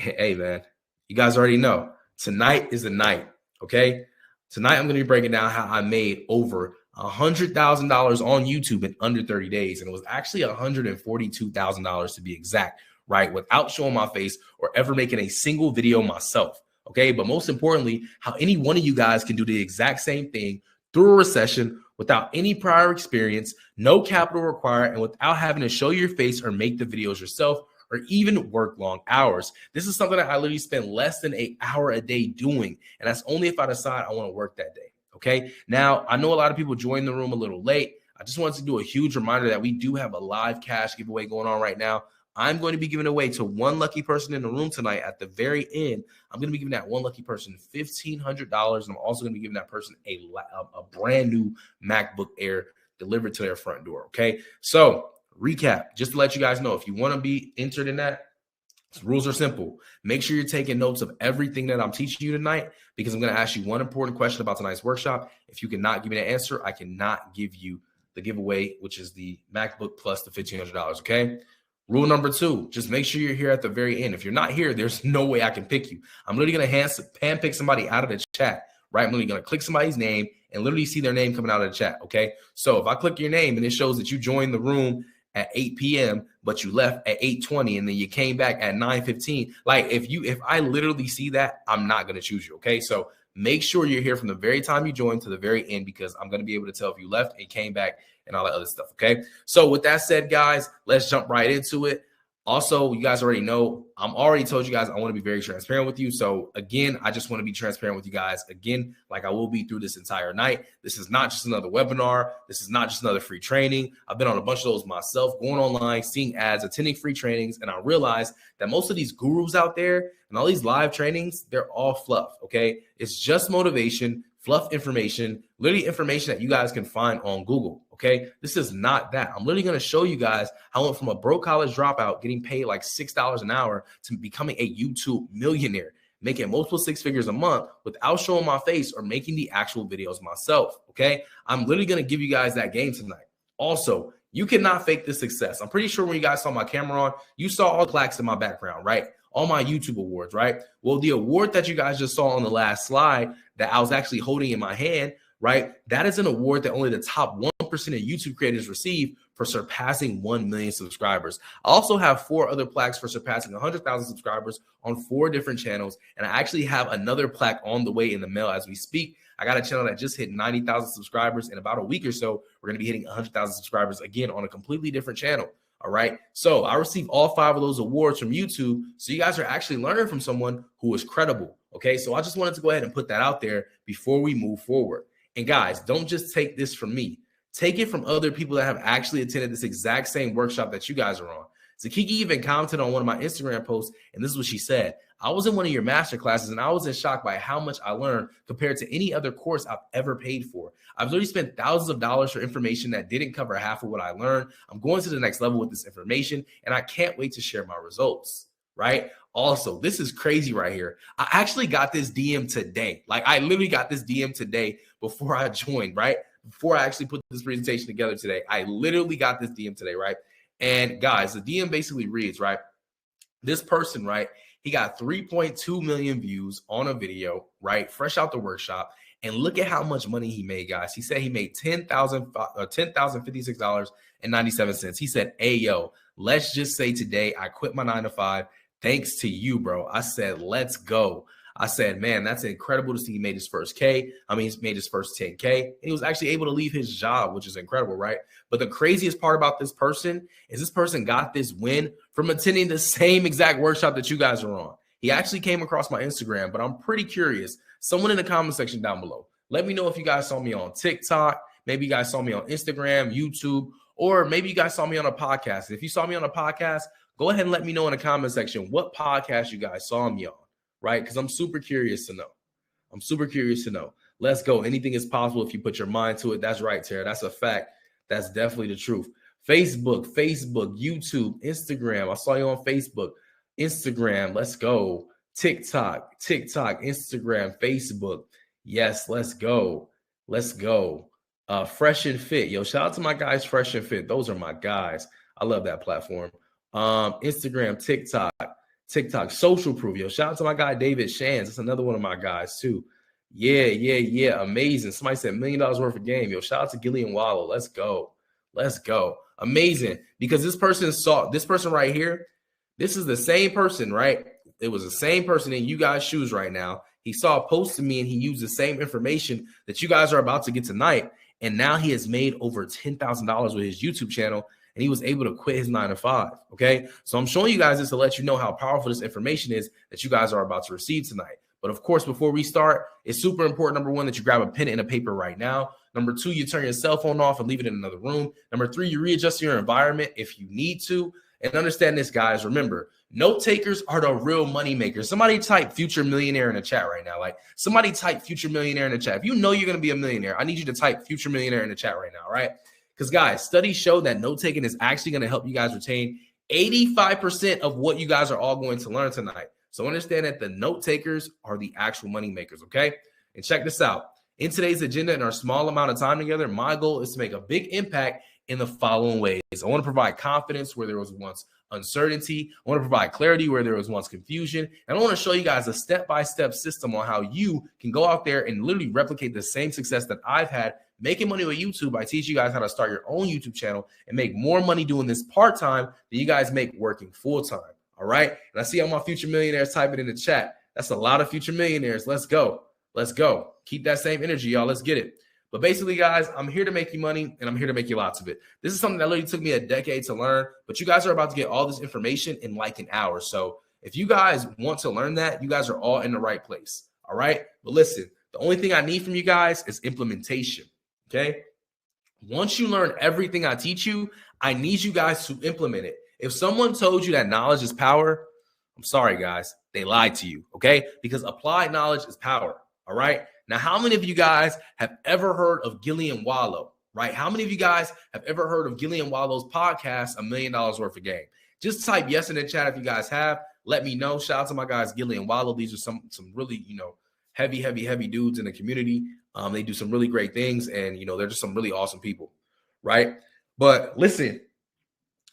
Hey, man, you guys already know tonight is the night, okay? Tonight, I'm going to be breaking down how I made over $100,000 on YouTube in under 30 days. And it was actually $142,000 to be exact, right? Without showing my face or ever making a single video myself, okay? But most importantly, how any one of you guys can do the exact same thing through a recession without any prior experience, no capital required, and without having to show your face or make the videos yourself, or even work long hours. This is something that I literally spend less than an hour a day doing. And that's only if I decide I want to work that day. Okay. Now, I know a lot of people joined the room a little late. I just wanted to do a huge reminder that we do have a live cash giveaway going on right now. I'm going to be giving away to one lucky person in the room tonight at the very end. I'm going to be giving that one lucky person $1,500. And I'm also going to be giving that person a brand new MacBook Air delivered to their front door. Okay. So, recap, just to let you guys know, if you want to be entered in that, rules are simple. Make sure you're taking notes of everything that I'm teaching you tonight, because I'm going to ask you one important question about tonight's workshop. If you cannot give me the answer, I cannot give you the giveaway, which is the MacBook plus the $1,500, okay? Rule number 2, just make sure you're here at the very end. If you're not here, there's no way I can pick you. I'm literally going to handpick somebody out of the chat, right? I'm literally going to click somebody's name and literally see their name coming out of the chat, okay? So if I click your name and it shows that you joined the room at 8 p.m., but you left at 8:20 and then you came back at 9:15. Like if I literally see that, I'm not going to choose you. Okay. So make sure you're here from the very time you joined to the very end, because I'm going to be able to tell if you left and came back and all that other stuff. Okay. So with that said, guys, let's jump right into it. Also, you guys already know, I'm already told you guys I want to be very transparent with you. So again, I just want to be transparent with you guys again, like I will be through this entire night. This is not just another webinar. This is not just another free training. I've been on a bunch of those myself, going online, seeing ads, attending free trainings. And I realized that most of these gurus out there and all these live trainings, they're all fluff. Okay. It's just motivation, fluff information, literally information that you guys can find on Google. Okay, this is not that. I'm literally going to show you guys how I went from a broke college dropout getting paid like $6 an hour to becoming a YouTube millionaire, making multiple 6 figures a month without showing my face or making the actual videos myself. Okay, I'm literally going to give you guys that game tonight. Also, you cannot fake this success. I'm pretty sure when you guys saw my camera on, you saw all the plaques in my background, right? All my YouTube awards, right? Well, the award that you guys just saw on the last slide that I was actually holding in my hand, right? That is an award that only the top 1% of YouTube creators receive for surpassing 1 million subscribers. I also have 4 other plaques for surpassing 100,000 subscribers on 4 different channels. And I actually have another plaque on the way in the mail as we speak. I got a channel that just hit 90,000 subscribers. In about a week or so, we're going to be hitting 100,000 subscribers again on a completely different channel. All right. So I received all 5 of those awards from YouTube. So you guys are actually learning from someone who is credible. Okay. So I just wanted to go ahead and put that out there before we move forward. And guys, don't just take this from me. Take it from other people that have actually attended this exact same workshop that you guys are on. Zakiki even commented on one of my Instagram posts, and this is what she said. I was in one of your master classes, and I was in shock by how much I learned compared to any other course I've ever paid for. I've literally spent thousands of dollars for information that didn't cover half of what I learned. I'm going to the next level with this information, and I can't wait to share my results, right? Also, this is crazy right here. I actually got this DM today. Like, I literally got this DM today before I joined, right? Before I actually put this presentation together today. I literally got this DM today, right? And guys, the DM basically reads, right? This person, right? He got 3.2 million views on a video, right? Fresh out the workshop. And look at how much money he made, guys. He said he made $10,056.97. He said, hey, yo, let's just say today I quit my 9 to 5 thanks to you, bro. I said, let's go. I said, man, that's incredible to see he made his first K. I mean, he's made his first 10K. And he was actually able to leave his job, which is incredible, right? But the craziest part about this person is this person got this win from attending the same exact workshop that you guys are on. He actually came across my Instagram, but I'm pretty curious. Someone in the comment section down below, let me know if you guys saw me on TikTok. Maybe you guys saw me on Instagram, YouTube, or maybe you guys saw me on a podcast. If you saw me on a podcast, go ahead and let me know in the comment section what podcast you guys saw me on. Right? Because I'm super curious to know. I'm super curious to know. Let's go. Anything is possible if you put your mind to it. That's right, Tara. That's a fact. That's definitely the truth. Facebook, YouTube, Instagram. I saw you on Facebook, Instagram. Let's go. TikTok, Instagram, Facebook. Yes, let's go. Let's go. Fresh and Fit. Yo, shout out to my guys, Fresh and Fit. Those are my guys. I love that platform. Instagram, TikTok. TikTok, Social Proof. Yo, shout out to my guy, David Shands. That's another one of my guys too. Yeah. Amazing. Somebody said $1 million worth of game. Yo, shout out to Gillian Wallow. Let's go. Amazing. Because this person right here, this is the same person, right? It was the same person in you guys' shoes right now. He saw a post to me and he used the same information that you guys are about to get tonight. And now he has made over $10,000 with his YouTube channel, and he was able to quit his 9-to-5. Okay. So I'm showing you guys this to let you know how powerful this information is that you guys are about to receive tonight. But of course, before we start, it's super important, number one, that you grab a pen and a paper right now. Number two, you turn your cell phone off and leave it in another room. Number three, you readjust your environment if you need to. And understand this, guys. Remember, note takers are the real money makers. Somebody type future millionaire in the chat right now. Like, somebody type future millionaire in the chat. If you know you're going to be a millionaire, I need you to type future millionaire in the chat right now, right? Because, guys, studies show that note taking is actually going to help you guys retain 85% of what you guys are all going to learn tonight. So understand that the note takers are the actual money makers, okay? And check this out. In today's agenda, in our small amount of time together, my goal is to make a big impact in the following ways. I want to provide confidence where there was once uncertainty. I want to provide clarity where there was once confusion. And I want to show you guys a step-by-step system on how you can go out there and literally replicate the same success that I've had making money with YouTube. I teach you guys how to start your own YouTube channel and make more money doing this part-time than you guys make working full-time. All right. And I see all my future millionaires typing in the chat. That's a lot of future millionaires. Let's go. Keep that same energy, y'all. Let's get it. But basically, guys, I'm here to make you money, and I'm here to make you lots of it. This is something that literally took me a decade to learn, but you guys are about to get all this information in like an hour. So if you guys want to learn that, you guys are all in the right place. All right. But listen, the only thing I need from you guys is implementation. Okay. Once you learn everything I teach you, I need you guys to implement it. If someone told you that knowledge is power, I'm sorry, guys, they lied to you, okay? Because applied knowledge is power, all right? Now, how many of you guys have ever heard of Gillian Wallow, right? How many of you guys have ever heard of Gillian Wallow's podcast, $1 million worth of game? Just type yes in the chat if you guys have. Let me know. Shout out to my guys, Gillian Wallow. These are some really, heavy dudes in the community. They do some really great things, and, they're just some really awesome people, right? But listen,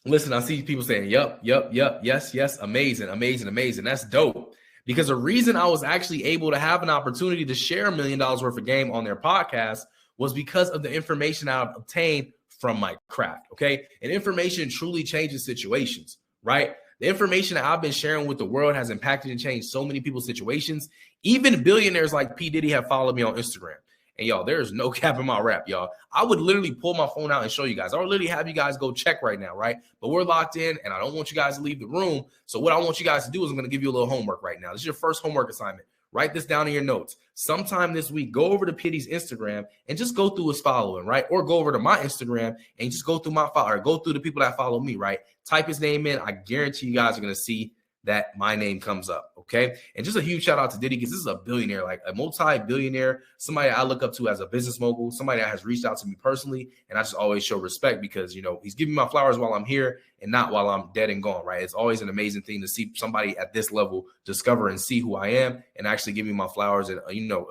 I see people saying, yup, yes, amazing. That's dope. Because the reason I was actually able to have an opportunity to share $1 million worth of game on their podcast was because of the information I've obtained from my craft, okay? And information truly changes situations, right? The information that I've been sharing with the world has impacted and changed so many people's situations. Even billionaires like P. Diddy have followed me on Instagram. And y'all, there's no cap in my rap, y'all. I would literally pull my phone out and show you guys. I would literally have you guys go check right now, right? But we're locked in, and I don't want you guys to leave the room. So what I want you guys to do is I'm going to give you a little homework right now. This is your first homework assignment. Write this down in your notes. Sometime this week, go over to Pitty's Instagram and just go through his following, right? Or go over to my Instagram and just go through my follow, or go through the people that follow me, right? Type his name in. I guarantee you guys are going to see that my name comes up, okay? And just a huge shout out to Diddy, because this is a billionaire, like a multi-billionaire, somebody I look up to as a business mogul, somebody that has reached out to me personally, and I just always show respect because, he's giving me my flowers while I'm here and not while I'm dead and gone, right? It's always an amazing thing to see somebody at this level discover and see who I am and actually give me my flowers and,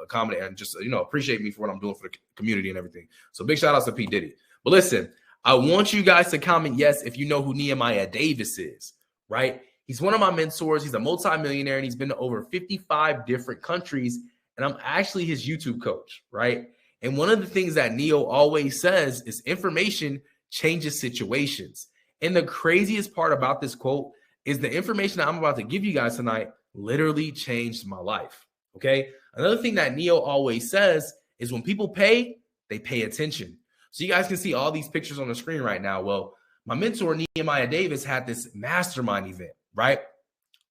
accommodate and just, appreciate me for what I'm doing for the community and everything. So big shout outs to P. Diddy. But listen, I want you guys to comment yes if you know who Nehemiah Davis is, right? He's one of my mentors. He's a multimillionaire, and he's been to over 55 different countries, and I'm actually his YouTube coach, right? And one of the things that Neo always says is information changes situations. And the craziest part about this quote is the information that I'm about to give you guys tonight literally changed my life, okay? Another thing that Neo always says is when people pay, they pay attention. So you guys can see all these pictures on the screen right now. Well, my mentor, Nehemiah Davis, had this mastermind event, right?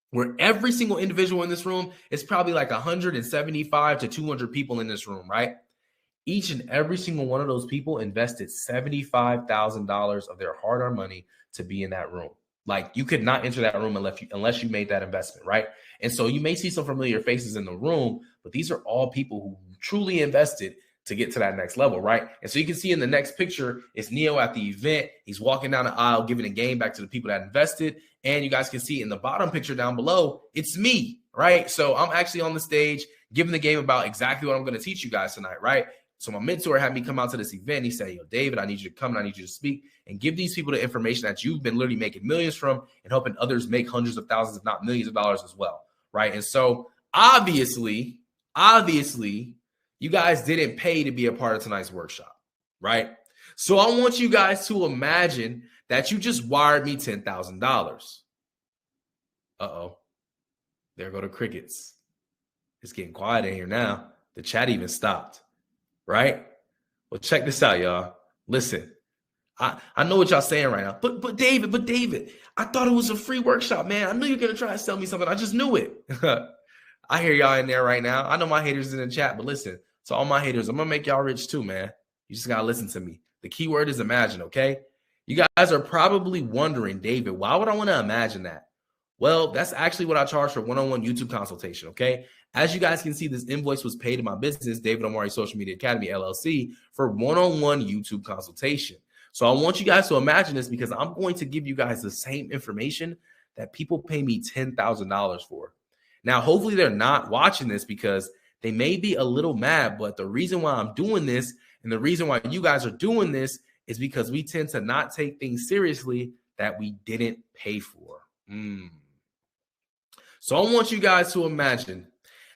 Where every single individual in this room, it's probably like 175 to 200 people in this room, right? Each and every single one of those people invested $75,000 of their hard-earned money to be in that room. Like, you could not enter that room unless you made that investment, right? And so you may see some familiar faces in the room, but these are all people who truly invested to get to that next level, right? And so you can see in the next picture, it's Neo at the event. He's walking down the aisle, giving a game back to the people that invested. And you guys can see in the bottom picture down below, it's me, right? So I'm actually on the stage giving the game about exactly what I'm going to teach you guys tonight, right? So my mentor had me come out to this event. He said, yo, David, I need you to come and I need you to speak and give these people the information that you've been literally making millions from and helping others make hundreds of thousands, if not millions of dollars as well, right? And so obviously, you guys didn't pay to be a part of tonight's workshop, right? So I want you guys to imagine that you just wired me $10,000. Uh-oh. There go the crickets. It's getting quiet in here now. The chat even stopped, right? Well, check this out, y'all. Listen, I know what y'all saying right now. But David, I thought it was a free workshop, man. I knew you're going to try to sell me something. I just knew it. I hear y'all in there right now. I know my haters in the chat, but listen, to all my haters, I'm going to make y'all rich too, man. You just got to listen to me. The key word is imagine, okay? You guys are probably wondering, David, why would I want to imagine that? Well, that's actually what I charge for one-on-one YouTube consultation, okay? As you guys can see, this invoice was paid to my business, David Omari Social Media Academy, LLC, for one-on-one YouTube consultation. So I want you guys to imagine this because I'm going to give you guys the same information that people pay me $10,000 for. Now, hopefully they're not watching this because they may be a little mad, but the reason why I'm doing this and the reason why you guys are doing this is because we tend to not take things seriously that we didn't pay for. So I want you guys to imagine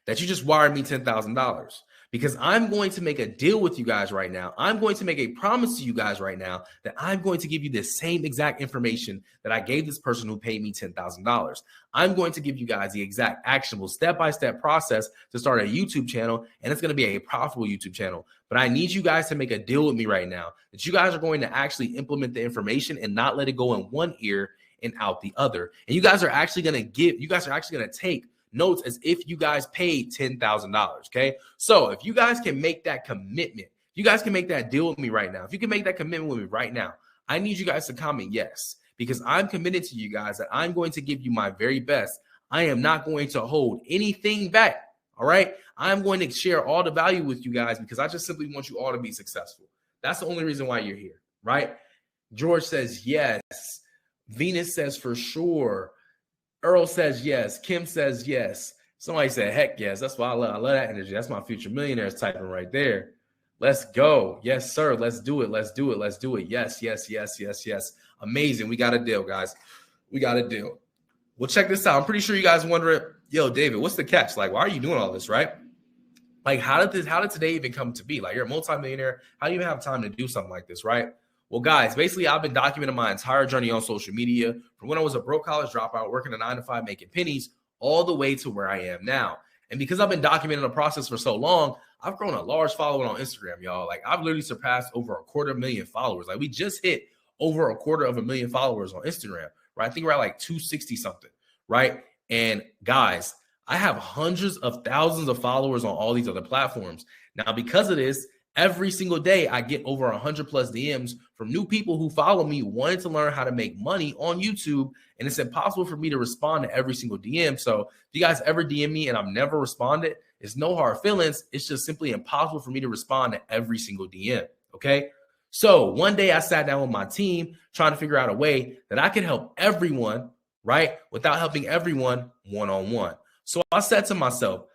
that you just wired me $10,000 because I'm going to make a deal with you guys right now. I'm going to make a promise to you guys right now that I'm going to give you the same exact information that I gave this person who paid me $10,000. I'm going to give you guys the exact actionable step-by-step process to start a YouTube channel, and it's going to be a profitable YouTube channel. But I need you guys to make a deal with me right now that you guys are going to actually implement the information and not let it go in one ear and out the other. And you guys are actually going to take notes as if you guys paid $10,000. Okay. So if you guys can make that commitment, you guys can make that deal with me right now. If you can make that commitment with me right now, I need you guys to comment yes, because I'm committed to you guys that I'm going to give you my very best. I am not going to hold anything back. All right. I'm going to share all the value with you guys because I just simply want you all to be successful. That's the only reason why you're here. Right. George says yes. Venus says for sure. Earl says yes. Kim says yes. Somebody said, heck yes. That's why I love that energy. That's my future millionaires typing right there. Let's go. Yes, sir. Let's do it. Let's do it. Let's do it. Yes, yes, yes, yes, yes. Amazing. We got a deal, guys. We got a deal. Well, check this out. I'm pretty sure you guys wondering, yo, David, what's the catch? Like, why are you doing all this, right? Like, how did today even come to be? Like, you're a multimillionaire. How do you even have time to do something like this, right? Well, guys, basically, I've been documenting my entire journey on social media from when I was a broke college dropout, working a 9-to-5, making pennies, all the way to where I am now. And because I've been documenting the process for so long, I've grown a large following on Instagram, y'all. Like, I've literally surpassed over 250,000 followers. Like, we just hit over 250,000 followers on Instagram, right? I think we're at like 260 something, right? And guys, I have hundreds of thousands of followers on all these other platforms. Now, because of this, every single day, I get over 100 plus DMs from new people who follow me wanting to learn how to make money on YouTube. And it's impossible for me to respond to every single DM. So if you guys ever DM me and I've never responded, it's no hard feelings. It's just simply impossible for me to respond to every single DM. Okay. So one day I sat down with my team trying to figure out a way that I could help everyone, right, without helping everyone one-on-one. So I said to myself,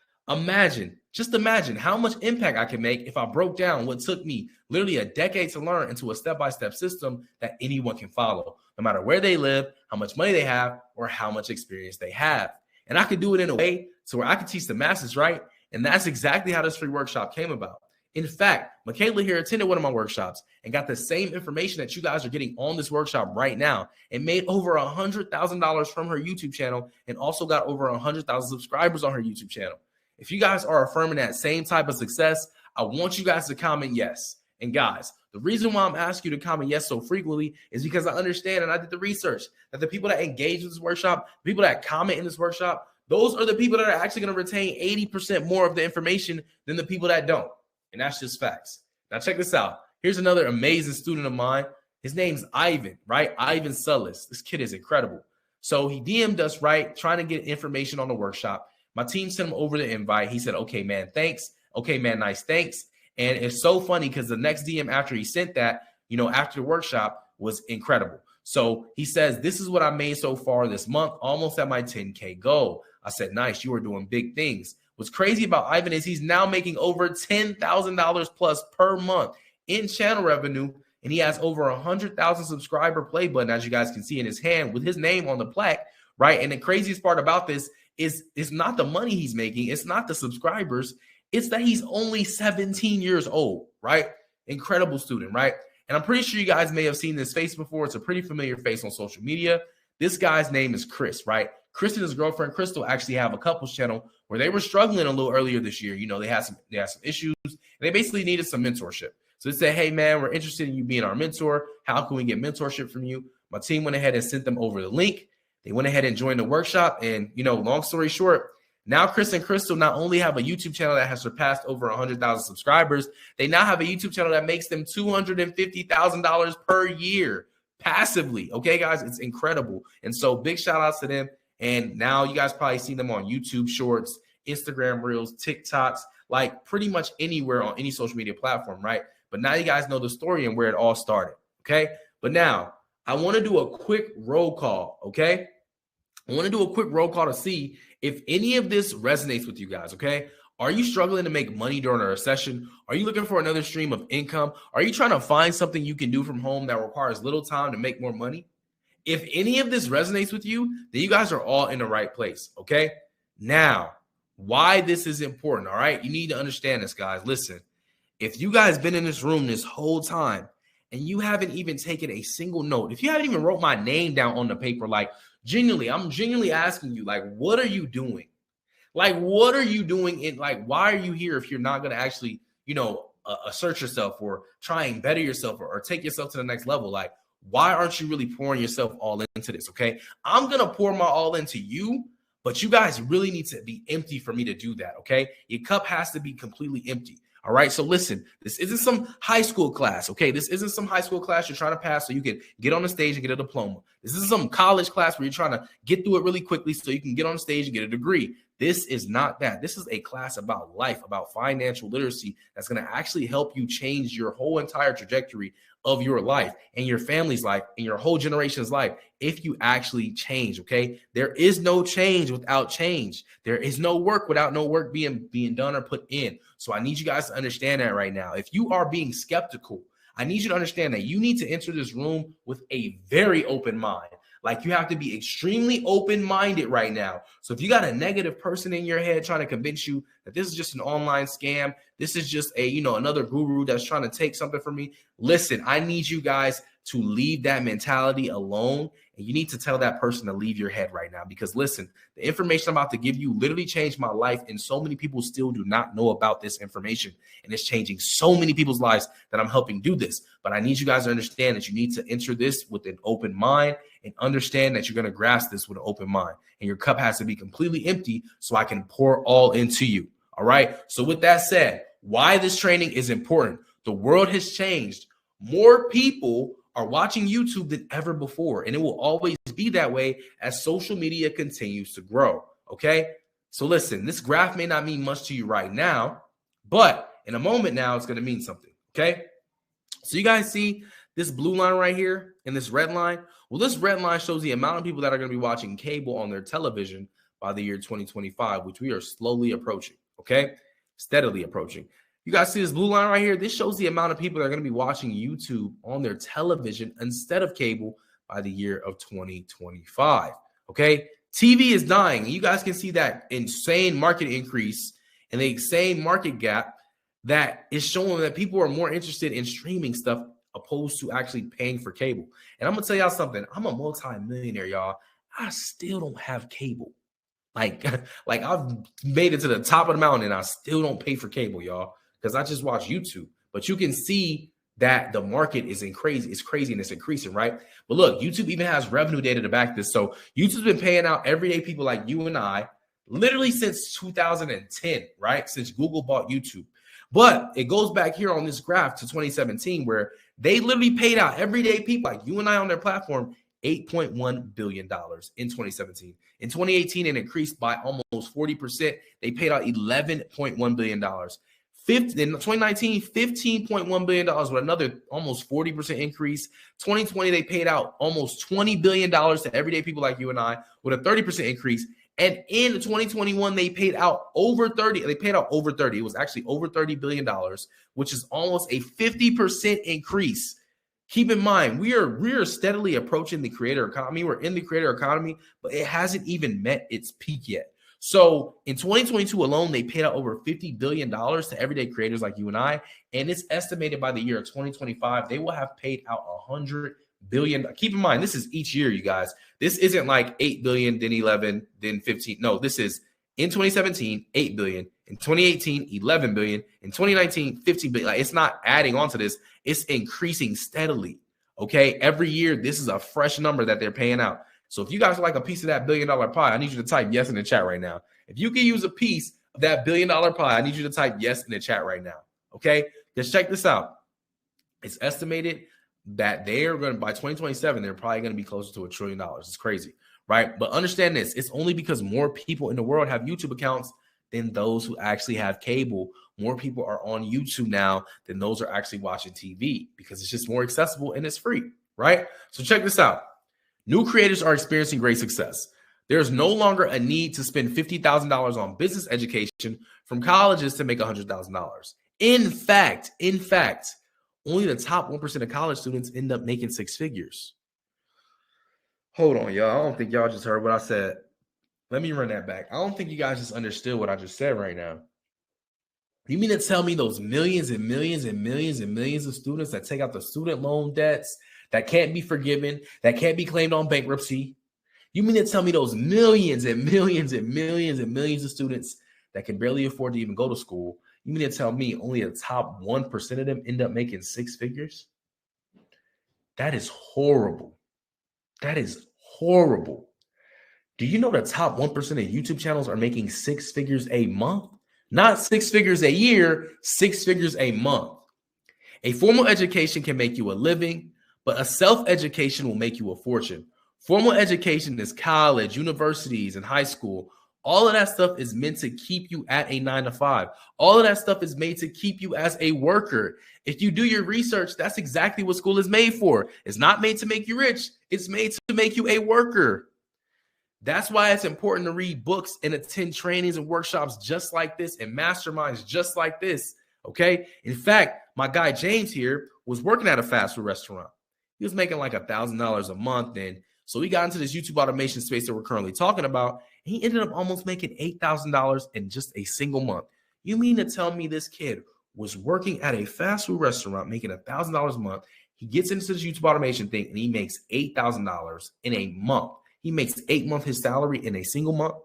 just imagine how much impact I can make if I broke down what took me literally a decade to learn into a step-by-step system that anyone can follow, no matter where they live, how much money they have, or how much experience they have. And I could do it in a way to where I could teach the masses, right? And that's exactly how this free workshop came about. In fact, Michaela here attended one of my workshops and got the same information that you guys are getting on this workshop right now and made over $100,000 from her YouTube channel and also got over 100,000 subscribers on her YouTube channel. If you guys are affirming that same type of success, I want you guys to comment yes. And guys, the reason why I'm asking you to comment yes so frequently is because I understand, and I did the research, that the people that engage with this workshop, people that comment in this workshop, those are the people that are actually going to retain 80% more of the information than the people that don't. And that's just facts. Now check this out. Here's another amazing student of mine. His name's Ivan, right? Ivan Sullis. This kid is incredible. So he DM'd us, right, trying to get information on the workshop. My team sent him over the invite. He said, okay, man, thanks. Okay, man, nice, thanks. And it's so funny because the next DM after he sent that, after the workshop was incredible. So he says, this is what I made so far this month, almost at my 10K goal. I said, nice, you are doing big things. What's crazy about Ivan is he's now making over $10,000 plus per month in channel revenue, and he has over 100,000 subscriber play button, as you guys can see in his hand with his name on the plaque, right? And the craziest part about this is it's not the money he's making. It's not the subscribers. It's that he's only 17 years old, right? Incredible student, right? And I'm pretty sure you guys may have seen this face before. It's a pretty familiar face on social media. This guy's name is Chris, right? Chris and his girlfriend Crystal actually have a couples channel where they were struggling a little earlier this year. You know, they had some issues, and they basically needed some mentorship. So they said, hey, man, we're interested in you being our mentor. How can we get mentorship from you? My team went ahead and sent them over the link. They went ahead and joined the workshop. And, you know, long story short, now Chris and Crystal not only have a YouTube channel that has surpassed over 100,000 subscribers, they now have a YouTube channel that makes them $250,000 per year passively. Okay, guys, it's incredible. And so big shout outs to them. And now you guys probably see them on YouTube Shorts, Instagram Reels, TikToks, like pretty much anywhere on any social media platform, right? But now you guys know the story and where it all started, okay? But now I want to do a quick roll call, okay? I want to do a quick roll call to see if any of this resonates with you guys, okay? Are you struggling to make money during a recession? Are you looking for another stream of income? Are you trying to find something you can do from home that requires little time to make more money? If any of this resonates with you, then you guys are all in the right place, okay? Now, why this is important, all right? You need to understand this, guys. Listen, if you guys been in this room this whole time and you haven't even taken a single note, if you haven't even wrote my name down on the paper, like genuinely, I'm genuinely asking you, like, what are you doing? Like, what are you doing? Why are you here if you're not going to actually, you know, assert yourself or try and better yourself or take yourself to the next level? Like, why aren't you really pouring yourself all into this? Okay. I'm going to pour my all into you, but you guys really need to be empty for me to do that. Okay. Your cup has to be completely empty. All right. So listen, this isn't some high school class. Okay. This isn't some high school class you're trying to pass so you can get on the stage and get a diploma. This is some college class where you're trying to get through it really quickly so you can get on the stage and get a degree. This is not that. This is a class about life, about financial literacy that's going to actually help you change your whole entire trajectory of your life and your family's life and your whole generation's life if you actually change, okay? There is no change without change. There is no work without no work being done or put in. So I need you guys to understand that right now. If you are being skeptical, I need you to understand that you need to enter this room with a very open mind. Like, you have to be extremely open-minded right now. So if you got a negative person in your head trying to convince you that this is just an online scam, this is just a, you know, another guru that's trying to take something from me, listen, I need you guys to leave that mentality alone. And you need to tell that person to leave your head right now, because listen, the information I'm about to give you literally changed my life. And so many people still do not know about this information. And it's changing so many people's lives that I'm helping do this. But I need you guys to understand that you need to enter this with an open mind and understand that you're going to grasp this with an open mind. And your cup has to be completely empty so I can pour all into you. All right. So with that said, why this training is important. The world has changed. More people are watching YouTube than ever before, and it will always be that way as social media continues to grow, okay? So listen, this graph may not mean much to you right now, but in a moment now, it's going to mean something, okay? So you guys see this blue line right here and this red line? Well, this red line shows the amount of people that are going to be watching cable on their television by the year 2025, which we are slowly approaching, okay? Steadily approaching. You guys see this blue line right here? This shows the amount of people that are going to be watching YouTube on their television instead of cable by the year of 2025. Okay, TV is dying. You guys can see that insane market increase and the same market gap that is showing that people are more interested in streaming stuff opposed to actually paying for cable. And I'm going to tell y'all something. I'm a multi-millionaire, y'all. I still don't have cable. Like I've made it to the top of the mountain and I still don't pay for cable, y'all, because I just watch YouTube. But you can see that the market is crazy. It's crazy and it's increasing, right? But look, YouTube even has revenue data to back this. So YouTube's been paying out everyday people like you and I literally since 2010, right? Since Google bought YouTube. But it goes back here on this graph to 2017 where they literally paid out everyday people like you and I on their platform $8.1 billion in 2017. In 2018, it increased by almost 40%. They paid out $11.1 billion. In 2019, $15.1 billion with another almost 40% increase. 2020, they paid out almost $20 billion to everyday people like you and I with a 30% increase. And in 2021, they paid out over 30. They paid out over 30. It was actually over $30 billion, which is almost a 50% increase. Keep in mind, we are steadily approaching the creator economy. We're in the creator economy, but it hasn't even met its peak yet. So in 2022 alone, they paid out over $50 billion to everyday creators like you and I. And it's estimated by the year of 2025, they will have paid out $100 billion. Keep in mind, this is each year, you guys. This isn't like 8 billion, then 11, then 15. No, this is in 2017, 8 billion. In 2018, 11 billion. In 2019, 15 billion. Like, it's not adding on to this. It's increasing steadily. Okay. Every year, this is a fresh number that they're paying out. So if you guys would like a piece of that $1 billion pie, I need you to type yes in the chat right now. If you can use a piece of that $1 billion pie, I need you to type yes in the chat right now. Okay. Just check this out. It's estimated that they are going to, by 2027, they're probably going to be closer to $1 trillion. It's crazy, right? But understand this, it's only because more people in the world have YouTube accounts than those who actually have cable. More people are on YouTube now than those are actually watching TV because it's just more accessible and it's free, right? So check this out. New creators are experiencing great success. There's no longer a need to spend $50,000 on business education from colleges to make $100,000. In fact, only the top 1% of college students end up making six figures. Hold on, y'all. I don't think y'all just heard what I said. Let me run that back. I don't think you guys just understood what I just said right now. You mean to tell me those millions and millions and millions and millions of students that take out the student loan debts that can't be forgiven, that can't be claimed on bankruptcy? You mean to tell me those millions and millions and millions and millions of students that can barely afford to even go to school? You mean to tell me only the top 1% of them end up making six figures? That is horrible. That is horrible. Do you know the top 1% of YouTube channels are making six figures a month? Not six figures a year, six figures a month. A formal education can make you a living, but a self-education will make you a fortune. Formal education is college, universities, and high school. All of that stuff is meant to keep you at a 9-to-5. All of that stuff is made to keep you as a worker. If you do your research, that's exactly what school is made for. It's not made to make you rich. It's made to make you a worker. That's why it's important to read books and attend trainings and workshops just like this and masterminds just like this, okay? In fact, my guy James here was working at a fast food restaurant. He was making like $1,000 a month, and so he got into this YouTube automation space that we're currently talking about. He ended up almost making $8,000 in just a single month. You mean to tell me this kid was working at a fast food restaurant making $1,000 a month? He gets into this YouTube automation thing and he makes $8,000 in a month. He makes 8 months his salary in a single month.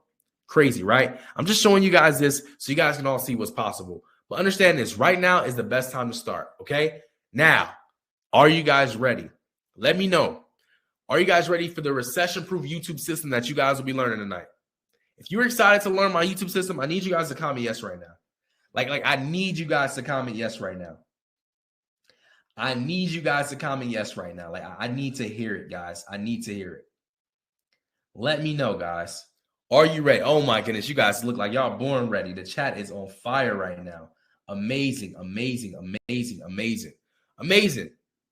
Crazy, right? I'm just showing you guys this so you guys can all see what's possible. But understand this, right now is the best time to start, okay? Now, are you guys ready? Let me know. Are you guys ready for the recession-proof YouTube system that you guys will be learning tonight? If you're excited to learn my YouTube system, I need you guys to comment yes right now. Like I need you guys to comment yes right now. I need you guys to comment yes right now. Like I need to hear it, guys. I need to hear it. Let me know, guys. Are you ready? Oh my goodness, you guys look like y'all born ready. The chat is on fire right now. Amazing, amazing, amazing, amazing, amazing.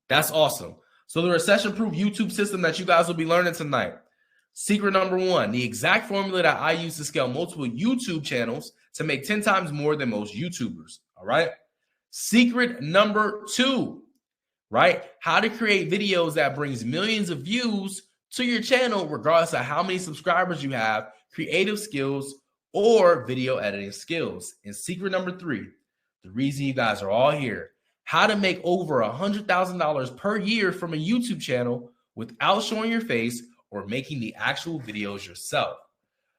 That's awesome. So the recession-proof YouTube system that you guys will be learning tonight. Secret number one, the exact formula that I use to scale multiple YouTube channels to make 10 times more than most YouTubers. All right. Secret number two, right? How to create videos that brings millions of views to your channel, regardless of how many subscribers you have, creative skills, or video editing skills. And secret number three, the reason you guys are all here, how to make over $100,000 per year from a YouTube channel without showing your face or making the actual videos yourself.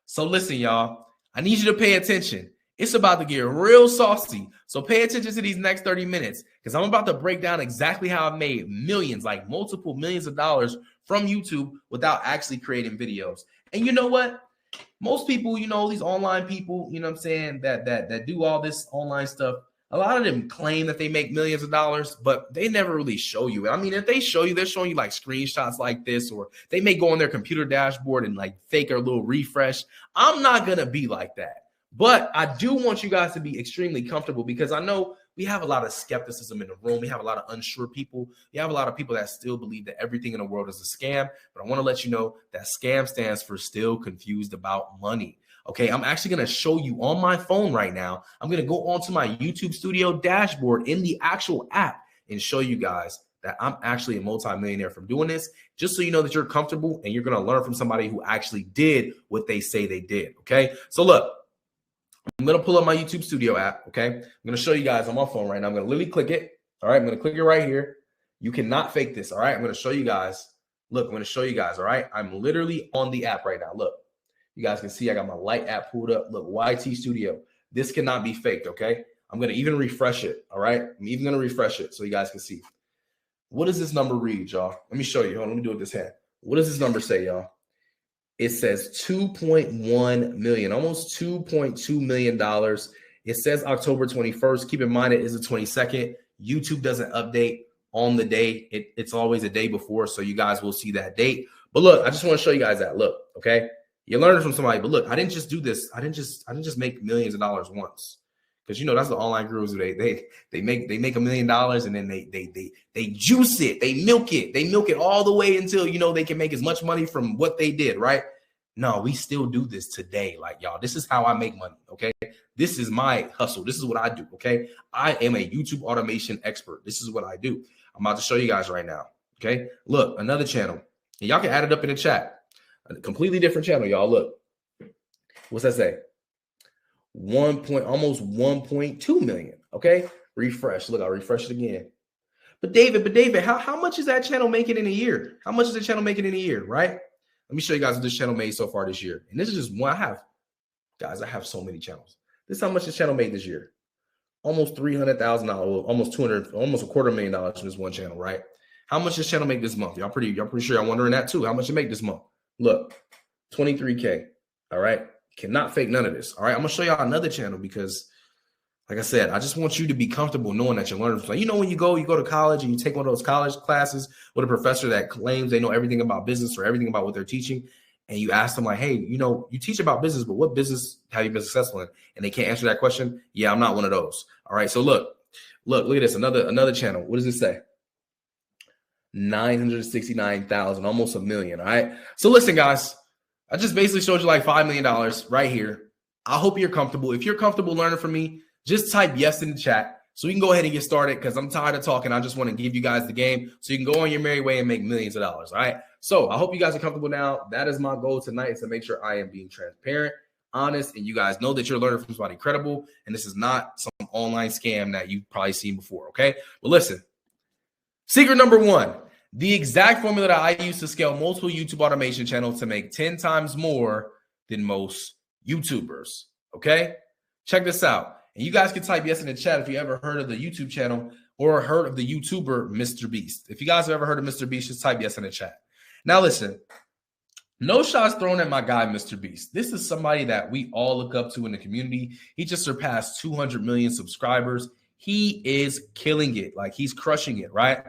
So listen, y'all, I need you to pay attention. It's about to get real saucy. So pay attention to these next 30 minutes because I'm about to break down exactly how I've made millions, like multiple millions of dollars from YouTube without actually creating videos. And you know what? Most people, you know, these online people, you know what I'm saying, that do all this online stuff, a lot of them claim that they make millions of dollars, but they never really show you. I mean, if they show you, they're showing you like screenshots like this, or they may go on their computer dashboard and like fake a little refresh. I'm not going to be like that. But I do want you guys to be extremely comfortable because I know we have a lot of skepticism in the room. We have a lot of unsure people. We have a lot of people that still believe that everything in the world is a scam. But I want to let you know that scam stands for still confused about money. Okay, I'm actually going to show you on my phone right now. I'm going to go onto my YouTube Studio dashboard in the actual app and show you guys that I'm actually a multimillionaire from doing this, just so you know that you're comfortable and you're going to learn from somebody who actually did what they say they did. Okay, so look, I'm going to pull up my YouTube Studio app. Okay, I'm going to show you guys on my phone right now. I'm going to literally click it. All right, I'm going to click it right here. You cannot fake this. All right, I'm going to show you guys. Look, I'm going to show you guys. All right, I'm literally on the app right now. Look. You guys can see I got my light app pulled up. Look, YT Studio. This cannot be faked, okay? I'm going to even refresh it, all right? I'm even going to refresh it so you guys can see. What does this number read, y'all? Let me show you. Hold on, let me do it with this hand. What does this number say, y'all? It says 2.1 million, almost $2.2 million. It says October 21st. Keep in mind it is the 22nd. YouTube doesn't update on the day. It's always a day before, so you guys will see that date. But look, I just want to show you guys that. Look, okay? You're learning from somebody, but look, I didn't just do this. I didn't just make millions of dollars once, because you know that's the online gurus. They make $1 million and then they juice it, they milk it all the way until you know they can make as much money from what they did, right? No, we still do this today, like y'all. This is how I make money, okay? This is my hustle. This is what I do, okay? I am a YouTube automation expert. This is what I do. I'm about to show you guys right now, okay? Look, another channel, and y'all can add it up in the chat. A completely different channel, y'all. Look, what's that say? Almost 1.2 million. Okay, refresh. Look, I'll refresh it again. But David, how much is that channel making in a year? How much is the channel making in a year? Right? Let me show you guys what this channel made so far this year. And this is just one. I have so many channels. This is how much this channel made this year. Almost $300,000, almost $250,000 from this one channel. Right? How much this channel make this month? Y'all pretty sure y'all wondering that too. How much it make this month? Look, 23K. All right. Cannot fake none of this. All right. I'm going to show y'all another channel because, like I said, I just want you to be comfortable knowing that you're learning. Like, you know, when you go to college and you take one of those college classes with a professor that claims they know everything about business or everything about what they're teaching. And you ask them like, hey, you know, you teach about business, but what business have you been successful in? And they can't answer that question. Yeah, I'm not one of those. All right. So look at this. Another channel. What does it say? 969,000, almost $1 million. All right. So listen, guys, I just basically showed you like $5 million right here. I hope you're comfortable. If you're comfortable learning from me, just type yes in the chat so we can go ahead and get started, because I'm tired of talking. I just want to give you guys the game so you can go on your merry way and make millions of dollars. All right. So I hope you guys are comfortable now. That is my goal tonight, is to make sure I am being transparent, honest, and you guys know that you're learning from somebody credible. And this is not some online scam that you've probably seen before. Okay. But listen. Secret number one, the exact formula that I use to scale multiple YouTube automation channels to make 10 times more than most YouTubers. Okay, check this out. And you guys can type yes in the chat if you ever heard of the YouTube channel or heard of the YouTuber Mr. Beast. If you guys have ever heard of Mr. Beast, just type yes in the chat. Now listen, no shots thrown at my guy, Mr. Beast. This is somebody that we all look up to in the community. He just surpassed 200 million subscribers. He is killing it. Like, he's crushing it, right?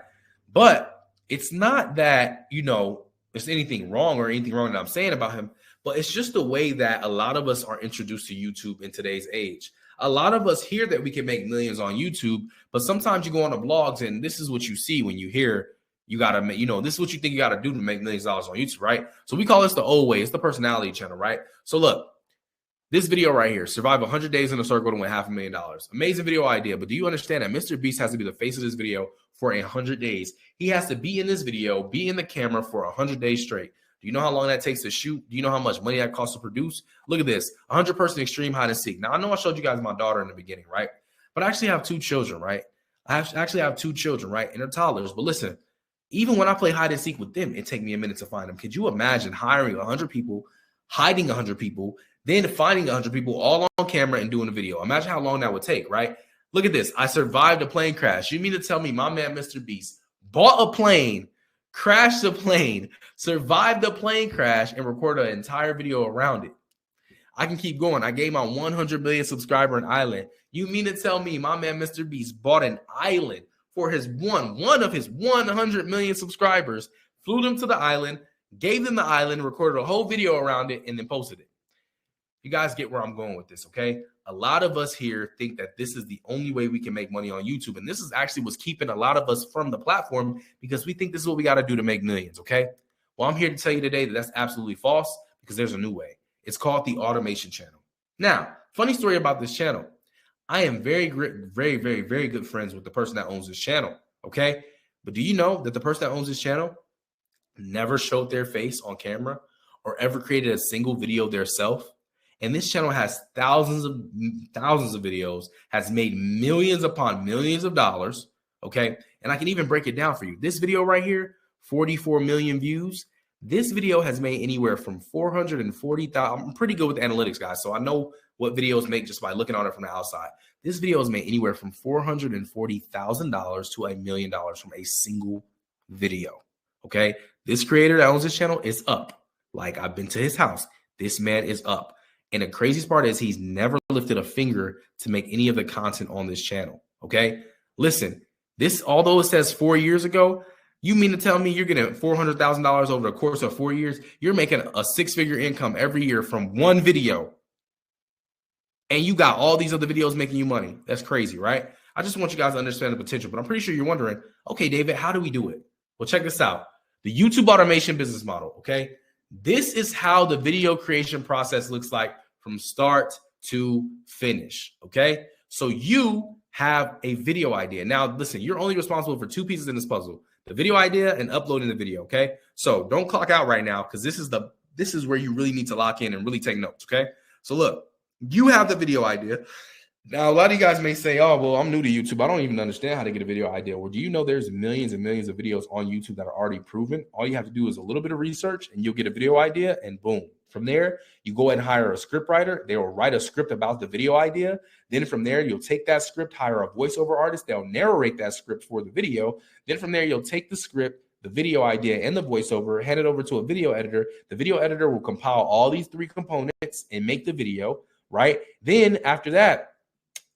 But it's not that, you know, there's anything wrong that I'm saying about him, but it's just the way that a lot of us are introduced to YouTube in today's age. A lot of us hear that we can make millions on YouTube, but sometimes you go on the blogs and this is what you see when you hear you got to make, you know, this is what you think you got to do to make millions of dollars on YouTube, right? So we call this the old way. It's the personality channel, right? So look, this video right here, survive 100 days in a circle to win $500,000. Amazing video idea, but do you understand that Mr. Beast has to be the face of this video for 100 days? He has to be in this video, be in the camera for 100 days straight. Do you know how long that takes to shoot? Do you know how much money that costs to produce? Look at this, 100-person extreme hide and seek. Now, I know I showed you guys my daughter in the beginning, right? But I actually have two children, right? Actually have two children, right? And they're toddlers. But listen, even when I play hide and seek with them, it takes me a minute to find them. Could you imagine hiring 100 people, hiding 100 people, then finding 100 people all on camera and doing a video? Imagine how long that would take, right? Look at this. I survived a plane crash. You mean to tell me my man, Mr. Beast, bought a plane, crashed the plane, survived the plane crash, and recorded an entire video around it? I can keep going. I gave my 100 million subscriber an island. You mean to tell me my man, Mr. Beast, bought an island for his one of his 100 million subscribers, flew them to the island, gave them the island, recorded a whole video around it, and then posted it? You guys get where I'm going with this, okay? A lot of us here think that this is the only way we can make money on YouTube. And this is actually what's keeping a lot of us from the platform because we think this is what we got to do to make millions, okay? Well, I'm here to tell you today that that's absolutely false because there's a new way. It's called the automation channel. Now, funny story about this channel. I am very good friends with the person that owns this channel, okay? But do you know that the person that owns this channel never showed their face on camera or ever created a single video theirself? And this channel has thousands of videos, has made millions upon millions of dollars, okay? And I can even break it down for you. This video right here, 44 million views. This video has made anywhere from 440,000. I'm pretty good with analytics, guys, so I know what videos make just by looking on it from the outside. This video has made anywhere from $440,000 to $1 million from a single video, okay? This creator that owns this channel is up. Like, I've been to his house. This man is up. And the craziest part is he's never lifted a finger to make any of the content on this channel, okay? Listen, this, although it says 4 years ago, you mean to tell me you're getting $400,000 over the course of 4 years? You're making a six-figure income every year from one video. And you got all these other videos making you money. That's crazy, right? I just want you guys to understand the potential. But I'm pretty sure you're wondering, okay, David, how do we do it? Well, check this out. The YouTube automation business model, okay? This is how the video creation process looks like from start to finish, okay? So you have a video idea. Now, listen, you're only responsible for two pieces in this puzzle, the video idea and uploading the video, okay? So don't clock out right now because this is where you really need to lock in and really take notes, okay? So look, you have the video idea. Now, a lot of you guys may say, oh, well, I'm new to YouTube. I don't even understand how to get a video idea. Well, do you know there's millions and millions of videos on YouTube that are already proven? All you have to do is a little bit of research and you'll get a video idea and boom. From there, you go ahead and hire a script writer. They will write a script about the video idea. Then from there, you'll take that script, hire a voiceover artist. They'll narrate that script for the video. Then from there, you'll take the script, the video idea, and the voiceover, hand it over to a video editor. The video editor will compile all these three components and make the video, right? Then after that,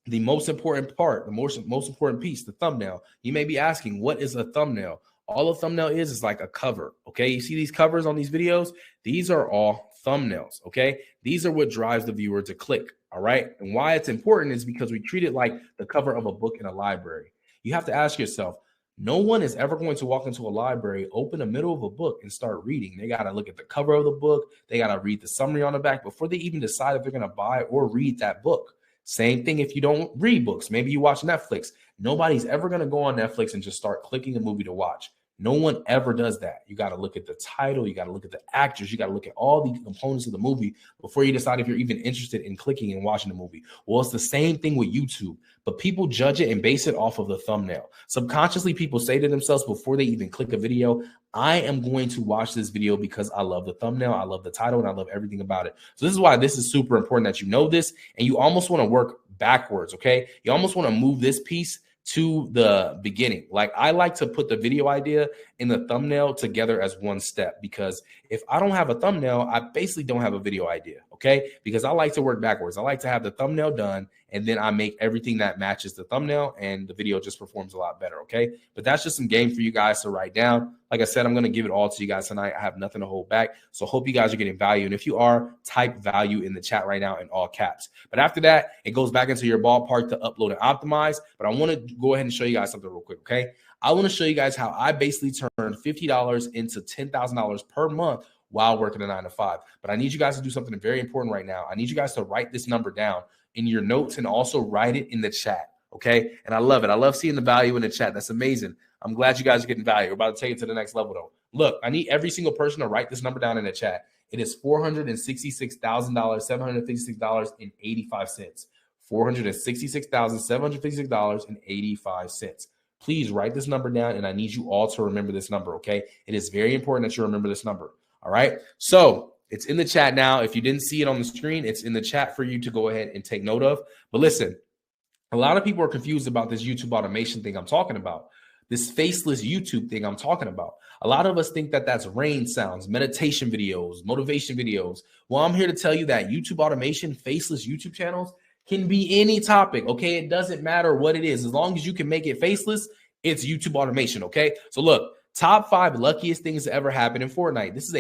the most important part, the most important piece, the thumbnail. You may be asking, what is a thumbnail? All a thumbnail is like a cover, okay? You see these covers on these videos? These are all thumbnails, okay? These are what drives the viewer to click, all right? And why it's important is because we treat it like the cover of a book in a library. You have to ask yourself, no one is ever going to walk into a library, open the middle of a book, and start reading. They got to look at the cover of the book. They got to read the summary on the back before they even decide if they're going to buy or read that book. Same thing if you don't read books. Maybe you watch Netflix. Nobody's ever going to go on Netflix and just start clicking a movie to watch. No one ever does that. You got to look at the title. You got to look at the actors. You got to look at all the components of the movie before you decide if you're even interested in clicking and watching the movie. Well, it's the same thing with YouTube, but people judge it and base it off of the thumbnail. Subconsciously, people say to themselves before they even click a video, I am going to watch this video because I love the thumbnail, I love the title, and I love everything about it. So this is why this is super important that you know this, and you almost want to work backwards, okay? You almost want to move this piece to the beginning. Like, I like to put the video idea and the thumbnail together as one step, because if I don't have a thumbnail, I basically don't have a video idea, okay? Because I like to work backwards. I like to have the thumbnail done, and then I make everything that matches the thumbnail, and the video just performs a lot better, okay? But that's just some game for you guys to write down. Like I said, I'm going to give it all to you guys tonight. I have nothing to hold back. So hope you guys are getting value. And if you are, type value in the chat right now in all caps. But after that, it goes back into your ballpark to upload and optimize. But I want to go ahead and show you guys something real quick, okay? I want to show you guys how I basically turned $50 into $10,000 per month while working a 9-to-5. But I need you guys to do something very important right now. I need you guys to write this number down in your notes and also write it in the chat, okay? And I love it. I love seeing the value in the chat. That's amazing. I'm glad you guys are getting value. We're about to take it to the next level, though. Look, I need every single person to write this number down in the chat. It is $466,756.85. $466,756.85. Please write this number down, and I need you all to remember this number, okay? It is very important that you remember this number, all right? So it's in the chat now. If you didn't see it on the screen, it's in the chat for you to go ahead and take note of. But listen, a lot of people are confused about this YouTube automation thing I'm talking about. This faceless YouTube thing I'm talking about. A lot of us think that that's rain sounds, meditation videos, motivation videos. Well, I'm here to tell you that YouTube automation, faceless YouTube channels can be any topic, okay? It doesn't matter what it is. As long as you can make it faceless, it's YouTube automation, okay? So look, top 5 luckiest things to ever happen in Fortnite. This is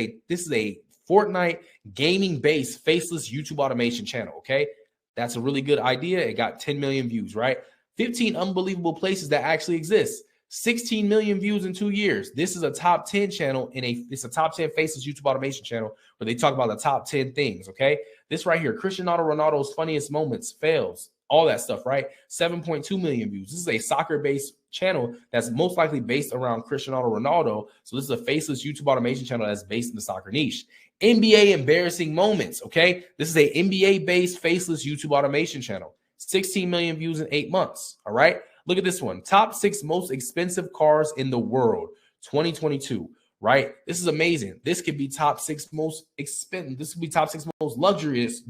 a Fortnite gaming-based faceless YouTube automation channel, okay? That's a really good idea. It got 10 million views, right? 15 unbelievable places that actually exist. 16 million views in 2 years. This is a top 10 channel it's a top 10 faceless YouTube automation channel where they talk about the top 10 things, okay? This right here, Cristiano Ronaldo's funniest moments, fails, all that stuff, right? 7.2 million views. This is a soccer-based channel that's most likely based around Cristiano Ronaldo. So this is a faceless YouTube automation channel that's based in the soccer niche. NBA embarrassing moments, okay? This is a NBA-based faceless YouTube automation channel. 16 million views in 8 months, all right? Look at this one. Top 6 most expensive cars in the world, 2022, right? This is amazing. This could be top 6 most expensive. This could be top 6 most luxurious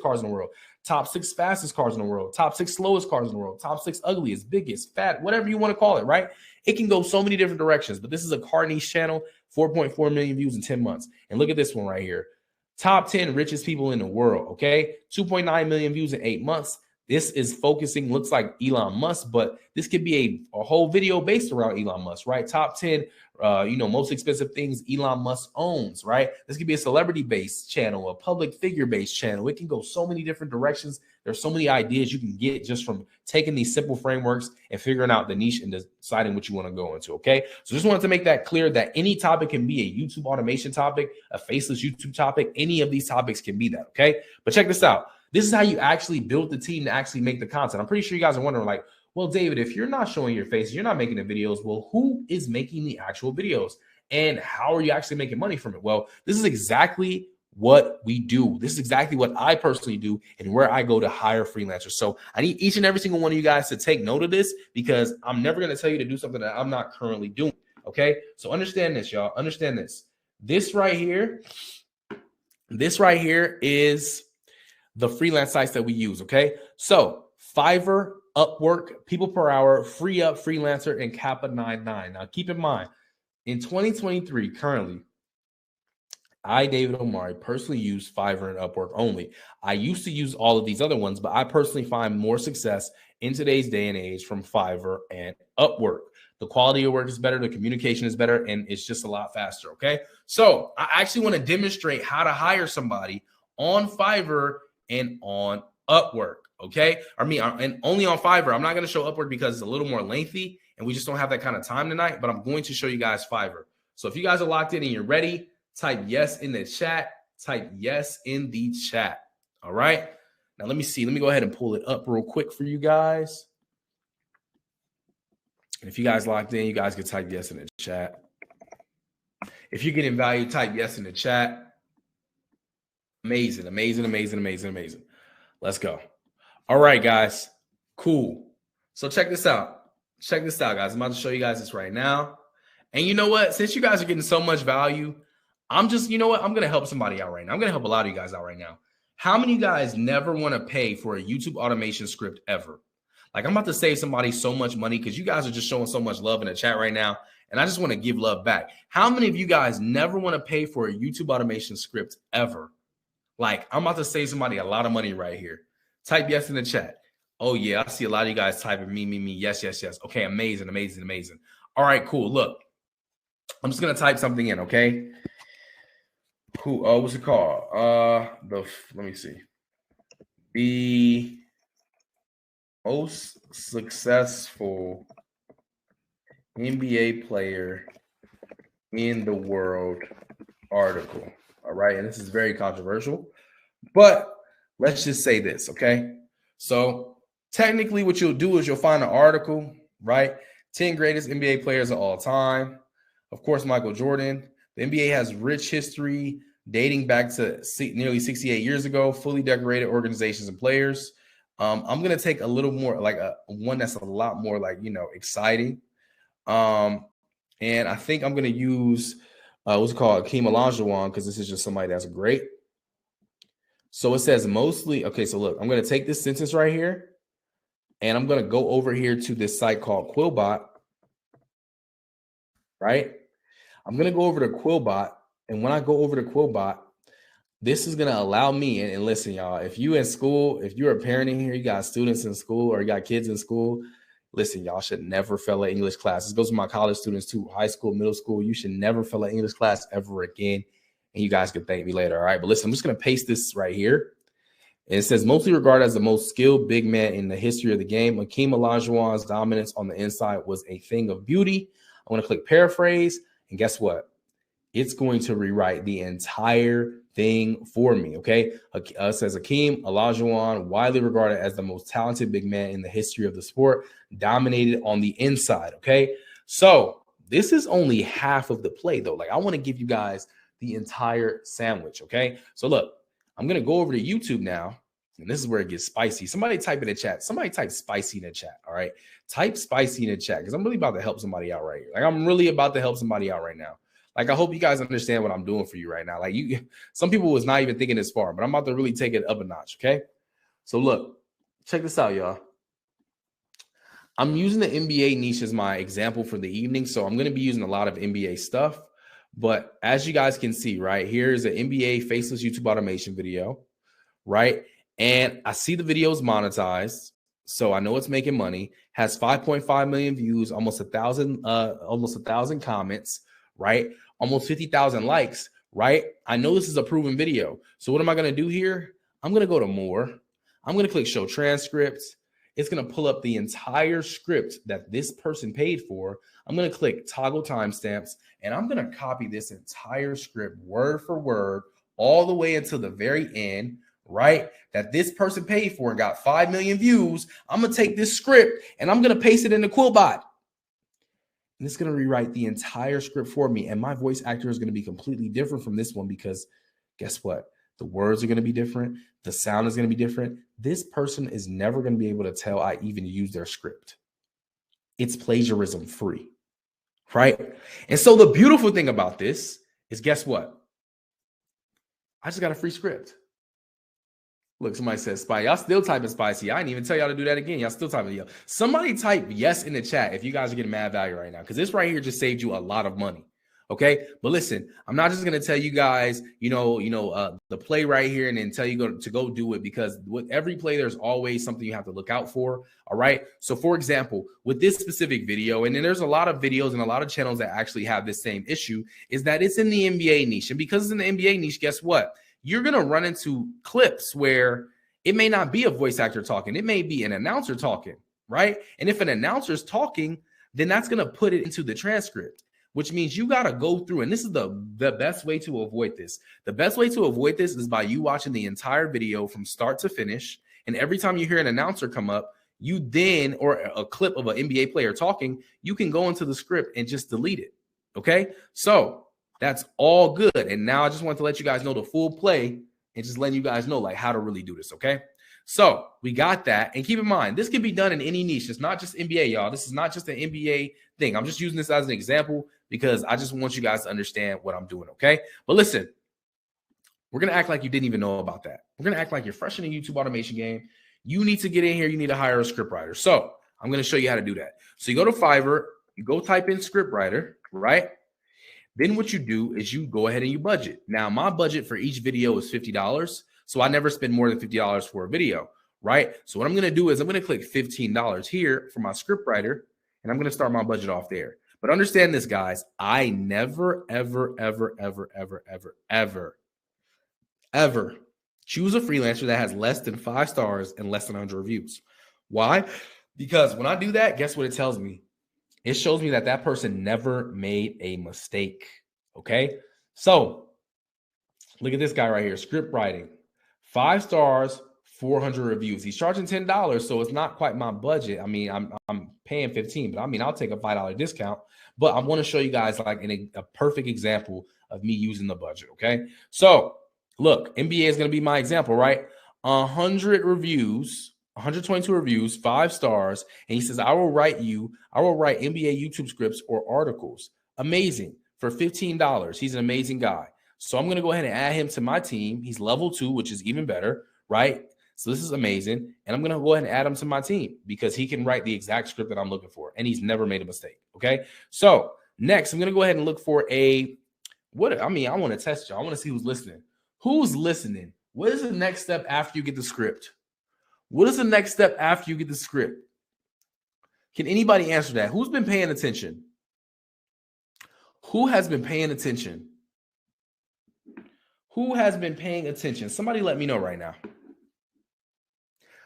cars in the world. Top 6 fastest cars in the world. Top 6 slowest cars in the world. Top 6 ugliest, biggest, fat, whatever you want to call it, right? It can go so many different directions, but this is a car niche channel, 4.4 million views in 10 months. And look at this one right here. Top 10 richest people in the world, okay? 2.9 million views in 8 months. This is focusing, looks like Elon Musk, but this could be a whole video based around Elon Musk, right? Top 10, most expensive things Elon Musk owns, right? This could be a celebrity-based channel, a public figure-based channel. It can go so many different directions. There's so many ideas you can get just from taking these simple frameworks and figuring out the niche and deciding what you want to go into, okay? So just wanted to make that clear that any topic can be a YouTube automation topic, a faceless YouTube topic. Any of these topics can be that, okay? But check this out. This is how you actually build the team to actually make the content. I'm pretty sure you guys are wondering, like, well, David, if you're not showing your face, you're not making the videos. Well, who is making the actual videos? And how are you actually making money from it? Well, this is exactly what we do. This is exactly what I personally do and where I go to hire freelancers. So I need each and every single one of you guys to take note of this because I'm never going to tell you to do something that I'm not currently doing. Okay. So understand this, y'all. Understand this. This right here is the freelance sites that we use. Okay. So Fiverr, Upwork, People Per Hour, Free Up, Freelancer, and Kappa 99. Now keep in mind, in 2023, currently, I, David Omari, personally use Fiverr and Upwork only. I used to use all of these other ones, but I personally find more success in today's day and age from Fiverr and Upwork. The quality of work is better, the communication is better, and it's just a lot faster, okay? So I actually want to demonstrate how to hire somebody on Fiverr and on Upwork, okay? And only on Fiverr. I'm not going to show Upwork because it's a little more lengthy, and we just don't have that kind of time tonight, but I'm going to show you guys Fiverr. So if you guys are locked in and you're ready, type yes in the chat. Type yes in the chat. All right. Now, let me see. Let me go ahead and pull it up real quick for you guys. And if you guys locked in, you guys can type yes in the chat. If you're getting value, type yes in the chat. Amazing, amazing, amazing, amazing, amazing. Let's go. All right, guys. Cool. So check this out. Check this out, guys. I'm about to show you guys this right now. And you know what? Since you guys are getting so much value, I'm just, you know what? I'm going to help somebody out right now. I'm going to help a lot of you guys out right now. How many of you guys never want to pay for a YouTube automation script ever? Like, I'm about to save somebody so much money because you guys are just showing so much love in the chat right now. And I just want to give love back. How many of you guys never want to pay for a YouTube automation script ever? Like, I'm about to save somebody a lot of money right here. Type yes in the chat. Oh, yeah. I see a lot of you guys typing me. Yes, yes, yes. Okay, amazing, amazing, amazing. All right, cool. Look, I'm just going to type something in, okay? What's it called? Let me see. The most successful NBA player in the world article. All right. And this is very controversial, but let's just say this. Okay. So technically what you'll do is you'll find an article, right? 10 greatest NBA players of all time. Of course, Michael Jordan. The NBA has rich history dating back to nearly 68 years ago, fully decorated organizations and players. I'm going to take a little more like one that's a lot more like, exciting. And I think I'm going to use what's it called, Akeem Olajuwon, because this is just somebody that's great. So it says mostly. Okay, so look, I'm going to take this sentence right here, and I'm going to go over here to this site called Quillbot, right? I'm going to go over to Quillbot, and when I go over to Quillbot, this is going to allow me, and listen, y'all, if you in school, if you're a parent in here, you got students in school or you got kids in school, listen, y'all should never fail an English class. This goes to my college students too, high school, middle school. You should never fail an English class ever again. and you guys can thank me later. All right. But listen, I'm just going to paste this right here. And it says, mostly regarded as the most skilled big man in the history of the game, Hakeem Olajuwon's dominance on the inside was a thing of beauty. I'm going to click paraphrase. And guess what? It's going to rewrite the entire thing for me, okay? It says Hakeem Olajuwon, widely regarded as the most talented big man in the history of the sport, dominated on the inside, okay? So this is only half of the play, though. Like, I want to give you guys the entire sandwich, okay? So look, I'm going to go over to YouTube now, and this is where it gets spicy. Somebody type in the chat. Somebody type spicy in the chat, all right? Type spicy in the chat because I'm really about to help somebody out right here. Like, I'm really about to help somebody out right now. Like, I hope you guys understand what I'm doing for you right now. Like, some people was not even thinking this far, but I'm about to really take it up a notch, okay? So look, check this out, y'all. I'm using the NBA niche as my example for the evening, so I'm going to be using a lot of NBA stuff. But as you guys can see, right, here's an NBA faceless YouTube automation video, right? And I see the video is monetized, so I know it's making money. Has 5.5 million views, almost 1,000 comments, right? Almost 50,000 likes, right? I know this is a proven video. So what am I going to do here? I'm going to go to more. I'm going to click show transcripts. It's going to pull up the entire script that this person paid for. I'm going to click toggle timestamps, and I'm going to copy this entire script word for word all the way until the very end, right? That this person paid for and got 5 million views. I'm going to take this script and I'm going to paste it into Quillbot. And it's going to rewrite the entire script for me. And my voice actor is going to be completely different from this one because guess what? The words are going to be different. The sound is going to be different. This person is never going to be able to tell I even use their script. It's plagiarism free, right? And so the beautiful thing about this is guess what? I just got a free script. Look, somebody says spicy. Y'all still typing spicy. I didn't even tell y'all to do that again. Y'all still typing. Yo. Somebody type yes in the chat if you guys are getting mad value right now, because this right here just saved you a lot of money. Okay, but listen, I'm not just gonna tell you guys, the play right here and then tell you to go do it, because with every play, there's always something you have to look out for. All right. So, for example, with this specific video, and then there's a lot of videos and a lot of channels that actually have this same issue, is that it's in the NBA niche, and because it's in the NBA niche, guess what? You're gonna run into clips where it may not be a voice actor talking, it may be an announcer talking, right? And if an announcer's talking, then that's gonna put it into the transcript, which means you got to go through, and this is the best way to avoid this. The best way to avoid this is by you watching the entire video from start to finish. And every time you hear an announcer come up, you then, or a clip of an NBA player talking, you can go into the script and just delete it. Okay. So that's all good. And now I just want to let you guys know the full play and just letting you guys know like how to really do this. Okay. So we got that. And keep in mind, this can be done in any niche. It's not just NBA, y'all. This is not just an NBA thing. I'm just using this as an example because I just want you guys to understand what I'm doing, okay? But listen, we're going to act like you didn't even know about that. We're going to act like you're fresh in the YouTube automation game. You need to get in here. You need to hire a script writer. So I'm going to show you how to do that. So you go to Fiverr, you go type in script writer, right? Then what you do is you go ahead and you budget. Now, my budget for each video is $50. So I never spend more than $50 for a video, right? So what I'm going to do is I'm going to click $15 here for my script writer, and I'm going to start my budget off there. But understand this, guys. I never, ever, ever, ever, ever, ever, ever, ever choose a freelancer that has less than 5 stars and less than 100 reviews. Why? Because when I do that, guess what it tells me? It shows me that that person never made a mistake, okay? So look at this guy right here, script writing. 5 stars, 400 reviews. He's charging $10, so it's not quite my budget. I mean, I'm paying $15, but I mean, I'll take a $5 discount. But I want to show you guys like a perfect example of me using the budget, okay? So look, NBA is going to be my example, right? 100 reviews, 122 reviews, 5 stars, and he says, I will write NBA YouTube scripts or articles. Amazing. For $15. He's an amazing guy. So I'm going to go ahead and add him to my team. He's level 2, which is even better, right? So this is amazing. And I'm going to go ahead and add him to my team because he can write the exact script that I'm looking for. And he's never made a mistake. Okay. So next, I'm going to go ahead and look for I want to test y'all. I want to see who's listening. Who's listening? What is the next step after you get the script? What is the next step after you get the script? Can anybody answer that? Who's been paying attention? Who has been paying attention? Who has been paying attention? Somebody let me know right now.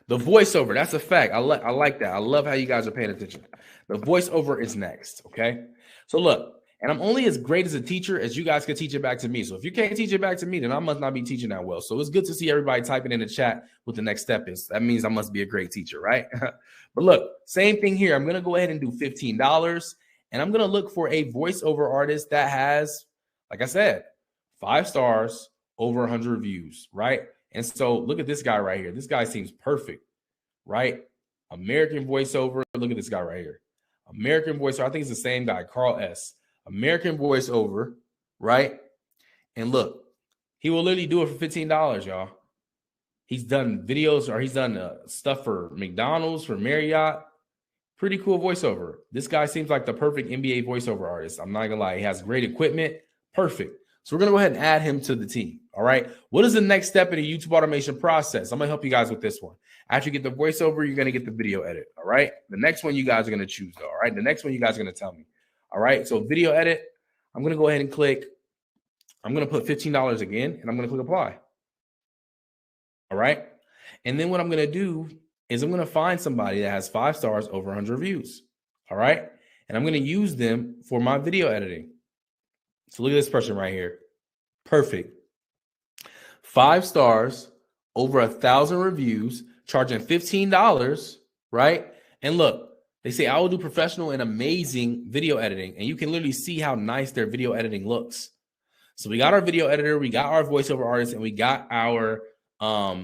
The voiceover, that's a fact. I like that. I love how you guys are paying attention. The voiceover is next, okay? So look, and I'm only as great as a teacher as you guys can teach it back to me. So if you can't teach it back to me, then I must not be teaching that well. So it's good to see everybody typing in the chat what the next step is. That means I must be a great teacher, right? But look, same thing here. I'm going to go ahead and do $15, and I'm going to look for a voiceover artist that has, like I said, 5 stars, over 100 views, right? And so look at this guy right here. This guy seems perfect, right? American voiceover. Look at this guy right here. American voiceover. I think it's the same guy, Carl S. American voiceover, right? And look, he will literally do it for $15, y'all. He's done videos, or he's done stuff for McDonald's, for Marriott. Pretty cool voiceover. This guy seems like the perfect NBA voiceover artist. I'm not gonna lie. He has great equipment. Perfect. So we're going to go ahead and add him to the team. All right. What is the next step in the YouTube automation process? I'm going to help you guys with this one. After you get the voiceover, you're going to get the video edit. All right. The next one you guys are going to choose, though. All right. The next one you guys are going to tell me. All right. So video edit, I'm going to go ahead and click. I'm going to put $15 again, and I'm going to click apply. All right. And then what I'm going to do is I'm going to find somebody that has 5 stars, over 100 views. All right. And I'm going to use them for my video editing. So look at this person right here. Perfect. 5 stars, over 1,000 reviews, charging $15, right? And look, they say I will do professional and amazing video editing. And you can literally see how nice their video editing looks. So we got our video editor, we got our voiceover artist, and we got our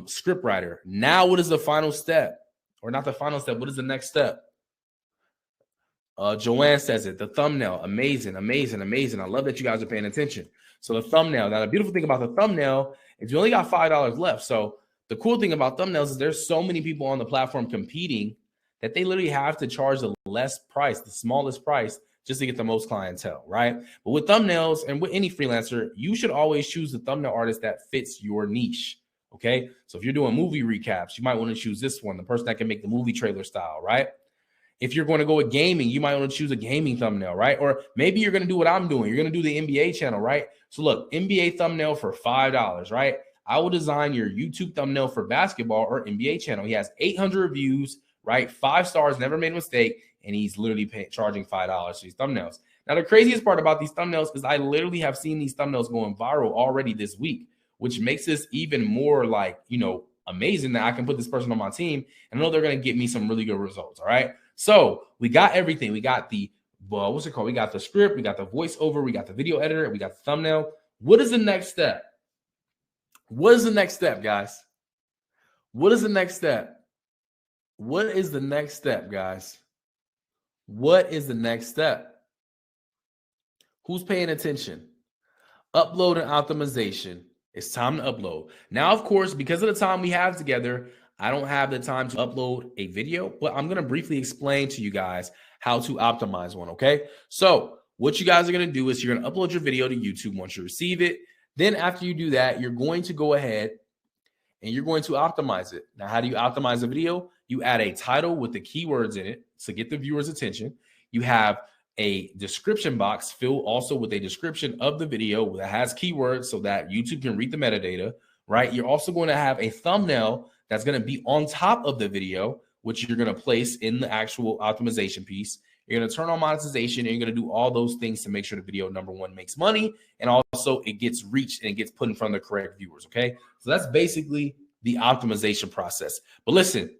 script writer. Now what is the final step? Or not the final step, what is the next step? Joanne says it, the thumbnail, amazing, amazing, amazing. I love that you guys are paying attention. So the thumbnail, now the beautiful thing about the thumbnail is you only got $5 left. So the cool thing about thumbnails is there's so many people on the platform competing that they literally have to charge the less price, the smallest price, just to get the most clientele, right? But with thumbnails and with any freelancer, you should always choose the thumbnail artist that fits your niche, okay? So if you're doing movie recaps, you might want to choose this one, the person that can make the movie trailer style, right? If you're going to go with gaming, you might want to choose a gaming thumbnail, right? Or maybe you're going to do what I'm doing. You're going to do the NBA channel, right? So look, NBA thumbnail for $5, right? I will design your YouTube thumbnail for basketball or NBA channel. He has 800 reviews, right? 5 stars, never made a mistake. And he's literally charging $5 for these thumbnails. Now, the craziest part about these thumbnails is I literally have seen these thumbnails going viral already this week, which makes this even more like, you know, amazing that I can put this person on my team and I know they're going to get me some really good results, all right? So we got everything. We got the, well, what's it called? We got the script, we got the voiceover, we got the video editor, we got the thumbnail. What is the next step? What is the next step, guys? What is the next step? What is the next step, guys? What is the next step? Who's paying attention? Upload and optimization. It's time to upload. Now, of course, because of the time we have together, I don't have the time to upload a video, but I'm going to briefly explain to you guys how to optimize one, okay? So what you guys are going to do is you're going to upload your video to YouTube once you receive it. Then after you do that, you're going to go ahead and you're going to optimize it. Now, how do you optimize a video? You add a title with the keywords in it to get the viewer's attention. You have a description box filled also with a description of the video that has keywords so that YouTube can read the metadata, right? You're also going to have a thumbnail that's going to be on top of the video, which you're going to place in the actual optimization piece. You're going to turn on monetization, and you're going to do all those things to make sure the video, number one, makes money, and also it gets reached and it gets put in front of the correct viewers, okay? So that's basically the optimization process. But listen,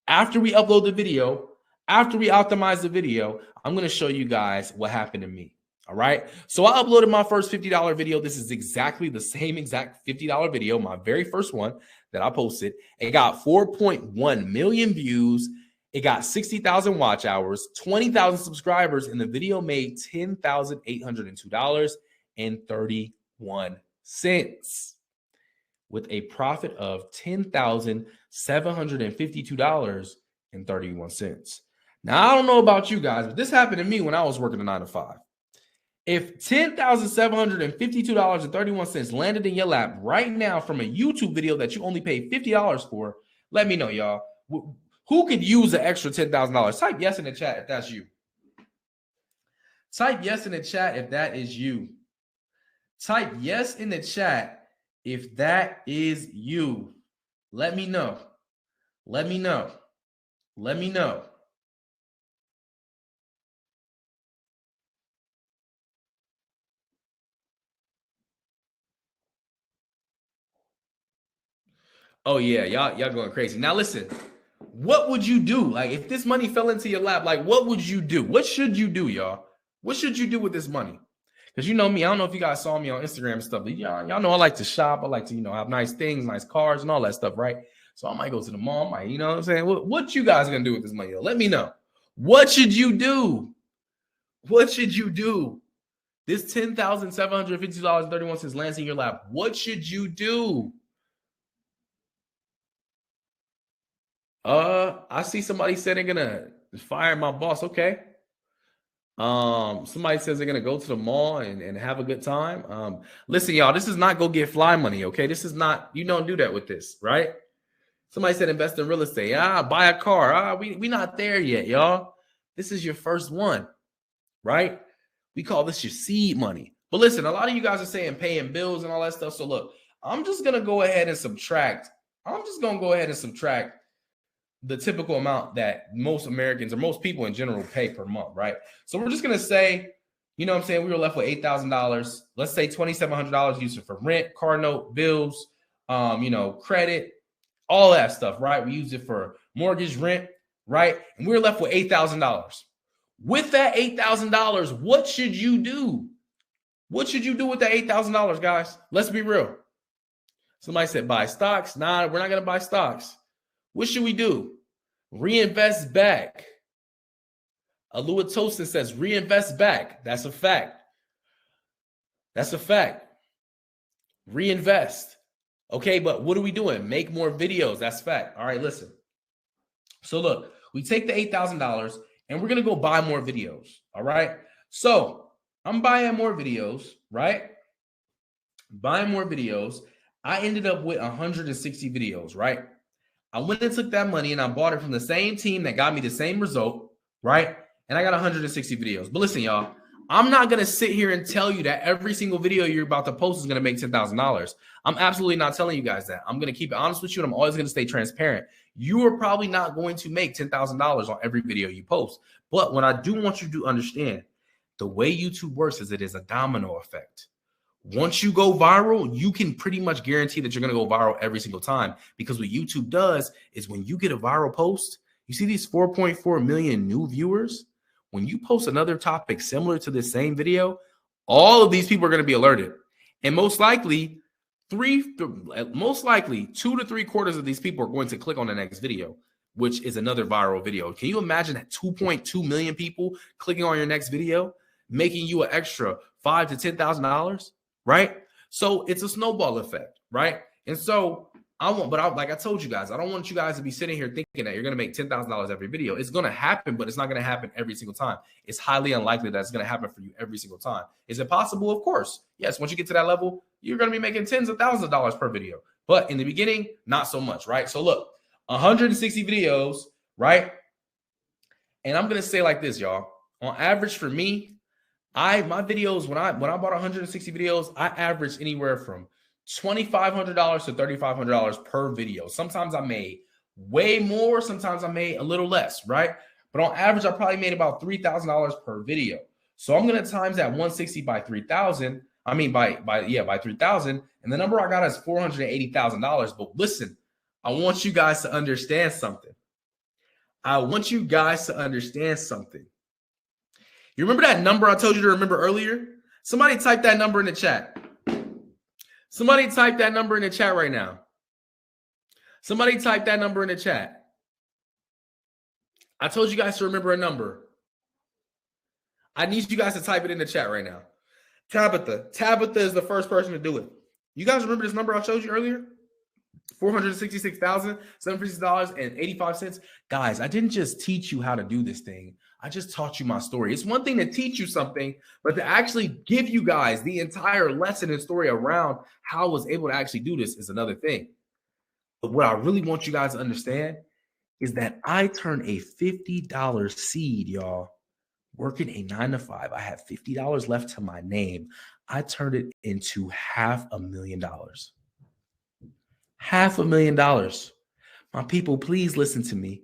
after we upload the video, after we optimize the video, I'm going to show you guys what happened to me, all right? So I uploaded my first $50 video. This is exactly the same exact $50 video, my very first one that I posted. It got 4.1 million views. It got 60,000 watch hours, 20,000 subscribers, and the video made $10,802.31 with a profit of $10,752.31. Now, I don't know about you guys, but this happened to me when I was working a 9-to-5. If $10,752.31 landed in your lap right now from a YouTube video that you only paid $50 for, let me know, y'all. Who could use an extra $10,000? Type yes in the chat if that's you. Type yes in the chat if that is you. Type yes in the chat If that is you, let me know. Let me know. Let me know. Oh yeah, y'all going crazy. Now listen, what would you do? Like if this money fell into your lap, like what would you do? What should you do, y'all? What should you do with this money? Because you know me, I don't know if you guys saw me on Instagram and stuff, but y'all know I like to shop. I like to, have nice things, nice cars, and all that stuff, right? So I might go to the mall, you know what I'm saying? What you guys gonna do with this money? Let me know. What should you do? What should you do? This $10,750.31 lands in your lap. What should you do? I see somebody said they're gonna fire my boss. Okay. Somebody says they're gonna go to the mall and have a good time. Listen, y'all, this is not go get fly money, okay? This is not, you don't do that with this, right? Somebody said invest in real estate. Buy a car. We not there yet, y'all. This is your first one, right? We call this your seed money. But listen, a lot of you guys are saying paying bills and all that stuff. So look, I'm just gonna go ahead and subtract. The typical amount that most Americans or most people in general pay per month, right? So we're just gonna say, we were left with $8,000. Let's say $2,700 used it for rent, car note, bills, credit, all that stuff, right? We use it for mortgage, rent, right? And we're left with $8,000. With that $8,000, what should you do? What should you do with that $8,000, guys? Let's be real. Somebody said buy stocks. Nah, we're not gonna buy stocks. What should we do? Reinvest back. Alua Tosin says reinvest back. That's a fact. Reinvest. Okay, but what are we doing? Make more videos. That's fact. All right, listen. So look, we take the $8,000 and we're going to go buy more videos. All right. So I'm buying more videos, right? Buying more videos. I ended up with 160 videos, right? I went and took that money and I bought it from the same team that got me the same result, right? And I got 160 videos. But listen, y'all, I'm not going to sit here and tell you that every single video you're about to post is going to make $10,000. I'm absolutely not telling you guys that. I'm going to keep it honest with you, and I'm always going to stay transparent. You are probably not going to make $10,000 on every video you post. But what I do want you to understand, the way YouTube works is it is a domino effect. Once you go viral, you can pretty much guarantee that you're going to go viral every single time, because what YouTube does is when you get a viral post, you see these 4.4 million new viewers. When you post another topic similar to this same video, all of these people are going to be alerted. And most likely 2 to 3 quarters of these people are going to click on the next video, which is another viral video. Can you imagine that 2.2 million people clicking on your next video, making you an extra $5,000 to $10,000? Right? So it's a snowball effect, right? And so like I told you guys, I don't want you guys to be sitting here thinking that you're going to make $10,000 every video. It's going to happen, but it's not going to happen every single time. It's highly unlikely that it's going to happen for you every single time. Is it possible? Of course. Yes. Once you get to that level, you're going to be making tens of thousands of dollars per video. But in the beginning, not so much, right? So look, 160 videos, right? And I'm going to say like this, y'all. On average for me, my videos, when I bought 160 videos, I averaged anywhere from $2,500 to $3,500 per video. Sometimes I made way more, sometimes I made a little less, right? But on average, I probably made about $3,000 per video. So I'm going to times that 160 by 3,000. I mean by 3,000, and the number I got is $480,000. But listen, I want you guys to understand something. You remember that number I told you to remember earlier? Somebody type that number in the chat. Somebody type that number in the chat right now. Somebody type that number in the chat. I told you guys to remember a number. I need you guys to type it in the chat right now. Tabitha is the first person to do it. You guys remember this number I showed you earlier? $466,756.85. Guys, I didn't just teach you how to do this thing. I just taught you my story. It's one thing to teach you something, but to actually give you guys the entire lesson and story around how I was able to actually do this is another thing. But what I really want you guys to understand is that I turned a $50 seed, y'all, working a 9-to-5. I had $50 left to my name. I turned it into $500,000. $500,000. My people, please listen to me.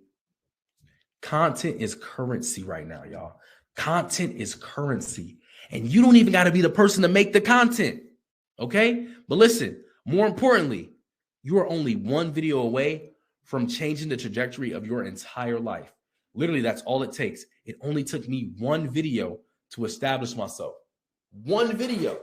Content is currency right now, y'all. Content is currency. And you don't even got to be the person to make the content. Okay? But listen, more importantly, you are only one video away from changing the trajectory of your entire life. Literally, that's all it takes. It only took me one video to establish myself. One video.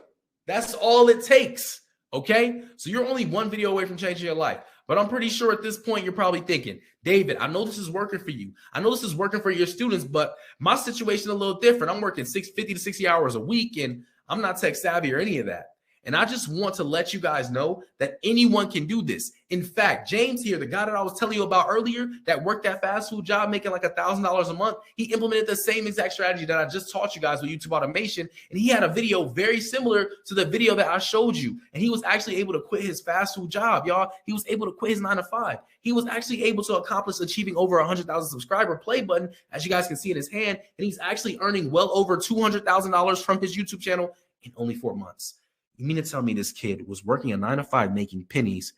That's all it takes. Okay? So you're only one video away from changing your life. But I'm pretty sure at this point, you're probably thinking, David, I know this is working for you. I know this is working for your students, but my situation is a little different. I'm working 50 to 60 hours a week, and I'm not tech savvy or any of that. And I just want to let you guys know that anyone can do this. In fact, James here, the guy that I was telling you about earlier that worked that fast food job making like $1,000 a month, he implemented the same exact strategy that I just taught you guys with YouTube automation. And he had a video very similar to the video that I showed you. And he was actually able to quit his fast food job, y'all. He was able to quit his 9-to-5. He was actually able to accomplish achieving over 100,000 subscriber play button, as you guys can see in his hand. And he's actually earning well over $200,000 from his YouTube channel in only 4 months. You mean to tell me this kid was working a 9-to-5 making pennies,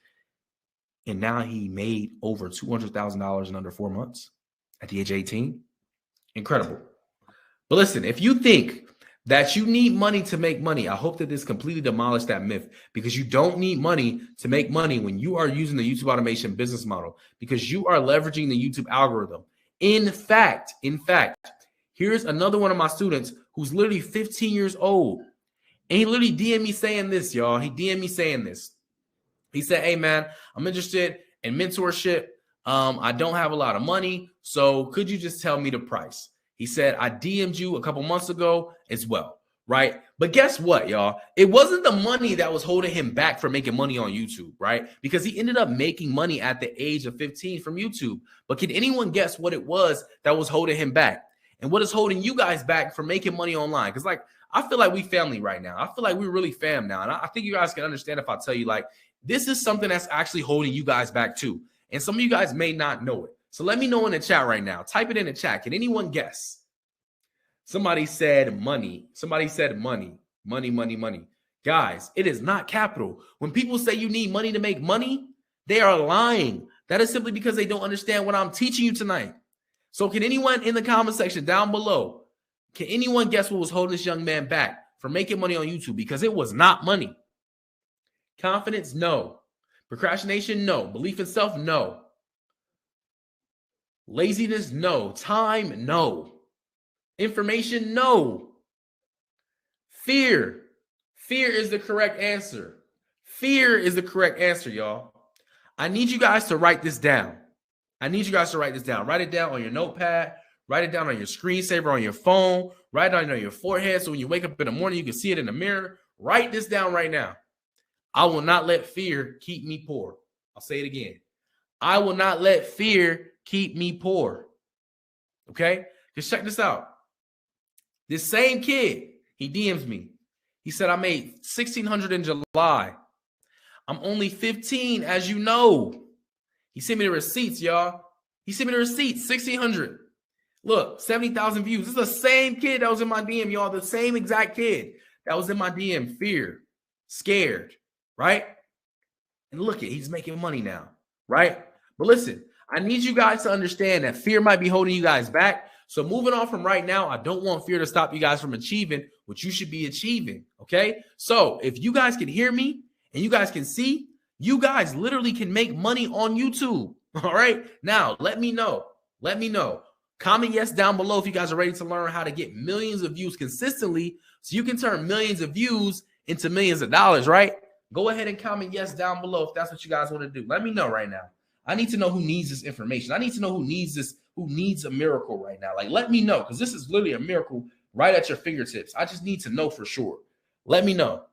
and now he made over $200,000 in under 4 months at the age of 18? Incredible. But listen, if you think that you need money to make money, I hope that this completely demolished that myth, because you don't need money to make money when you are using the YouTube automation business model, because you are leveraging the YouTube algorithm. In fact, here's another one of my students who's literally 15 years old. And he literally DM'd me saying this, y'all. He DM'd me saying this. He said, hey, man, I'm interested in mentorship. I don't have a lot of money, so could you just tell me the price? He said, I DM'd you a couple months ago as well, right? But guess what, y'all? It wasn't the money that was holding him back from making money on YouTube, right? Because he ended up making money at the age of 15 from YouTube. But can anyone guess what it was that was holding him back? And what is holding you guys back from making money online? Because, like, I feel like we family right now. I feel like we're really fam now. And I think you guys can understand if I tell you, like, this is something that's actually holding you guys back too. And some of you guys may not know it. So let me know in the chat right now. Type it in the chat. Can anyone guess? Somebody said money. Somebody said money. Money, money, money. Guys, it is not capital. When people say you need money to make money, they are lying. That is simply because they don't understand what I'm teaching you tonight. So can anyone in the comment section down below, can anyone guess what was holding this young man back from making money on YouTube? Because it was not money. Confidence, no. Procrastination, no. Belief in self, no. Laziness, no. Time, no. Information, no. Fear. Fear is the correct answer. Fear is the correct answer, y'all. I need you guys to write this down. I need you guys to write this down. Write it down on your notepad. Write it down on your screensaver on your phone. Write it on your forehead so when you wake up in the morning, you can see it in the mirror. Write this down right now. I will not let fear keep me poor. I'll say it again. I will not let fear keep me poor. Okay? Just check this out. This same kid, he DMs me. He said, I made $1,600 in July. I'm only 15, as you know. He sent me the receipts, y'all. He sent me the receipts, $1,600. Look, 70,000 views. This is the same kid that was in my DM, y'all. The same exact kid that was in my DM. Fear, scared, right? And look at, he's making money now, right? But listen, I need you guys to understand that fear might be holding you guys back. So moving on from right now, I don't want fear to stop you guys from achieving what you should be achieving, okay? So if you guys can hear me and you guys can see, you guys literally can make money on YouTube, all right? Now, let me know. Let me know. Comment yes down below if you guys are ready to learn how to get millions of views consistently so you can turn millions of views into millions of dollars, right? Go ahead and comment yes down below if that's what you guys want to do. Let me know right now. I need to know who needs this information. I need to know who needs this, who needs a miracle right now. Like, let me know, because this is literally a miracle right at your fingertips. I just need to know for sure. Let me know.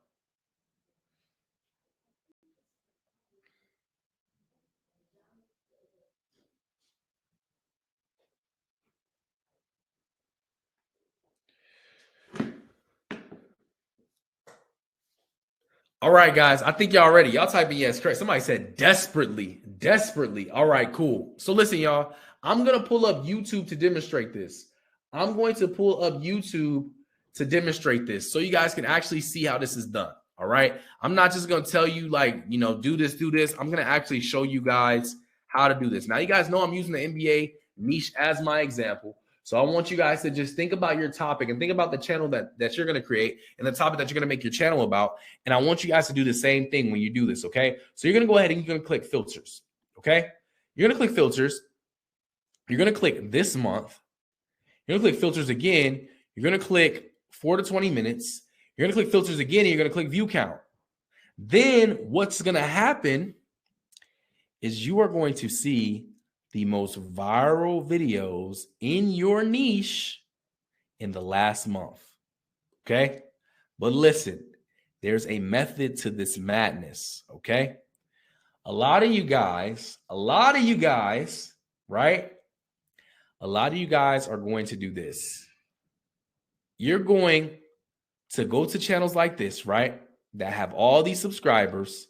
All right, guys, I think y'all ready. Y'all typing yes, correct. Somebody said desperately, desperately. All right, cool. So listen, y'all, I'm going to pull up YouTube to demonstrate this. I'm going to pull up YouTube to demonstrate this so you guys can actually see how this is done. All right. I'm not just going to tell you like, you know, do this. I'm going to actually show you guys how to do this. Now, you guys know I'm using the NBA niche as my example. So I want you guys to just think about your topic and think about the channel that you're going to create and the topic that you're going to make your channel about. And I want you guys to do the same thing when you do this. Okay. So you're going to go ahead and you're going to click filters. Okay. You're going to click filters. You're going to click this month. You're going to click filters again. You're going to click 4 to 20 minutes. You're going to click filters again, and you're going to click view count. Then what's going to happen is you are going to see the most viral videos in your niche in the last month. Okay? But listen, there's a method to this madness. Okay? A lot of you guys, right? A lot of you guys are going to do this. You're going to go to channels like this, right, that have all these subscribers,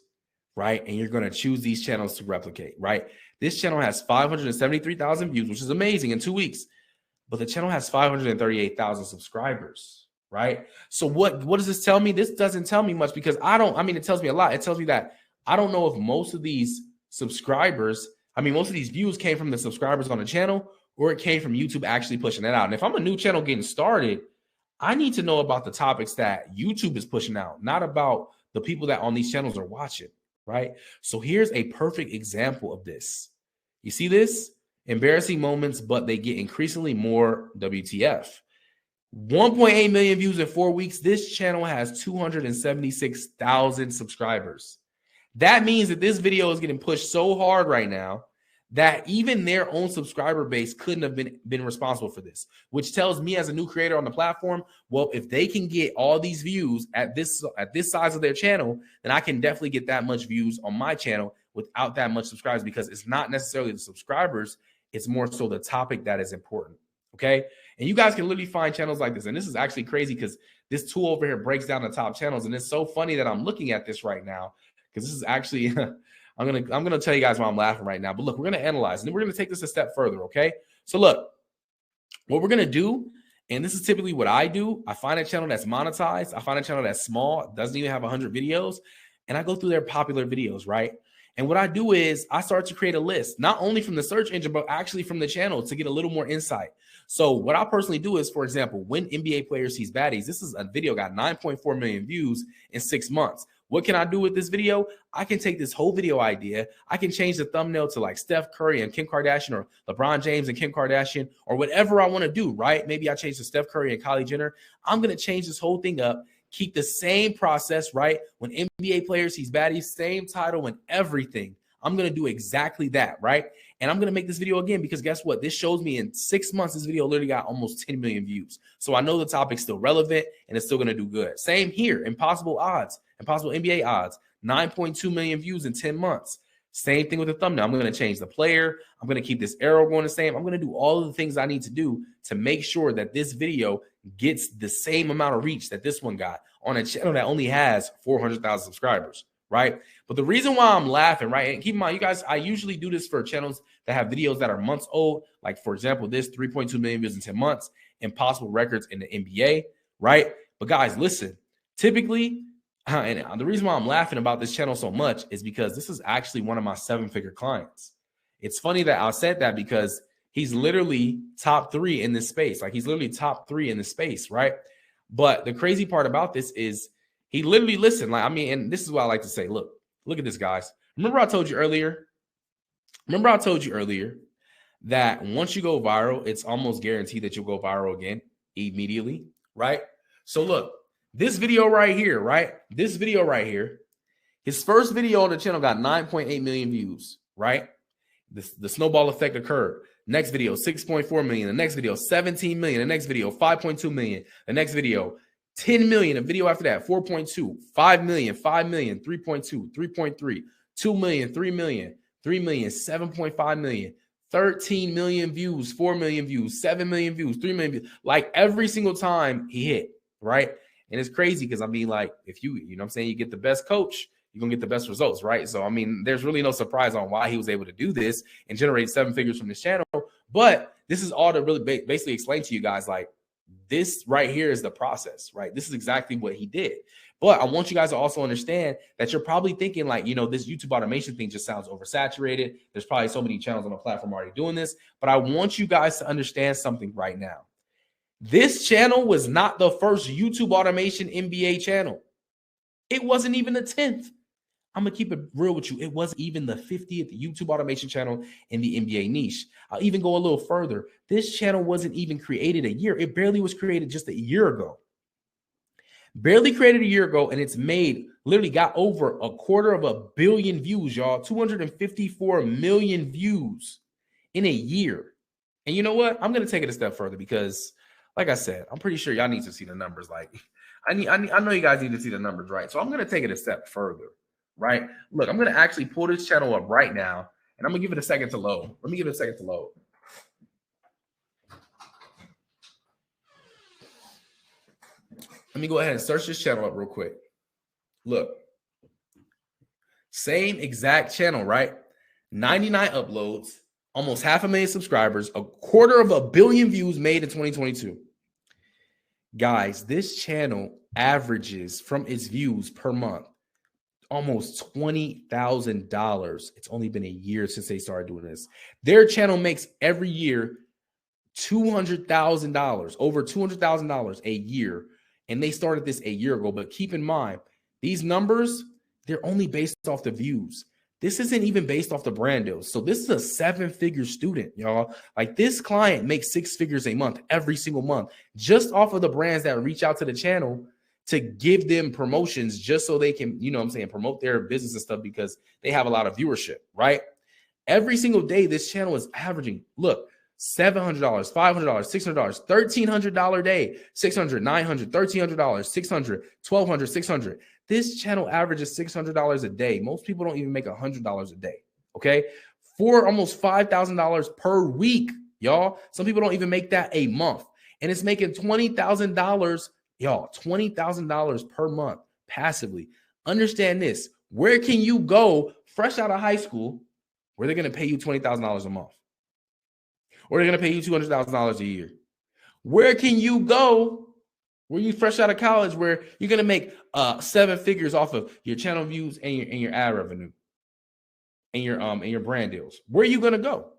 right, and you're going to choose these channels to replicate, right? This channel has 573,000 views, which is amazing in 2 weeks, but the channel has 538,000 subscribers, right? So what does this tell me? This doesn't tell me much because it tells me a lot. It tells me that I don't know if most of these subscribers, most of these views came from the subscribers on the channel or it came from YouTube actually pushing that out. And if I'm a new channel getting started, I need to know about the topics that YouTube is pushing out, not about the people that on these channels are watching, right? So here's a perfect example of this. You see this? Embarrassing moments, but they get increasingly more WTF. 1.8 million views in 4 weeks. This channel has 276,000 subscribers. That means that this video is getting pushed so hard right now that even their own subscriber base couldn't have been responsible for this, which tells me as a new creator on the platform, well, if they can get all these views at this size of their channel, then I can definitely get that much views on my channel without that much subscribers, because it's not necessarily the subscribers, it's more so the topic that is important, okay? And you guys can literally find channels like this, and this is actually crazy because this tool over here breaks down the top channels, and it's so funny that I'm looking at this right now because this is actually... I'm gonna tell you guys why I'm laughing right now. But look, we're gonna analyze, and then we're gonna take this a step further, okay? So look, what we're gonna do, and this is typically what I do. I find a channel that's monetized. I find a channel that's small, doesn't even have 100 videos, and I go through their popular videos, right? And what I do is I start to create a list, not only from the search engine, but actually from the channel to get a little more insight. So what I personally do is, for example, when NBA Player Sees Baddies, this is a video got 9.4 million views in 6 months. What can I do with this video? I can take this whole video idea. I can change the thumbnail to like Steph Curry and Kim Kardashian, or LeBron James and Kim Kardashian, or whatever I want to do, right? Maybe I change to Steph Curry and Kylie Jenner. I'm going to change this whole thing up, keep the same process, right? When NBA Player Sees Baddies, same title and everything. I'm going to do exactly that, right? And I'm going to make this video again because guess what? This shows me in 6 months, this video literally got almost 10 million views. So I know the topic's still relevant and it's still going to do good. Same here, Impossible NBA odds, 9.2 million views in 10 months. Same thing with the thumbnail. I'm going to change the player. I'm going to keep this arrow going the same. I'm going to do all of the things I need to do to make sure that this video gets the same amount of reach that this one got on a channel that only has 400,000 subscribers. Right. But the reason why I'm laughing, right, and keep in mind, you guys, I usually do this for channels that have videos that are months old. Like, for example, this 3.2 million views in 10 months, Impossible records in the NBA. Right. But guys, listen, typically, and the reason why I'm laughing about this channel so much is because this is actually one of my 7-figure clients. It's funny that I said that because he's literally top 3 in this space. Like, he's literally top 3 in this space. Right. But the crazy part about this is, he literally listened. And this is what I like to say. Look at this, guys. Remember I told you earlier that once you go viral, it's almost guaranteed that you'll go viral again immediately, right? So look, this video right here, right? This video right here, his first video on the channel got 9.8 million views, right? The snowball effect occurred. Next video, 6.4 million. The next video, 17 million. The next video, 5.2 million. The next video, 10 million. A video after that, 4.2, 5 million, 5 million, 3.2, 3.3, 2 million, 3 million, 3 million, 7.5 million, 13 million views, 4 million views, 7 million views, 3 million views. Like, every single time he hit, right? And it's crazy because, like, if you know what I'm saying, you get the best coach, you're going to get the best results, right? So, there's really no surprise on why he was able to do this and generate 7 figures from this channel. But this is all to really basically explain to you guys, like, This right here is the process, right? This is exactly what he did. But I want you guys to also understand that you're probably thinking like, this YouTube automation thing just sounds oversaturated. There's probably so many channels on the platform already doing this. But I want you guys to understand something right now. This channel was not the first YouTube automation MBA channel. It wasn't even the 10th. I'm going to keep it real with you. It wasn't even the 50th YouTube automation channel in the MBA niche. I'll even go a little further. This channel wasn't even created a year. It barely was created just a year ago. Barely created a year ago, and it's literally got over 250 million views, y'all. 254 million views in a year. And you know what? I'm going to take it a step further because, like I said, I'm pretty sure y'all need to see the numbers. Like, I know you guys need to see the numbers, right? So I'm going to take it a step further, right? Look, I'm going to actually pull this channel up right now, and I'm going to give it a second to load. Let me give it a second to load. Let me go ahead and search this channel up real quick. Look, same exact channel, right? 99 uploads, almost 500,000 subscribers, 250 million views made in 2022. Guys, this channel averages from its views per month almost $20,000. It's only been a year since they started doing this. Their channel makes every year $200,000, over $200,000 a year. And they started this a year ago. But keep in mind, these numbers, they're only based off the views. This isn't even based off the brand deals. So this is a 7-figure student, y'all. Like, this client makes 6 figures a month, every single month, just off of the brands that reach out to the channel to give them promotions just so they can, promote their business and stuff because they have a lot of viewership, right? Every single day, this channel is averaging, look, $700, $500, $600, $1,300 day, $600, $900, $1,300, $600, $1,200, $600. This channel averages $600 a day. Most people don't even make $100 a day, okay? For almost $5,000 per week, y'all. Some people don't even make that a month. And it's making $20,000, y'all, $20,000 per month passively. Understand this. Where can you go fresh out of high school where they're going to pay you $20,000 a month? Or they're going to pay you $200,000 a year? Where can you go where you fresh out of college where you're going to make 7 figures off of your channel views and your ad revenue and your brand deals? Where are you going to go?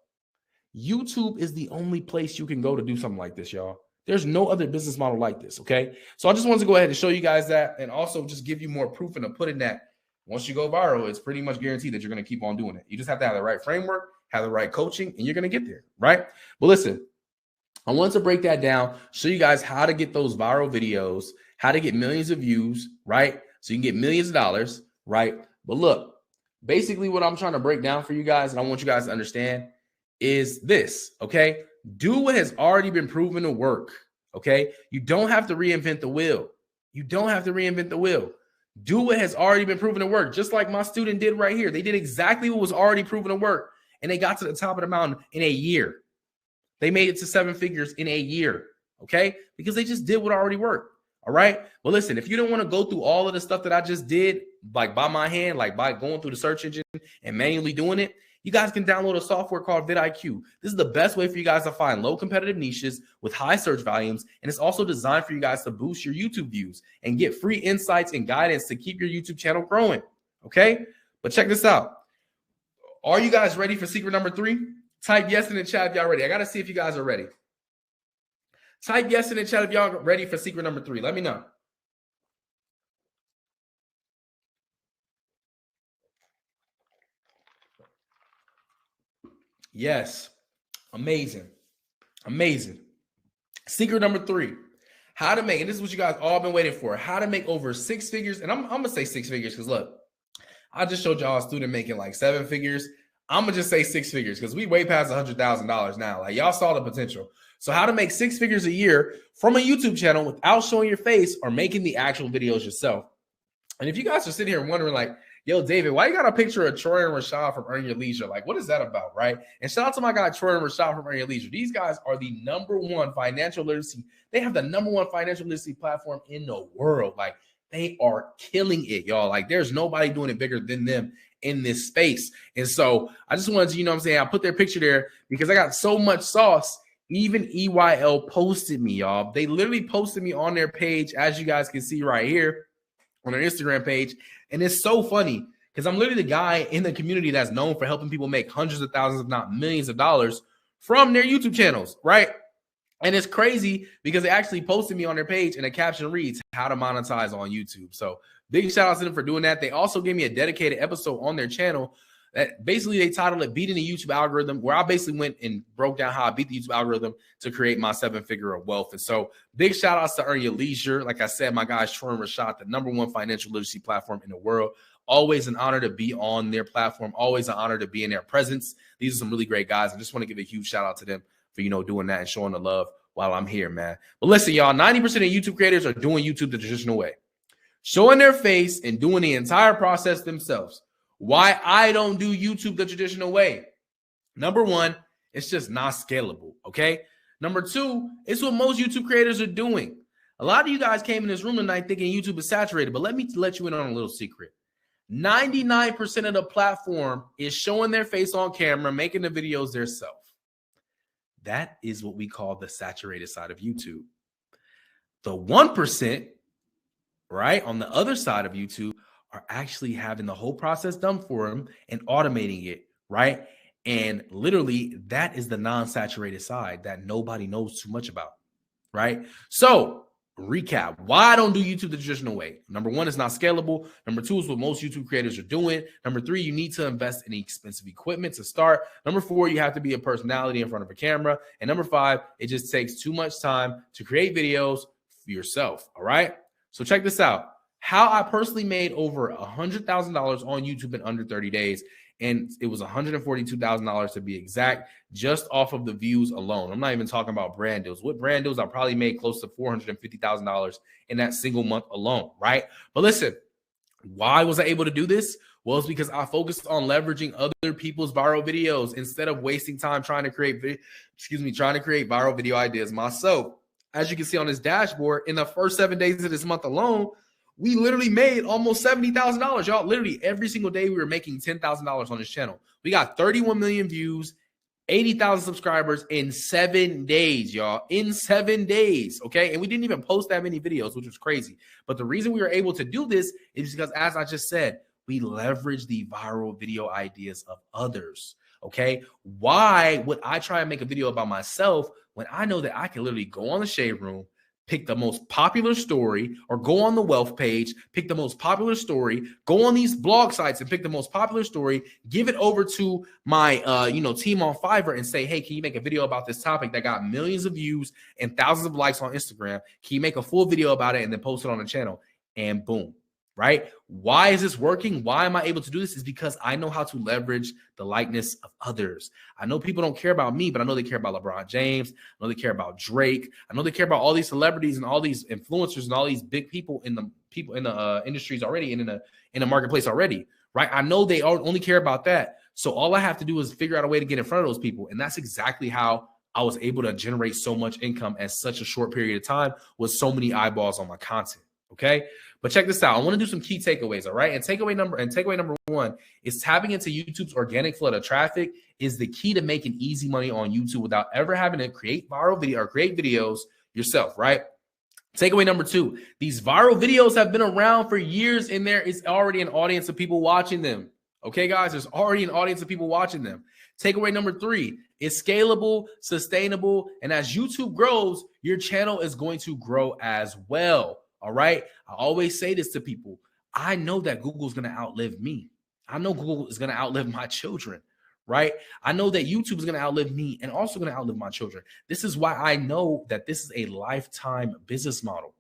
YouTube is the only place you can go to do something like this, y'all. There's no other business model like this, okay? So I just wanted to go ahead and show you guys that and also just give you more proof in the pudding that once you go viral, it's pretty much guaranteed that you're going to keep on doing it. You just have to have the right framework, have the right coaching, and you're going to get there, right? But listen, I want to break that down, show you guys how to get those viral videos, how to get millions of views, right? So you can get millions of dollars, right? But look, basically what I'm trying to break down for you guys, and I want you guys to understand, is this, okay? Do what has already been proven to work, okay? You don't have to reinvent the wheel. You don't have to reinvent the wheel. Do what has already been proven to work, just like my student did right here. They did exactly what was already proven to work, and they got to the top of the mountain in a year. They made it to 7 figures in a year, okay? Because they just did what already worked, all right? Well, listen, if you don't want to go through all of the stuff that I just did, like by my hand, like by going through the search engine and manually doing it, you guys can download a software called vidIQ. This is the best way for you guys to find low competitive niches with high search volumes, and it's also designed for you guys to boost your YouTube views and get free insights and guidance to keep your YouTube channel growing, okay? But check this out. Are you guys ready for secret number 3? Type yes in the chat if y'all ready. I got to see if you guys are ready. Type yes in the chat if y'all are ready for secret number 3. Let me know. Yes. Amazing. Amazing. Secret number 3. How to make, and this is what you guys all been waiting for, how to make over 6 figures. And I'm going to say 6 figures because look, I just showed y'all a student making like 7 figures. I'm going to just say 6 figures because we way past $100,000 now. Like, y'all saw the potential. So how to make 6 figures a year from a YouTube channel without showing your face or making the actual videos yourself. And if you guys are sitting here wondering like, yo, David, why you got a picture of Troy and Rashad from Earn Your Leisure? Like, what is that about, right? And shout out to my guy, Troy and Rashad from Earn Your Leisure. These guys are the #1 financial literacy. They have the #1 financial literacy platform in the world. Like, they are killing it, y'all. Like, there's nobody doing it bigger than them in this space. And so I just wanted to, I put their picture there because I got so much sauce Even EYL posted me, y'all. They literally posted me on their page, as you guys can see right here on their Instagram page. And it's so funny because I'm literally the guy in the community that's known for helping people make hundreds of thousands, if not millions of dollars from their YouTube channels, right? And it's crazy because they actually posted me on their page and the caption reads, how to monetize on YouTube. So big shout out to them for doing that. They also gave me a dedicated episode on their channel that basically they titled it Beating the YouTube Algorithm, where I basically went and broke down how I beat the YouTube algorithm to create my 7-figure of wealth. And so big shout outs to Earn Your Leisure. Like I said, my guy Troy Rashad, the #1 financial literacy platform in the world. Always an honor to be on their platform. Always an honor to be in their presence. These are some really great guys. I just want to give a huge shout out to them for, doing that and showing the love while I'm here, man. But listen, y'all, 90% of YouTube creators are doing YouTube the traditional way, showing their face and doing the entire process themselves. Why I don't do YouTube the traditional way? Number one, it's just not scalable, okay? Number two, it's what most YouTube creators are doing. A lot of you guys came in this room tonight thinking YouTube is saturated, but let me let you in on a little secret. 99% of the platform is showing their face on camera, making the videos themselves. That is what we call the saturated side of YouTube. The 1%, right, on the other side of YouTube are actually having the whole process done for them and automating it, right? And literally, that is the non-saturated side that nobody knows too much about, right? So, recap, why I don't do YouTube the traditional way. Number one, it's not scalable. Number two is what most YouTube creators are doing. Number three, you need to invest in expensive equipment to start. Number four, you have to be a personality in front of a camera. And number five, it just takes too much time to create videos for yourself, all right? So check this out. How I personally made over $100,000 on YouTube in under 30 days. And it was $142,000 to be exact, just off of the views alone. I'm not even talking about brand deals. With brand deals, I probably made close to $450,000 in that single month alone, right? But listen, why was I able to do this? Well, it's because I focused on leveraging other people's viral videos instead of wasting time trying to create viral video ideas myself. As you can see on this dashboard, in the first 7 days of this month alone, we literally made almost $70,000, y'all. Literally every single day we were making $10,000 on this channel. We got 31 million views, 80,000 subscribers in 7 days, y'all. In 7 days, okay? And we didn't even post that many videos, which was crazy. But the reason we were able to do this is because, as I just said, we leverage the viral video ideas of others, okay? Why would I try and make a video about myself when I know that I can literally go on the Shade Room, pick the most popular story, or go on the wealth page, pick the most popular story, go on these blog sites and pick the most popular story, give it over to my team on Fiverr and say, hey, can you make a video about this topic that got millions of views and thousands of likes on Instagram? Can you make a full video about it and then post it on the channel? And boom, right? Why is this working? Why am I able to do this? Is because I know how to leverage the likeness of others. I know people don't care about me, but I know they care about LeBron James. I know they care about Drake. I know they care about all these celebrities and all these influencers and all these big people in the industries already and in the marketplace already, right? I know they only care about that. So all I have to do is figure out a way to get in front of those people. And that's exactly how I was able to generate so much income at such a short period of time with so many eyeballs on my content. Okay. But check this out. I want to do some key takeaways. All right. And takeaway number one is tapping into YouTube's organic flood of traffic is the key to making easy money on YouTube without ever having to create viral video or create videos yourself. Right. Takeaway number two, these viral videos have been around for years and there is already an audience of people watching them. Okay, guys, there's already an audience of people watching them. Takeaway number three, it's scalable, sustainable. And as YouTube grows, your channel is going to grow as well. All right. I always say this to people. I know that Google's going to outlive me. I know Google is going to outlive my children, right? I know that YouTube is going to outlive me and also going to outlive my children. This is why I know that this is a lifetime business model.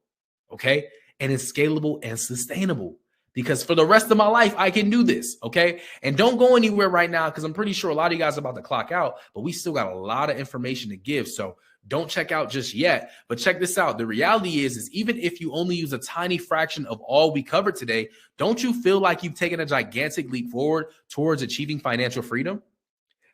Okay. And it's scalable and sustainable because for the rest of my life, I can do this. Okay. And don't go anywhere right now because I'm pretty sure a lot of you guys are about to clock out, but we still got a lot of information to give. So don't check out just yet, but check this out. The reality is even if you only use a tiny fraction of all we covered today, don't you feel like you've taken a gigantic leap forward towards achieving financial freedom?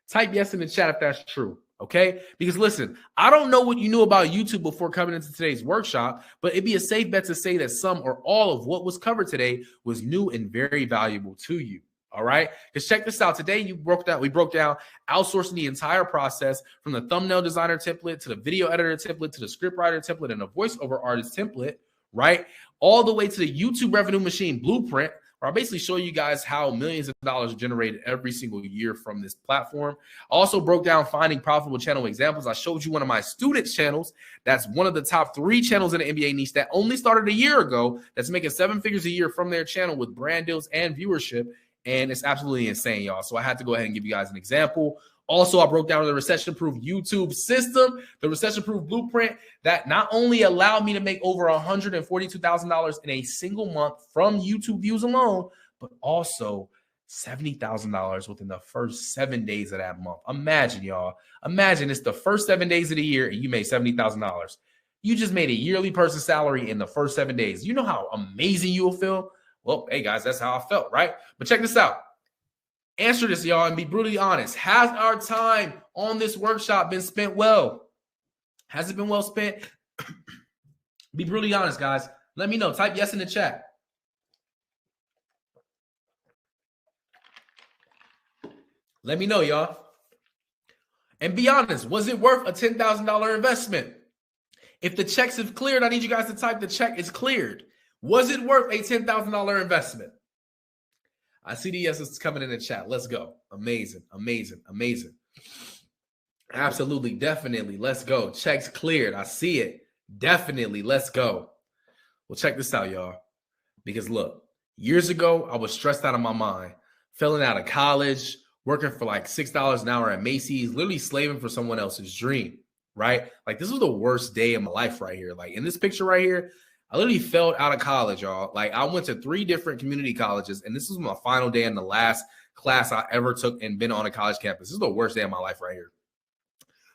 Type yes in the chat if that's true, okay? Because listen, I don't know what you knew about YouTube before coming into today's workshop, but it'd be a safe bet to say that some or all of what was covered today was new and very valuable to you, All right, because check this out. Today we broke down outsourcing the entire process from the thumbnail designer template to the video editor template to the scriptwriter template and the voiceover artist template, right? All the way to the YouTube revenue machine blueprint, where I basically show you guys how millions of dollars are generated every single year from this platform. I also broke down finding profitable channel examples. I showed you one of my students' channels. That's one of the top 3 channels in the NBA niche that only started a year ago. That's making 7 figures a year from their channel with brand deals and viewership. And it's absolutely insane, y'all. So I had to go ahead and give you guys an example. Also, I broke down the recession-proof YouTube system, the recession-proof blueprint that not only allowed me to make over $142,000 in a single month from YouTube views alone, but also $70,000 within the first 7 days of that month. Imagine, y'all. Imagine it's the first 7 days of the year and you made $70,000. You just made a yearly person salary in the first 7 days. You know how amazing you will feel? Well, hey, guys, that's how I felt, right? But check this out. Answer this, y'all, and be brutally honest. Has our time on this workshop been spent well? Has it been well spent? Be brutally honest, guys. Let me know. Type yes in the chat. Let me know, y'all. And be honest. Was it worth a $10,000 investment? If the checks have cleared, I need you guys to type the check is cleared. Was it worth a $10,000 investment? I see the yeses coming in the chat. Let's go. Amazing, amazing, amazing. Absolutely, definitely. Let's go. Checks cleared. I see it. Definitely. Let's go. Well, check this out, y'all. Because look, years ago, I was stressed out of my mind, failing out of college, working for like $6 an hour at Macy's, literally slaving for someone else's dream, right? Like this was the worst day of my life right here. Like in this picture right here, I literally failed out of college, y'all. Like I went to 3 different community colleges, and this was my final day in the last class I ever took and been on a college campus. This is the worst day of my life right here.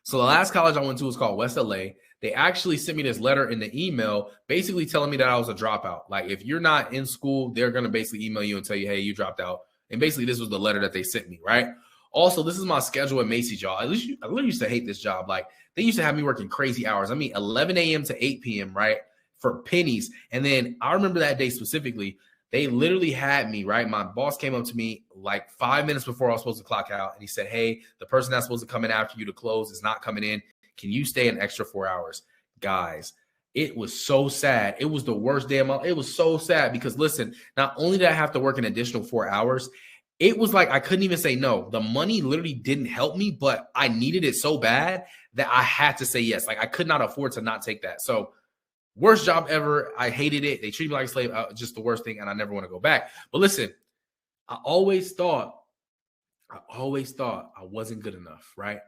So the last college I went to was called West LA. They actually sent me this letter in the email basically telling me that I was a dropout. Like if you're not in school, they're going to basically email you and tell you, hey, you dropped out. And basically this was the letter that they sent me, right? Also, this is my schedule at Macy's, y'all. I literally used to hate this job. Like they used to have me working crazy hours. I mean, 11 a.m. to 8 p.m., right? For pennies. And then I remember that day specifically, they literally had me, right? My boss came up to me like 5 minutes before I was supposed to clock out. And he said, hey, the person that's supposed to come in after you to close is not coming in. Can you stay an extra 4 hours? Guys, it was so sad. It was the worst day of my life. It was so sad because listen, not only did I have to work an additional 4 hours, it was like I couldn't even say no. The money literally didn't help me, but I needed it so bad that I had to say yes. Like I could not afford to not take that. So worst job ever. I hated it. They treated me like a slave. Just the worst thing, and I never want to go back. But listen, I always thought I wasn't good enough, right?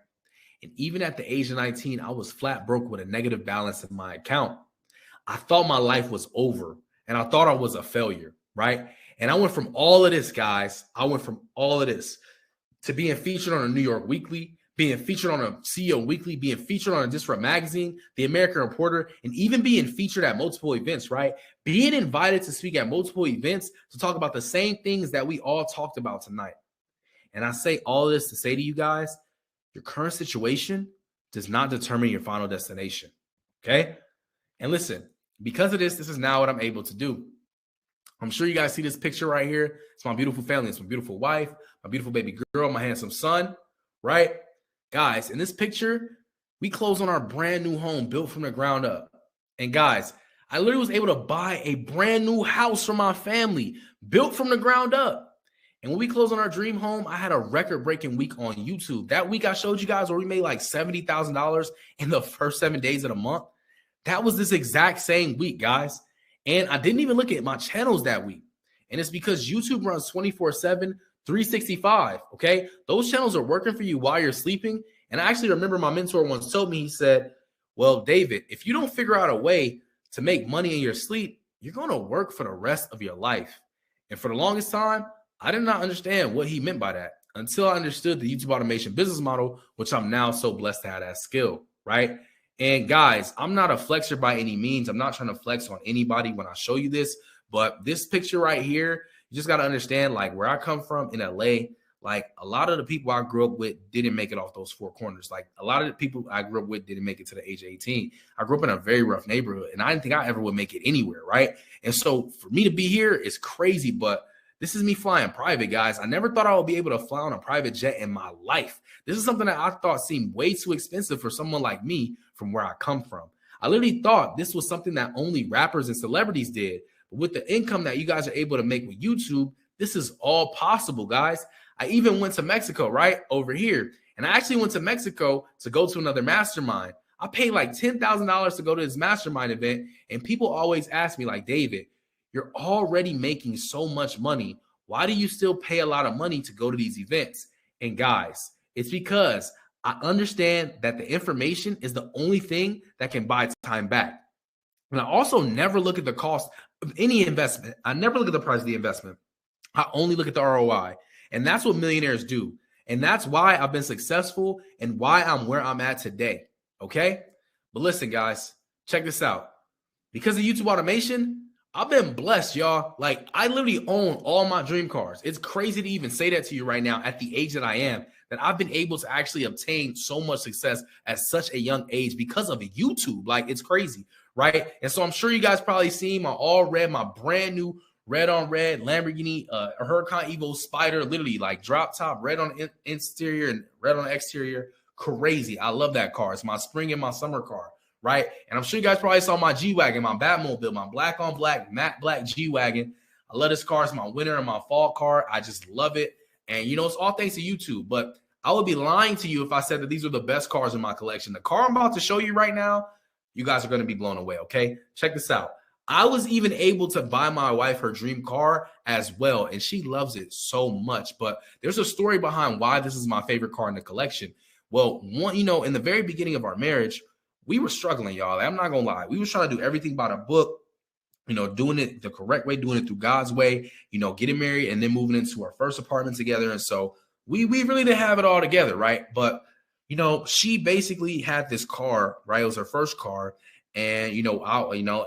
And even at the age of 19, I was flat broke with a negative balance in my account. I thought my life was over, and I thought I was a failure, right? And I went from all of this, guys. I went from all of this to being featured on a New York Weekly, being featured on a CEO Weekly, being featured on a Disrupt Magazine, the American Reporter, and even being featured at multiple events, right? Being invited to speak at multiple events to talk about the same things that we all talked about tonight. And I say all this to say to you guys, your current situation does not determine your final destination, okay? And listen, because of this is now what I'm able to do. I'm sure you guys see this picture right here. It's my beautiful family. It's my beautiful wife, my beautiful baby girl, my handsome son, right? Guys, in this picture, we closed on our brand new home built from the ground up. And guys, I literally was able to buy a brand new house for my family built from the ground up. And when we closed on our dream home, I had a record-breaking week on YouTube. That week I showed you guys where we made like $70,000 in the first 7 days of the month. That was this exact same week, guys. And I didn't even look at my channels that week. And it's because YouTube runs 24/7, 365, okay? Those channels are working for you while you're sleeping. And I actually remember my mentor once told me, he said, well, David, if you don't figure out a way to make money in your sleep, you're going to work for the rest of your life. And for the longest time, I did not understand what he meant by that until I understood the YouTube automation business model, which I'm now so blessed to have that skill, right? And guys, I'm not a flexer by any means. I'm not trying to flex on anybody when I show you this, but this picture right here, you just got to understand, like, where I come from in LA, like, a lot of the people I grew up with didn't make it off those 4 corners. Like, a lot of the people I grew up with didn't make it to the age of 18. I grew up in a very rough neighborhood, and I didn't think I ever would make it anywhere, right? And so for me to be here is crazy, but This is me flying private, guys. I never thought I would be able to fly on a private jet in my life. This is something that I thought seemed way too expensive for someone like me from where I come from. I literally thought this was something that only rappers and celebrities did. But with the income that you guys are able to make with YouTube, this is all possible, guys. I even went to Mexico, right over here. And I actually went to Mexico to go to another mastermind. I paid like $10,000 to go to this mastermind event. And people always ask me like, David, you're already making so much money. Why do you still pay a lot of money to go to these events? And guys, it's because I understand that the information is the only thing that can buy time back. And I also never look at the cost of any investment. I never look at the price of the investment. I only look at the ROI. And that's what millionaires do. And that's why I've been successful and why I'm where I'm at today. Okay? But listen, guys, check this out. Because of YouTube automation, I've been blessed, y'all. Like, I literally own all my dream cars. It's crazy to even say that to you right now at the age that I am, that I've been able to actually obtain so much success at such a young age because of YouTube. Like, it's crazy, right? And so I'm sure you guys probably seen my all red, my brand new red on red Lamborghini Huracan Evo Spider, literally like drop top, red on interior and red on exterior. Crazy. I love that car. It's my spring and my summer car. Right. And I'm sure you guys probably saw my G-Wagon, my Batmobile, my black on black, matte black G-Wagon. I love this car. It's my winter and my fall car. I just love it. And, you know, it's all thanks to YouTube. But I would be lying to you if I said that these are the best cars in my collection. The car I'm about to show you right now, you guys are going to be blown away. OK, check this out. I was even able to buy my wife her dream car as well. And she loves it so much. But there's a story behind why this is my favorite car in the collection. Well, one, you know, in the very beginning of our marriage, we were struggling, y'all. I'm not going to lie. We were trying to do everything by the book, you know, doing it the correct way, doing it through God's way, you know, getting married and then moving into our first apartment together. And so we really didn't have it all together, right? But, you know, she basically had this car, right? It was her first car. And, you know,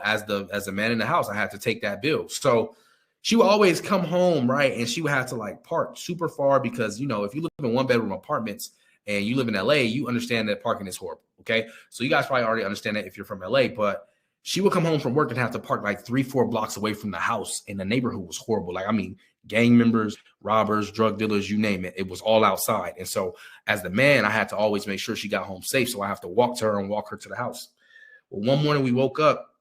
as a man in the house, I had to take that bill. So she would always come home, right? And she would have to like park super far because, you know, if you live in one bedroom apartments and you live in LA, you understand that parking is horrible. Okay. So you guys probably already understand that if you're from LA, but she would come home from work and have to park like 3-4 blocks away from the house. And the neighborhood was horrible. Like, I mean, gang members, robbers, drug dealers, you name it. It was all outside. And so as the man, I had to always make sure she got home safe. So I have to walk to her and walk her to the house. Well, one morning we woke up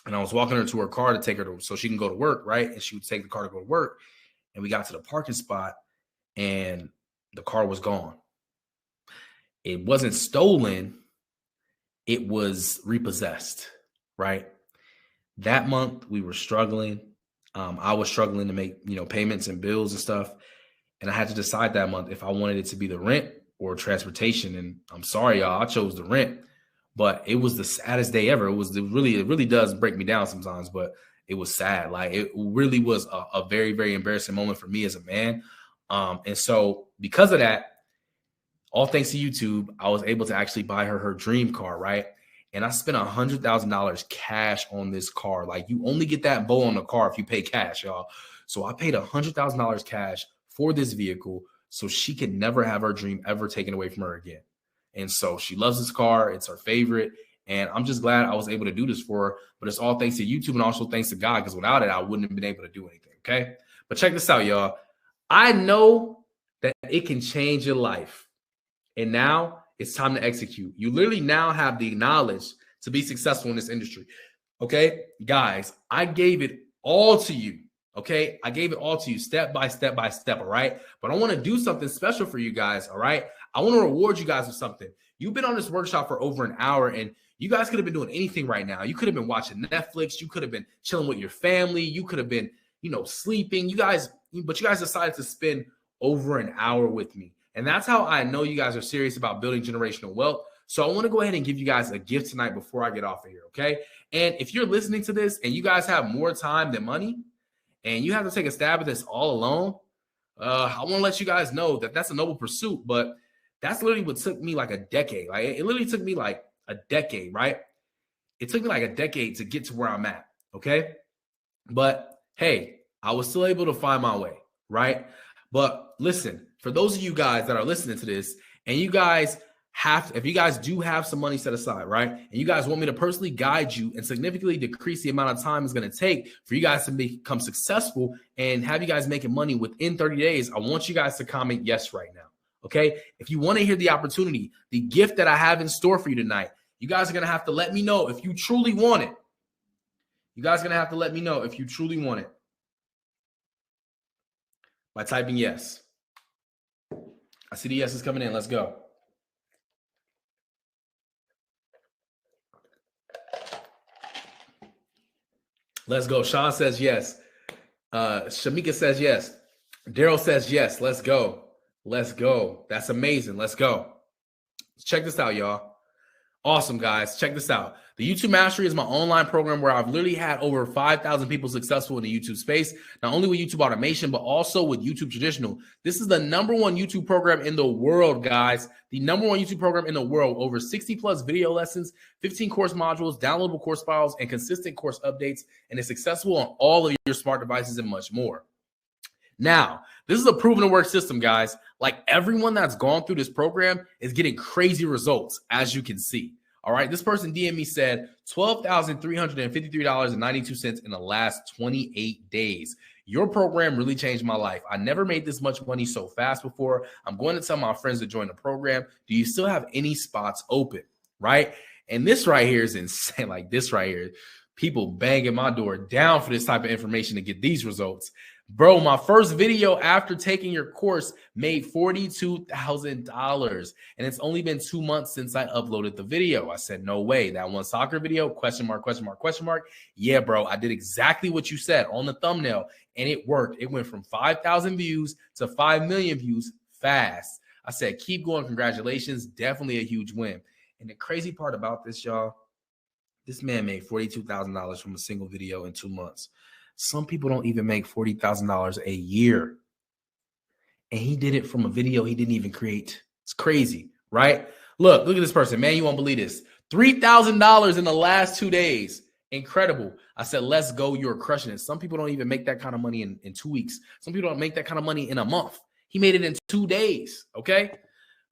and I was walking her to her car to take her to, so she can go to work. Right. And she would take the car to go to work. And we got to the parking spot and the car was gone. It wasn't stolen. It was repossessed, right? That month we were struggling. I was struggling to make, you know, payments and bills and stuff. And I had to decide that month if I wanted it to be the rent or transportation. And I'm sorry, y'all, I chose the rent, but it was the saddest day ever. It really does break me down sometimes, but it was sad. Like, it really was a very, very embarrassing moment for me as a man. And so because of that, all thanks to YouTube, I was able to actually buy her dream car, right? And I spent $100,000 cash on this car. Like, you only get that bow on the car if you pay cash, y'all. So I paid $100,000 cash for this vehicle so she could never have her dream ever taken away from her again. And so she loves this car. It's her favorite. And I'm just glad I was able to do this for her. But it's all thanks to YouTube and also thanks to God, because without it, I wouldn't have been able to do anything, okay? But check this out, y'all. I know that it can change your life. And now it's time to execute. You literally now have the knowledge to be successful in this industry. Okay, guys, I gave it all to you. Okay, I gave it all to you step by step by step. All right, but I want to do something special for you guys. All right, I want to reward you guys with something. You've been on this workshop for over an hour and you guys could have been doing anything right now. You could have been watching Netflix. You could have been chilling with your family. You could have been, you know, sleeping. But you guys decided to spend over an hour with me. And that's how I know you guys are serious about building generational wealth. So I want to go ahead and give you guys a gift tonight before I get off of here, okay? And if you're listening to this and you guys have more time than money and you have to take a stab at this all alone, I want to let you guys know that that's a noble pursuit, but that's literally what took me like a decade. Like, it literally took me like a decade, right? It took me like a decade to get to where I'm at, okay? But hey, I was still able to find my way, right? But listen, for those of you guys that are listening to this and you guys if you guys do have some money set aside, right, and you guys want me to personally guide you and significantly decrease the amount of time it's going to take for you guys to become successful and have you guys making money within 30 days, I want you guys to comment yes right now. Okay. If you want to hear the opportunity, the gift that I have in store for you tonight, you guys are going to have to let me know if you truly want it. You guys are going to have to let me know if you truly want it by typing yes. I see the yeses coming in. Let's go. Let's go. Sean says yes. Shamika says yes. Daryl says yes. Let's go. Let's go. That's amazing. Let's go. Check this out, y'all. Awesome, guys. Check this out. The YouTube Mastery is my online program where I've literally had over 5,000 people successful in the YouTube space, not only with YouTube automation, but also with YouTube traditional. This is the #1 YouTube program in the world, guys. The #1 YouTube program in the world. Over 60 plus video lessons, 15 course modules, downloadable course files, and consistent course updates. And it's accessible on all of your smart devices and much more. Now, this is a proven to work system, guys. Like everyone that's gone through this program is getting crazy results, as you can see. All right, this person DM me said $12,353.92 in the last 28 days. Your program really changed my life. I never made this much money so fast before. I'm going to tell my friends to join the program. Do you still have any spots open? Right? And this right here is insane. Like this right here, people banging my door down for this type of information to get these results. Bro, my first video after taking your course made $42,000, and it's only been 2 months since I uploaded the video. I said, no way. That one soccer video, question mark, question mark, question mark. Yeah, bro, I did exactly what you said on the thumbnail, and it worked. It went from 5,000 views to 5 million views fast. I said, keep going. Congratulations. Definitely a huge win. And the crazy part about this, y'all, this man made $42,000 from a single video in 2 months. Some people don't even make $40,000 a year. And he did it from a video he didn't even create. It's crazy, right? Look at this person. Man, you won't believe this. $3,000 in the last 2 days. Incredible. I said, let's go. You're crushing it. Some people don't even make that kind of money in 2 weeks. Some people don't make that kind of money in a month. He made it in 2 days, okay?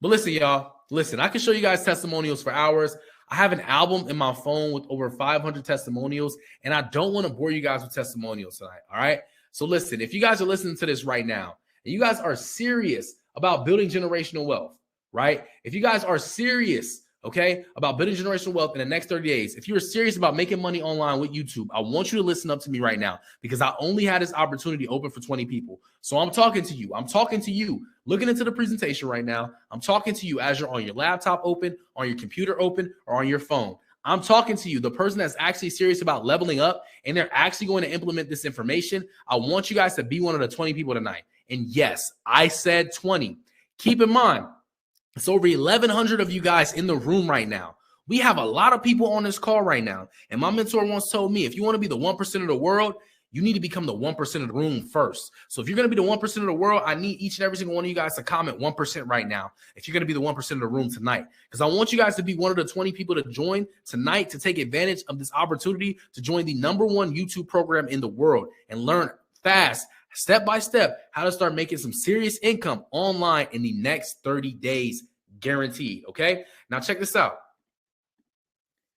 But listen, y'all. Listen, I can show you guys testimonials for hours. I have an album in my phone with over 500 testimonials, and I don't want to bore you guys with testimonials tonight, all right? So listen, if you guys are listening to this right now, and you guys are serious about building generational wealth, right? If you guys are serious, okay, about building generational wealth in the next 30 days, if you're serious about making money online with YouTube, I want you to listen up to me right now because I only had this opportunity open for 20 people. So I'm talking to you. I'm talking to you. Looking into the presentation right now, I'm talking to you as you're on your laptop open, on your computer open, or on your phone. I'm talking to you, the person that's actually serious about leveling up and they're actually going to implement this information. I want you guys to be one of the 20 people tonight. And yes, I said 20. Keep in mind, it's over 1,100 of you guys in the room right now. We have a lot of people on this call right now. And my mentor once told me, if you want to be the 1% of the world, you need to become the 1% of the room first. So if you're going to be the 1% of the world, I need each and every single one of you guys to comment 1% right now. If you're going to be the 1% of the room tonight, because I want you guys to be one of the 20 people to join tonight to take advantage of this opportunity to join the #1 YouTube program in the world and learn fast, step by step, how to start making some serious income online in the next 30 days, guaranteed. Okay. Now check this out.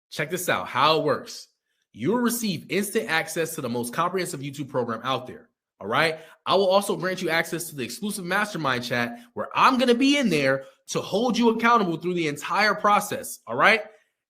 Check this out, how it works. You'll receive instant access to the most comprehensive YouTube program out there. All right. I will also grant you access to the exclusive mastermind chat where I'm going to be in there to hold you accountable through the entire process. All right.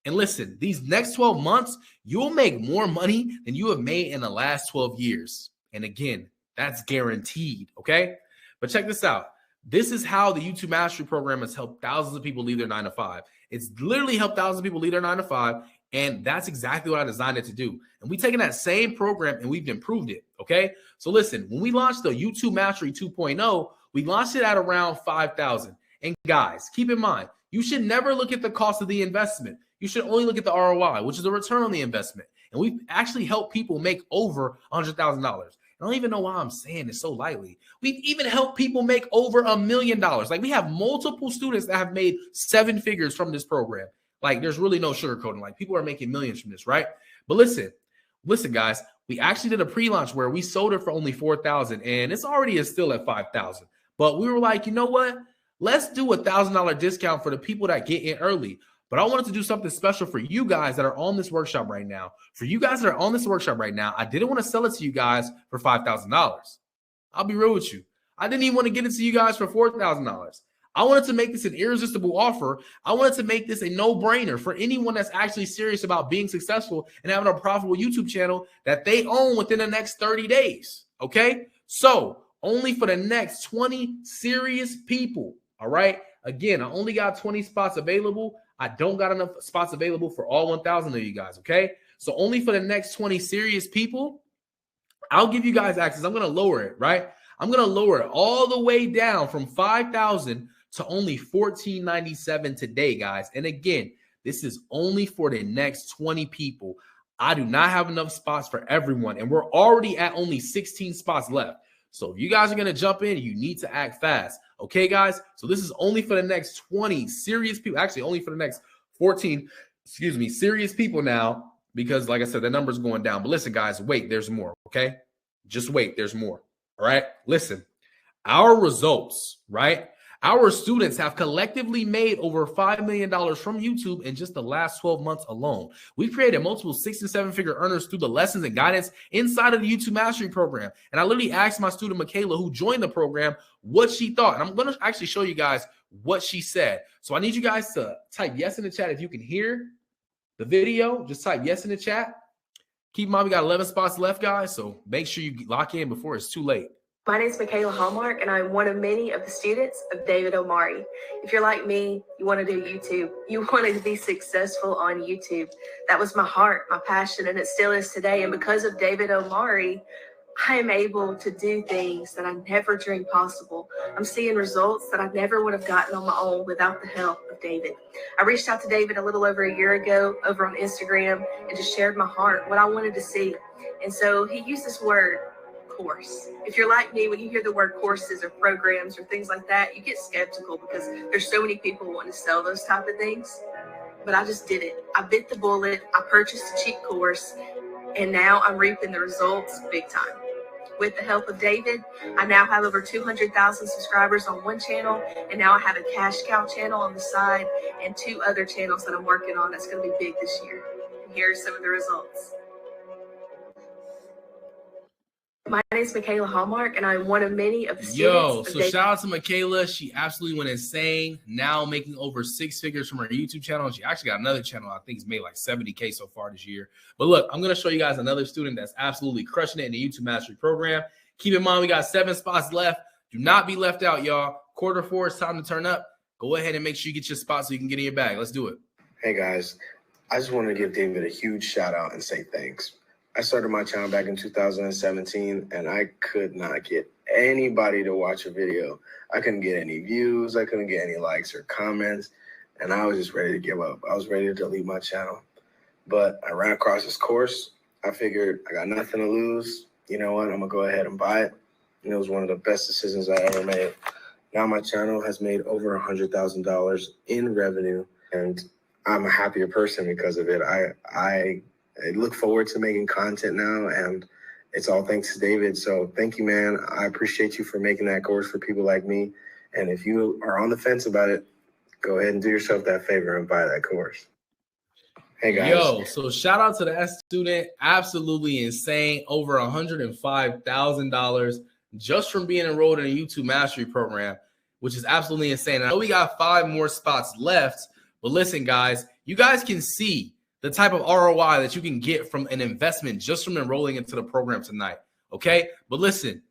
And listen, these next 12 months, you'll make more money than you have made in the last 12 years. And again, that's guaranteed. Okay. But check this out. This is how the YouTube Mastery Program has helped thousands of people leave their 9 to 5. It's literally helped thousands of people leave their 9 to 5. And that's exactly what I designed it to do. And we've taken that same program and we've improved it. Okay. So listen, when we launched the YouTube Mastery 2.0, we launched it at around 5,000. And guys, keep in mind, you should never look at the cost of the investment. You should only look at the ROI, which is the return on the investment. And we've actually helped people make over $100,000. I don't even know why I'm saying it so lightly. We've even helped people make over $1 million. Like we have multiple students that have made 7 figures from this program. Like there's really no sugarcoating. Like people are making millions from this, right? But listen, guys, we actually did a pre-launch where we sold it for only 4,000 and it's already still at 5,000. But we were like, you know what? Let's do a $1,000 discount for the people that get in early. But I wanted to do something special for you guys that are on this workshop right now. For you guys that are on this workshop right now, I didn't want to sell it to you guys for $5,000. I'll be real with you. I didn't even want to get it to you guys for $4,000. I wanted to make this an irresistible offer. I wanted to make this a no-brainer for anyone that's actually serious about being successful and having a profitable YouTube channel that they own within the next 30 days. Okay? So only for the next 20 serious people. All right? Again, I only got 20 spots available. I don't got enough spots available for all 1,000 of you guys. Okay? So only for the next 20 serious people, I'll give you guys access. I'm going to lower it, right? I'm going to lower it all the way down from 5,000 to only $14.97 today, guys. And again, this is only for the next 20 people. I do not have enough spots for everyone, and we're already at only 16 spots left. So if you guys are going to jump in, you need to act fast. Okay, guys? So this is only for the next 20 serious people. Actually, only for the next 14, serious people now, because like I said, the number's going down. But listen, guys, wait, there's more, okay? Just wait, there's more. All right? Listen, our results, right? Our students have collectively made over $5 million from YouTube in just the last 12 months alone. We've created multiple 6- and 7-figure earners through the lessons and guidance inside of the YouTube Mastery Program. And I literally asked my student, Michaela, who joined the program, what she thought. And I'm going to actually show you guys what she said. So I need you guys to type yes in the chat if you can hear the video. Just type yes in the chat. Keep in mind, we got 11 spots left, guys. So make sure you lock in before it's too late. My name is Michaela Hallmark, and I'm one of many of the students of David Omari. If you're like me, you want to do YouTube. You wanted to be successful on YouTube. That was my heart, my passion, and it still is today. And because of David Omari, I am able to do things that I never dreamed possible. I'm seeing results that I never would have gotten on my own without the help of David. I reached out to David a little over a year ago over on Instagram and just shared my heart, what I wanted to see. And so he used this word, course. If you're like me, when you hear the word courses or programs or things like that, you get skeptical because there's so many people wanting to sell those type of things. But I just did it. I bit the bullet. I purchased a cheap course, and now I'm reaping the results big time. With the help of David, I now have over 200,000 subscribers on one channel, and now I have a cash cow channel on the side and 2 other channels that I'm working on that's going to be big this year. And here are some of the results. My name is Michaela Hallmark, and I'm one of many of the students. So shout out to Michaela. She absolutely went insane. Now making over 6 figures from her YouTube channel. She actually got another channel. I think it's made like 70K so far this year. But look, I'm going to show you guys another student that's absolutely crushing it in the YouTube Mastery Program. Keep in mind, we got 7 spots left. Do not be left out, y'all. Q4 is time to turn up. Go ahead and make sure you get your spot so you can get in your bag. Let's do it. Hey, guys. I just want to give David a huge shout out and say thanks. I started my channel back in 2017, and I could not get anybody to watch a video. I couldn't get any views. I couldn't get any likes or comments, and I was just ready to give up. I was ready to delete my channel. But I ran across this course. I figured I got nothing to lose. You know what? I'm going to go ahead and buy it. And it was one of the best decisions I ever made. Now my channel has made over $100,000 in revenue, and I'm a happier person because of it. I look forward to making content now, and it's all thanks to David. So thank you, man. I appreciate you for making that course for people like me. And if you are on the fence about it, go ahead and do yourself that favor and buy that course. Hey, guys. So shout out to that student. Absolutely insane. Over $105,000 just from being enrolled in a YouTube Mastery Program, which is absolutely insane. I know we got 5 more spots left, but listen, guys, you guys can see the type of ROI that you can get from an investment just from enrolling into the program tonight, okay? But listen,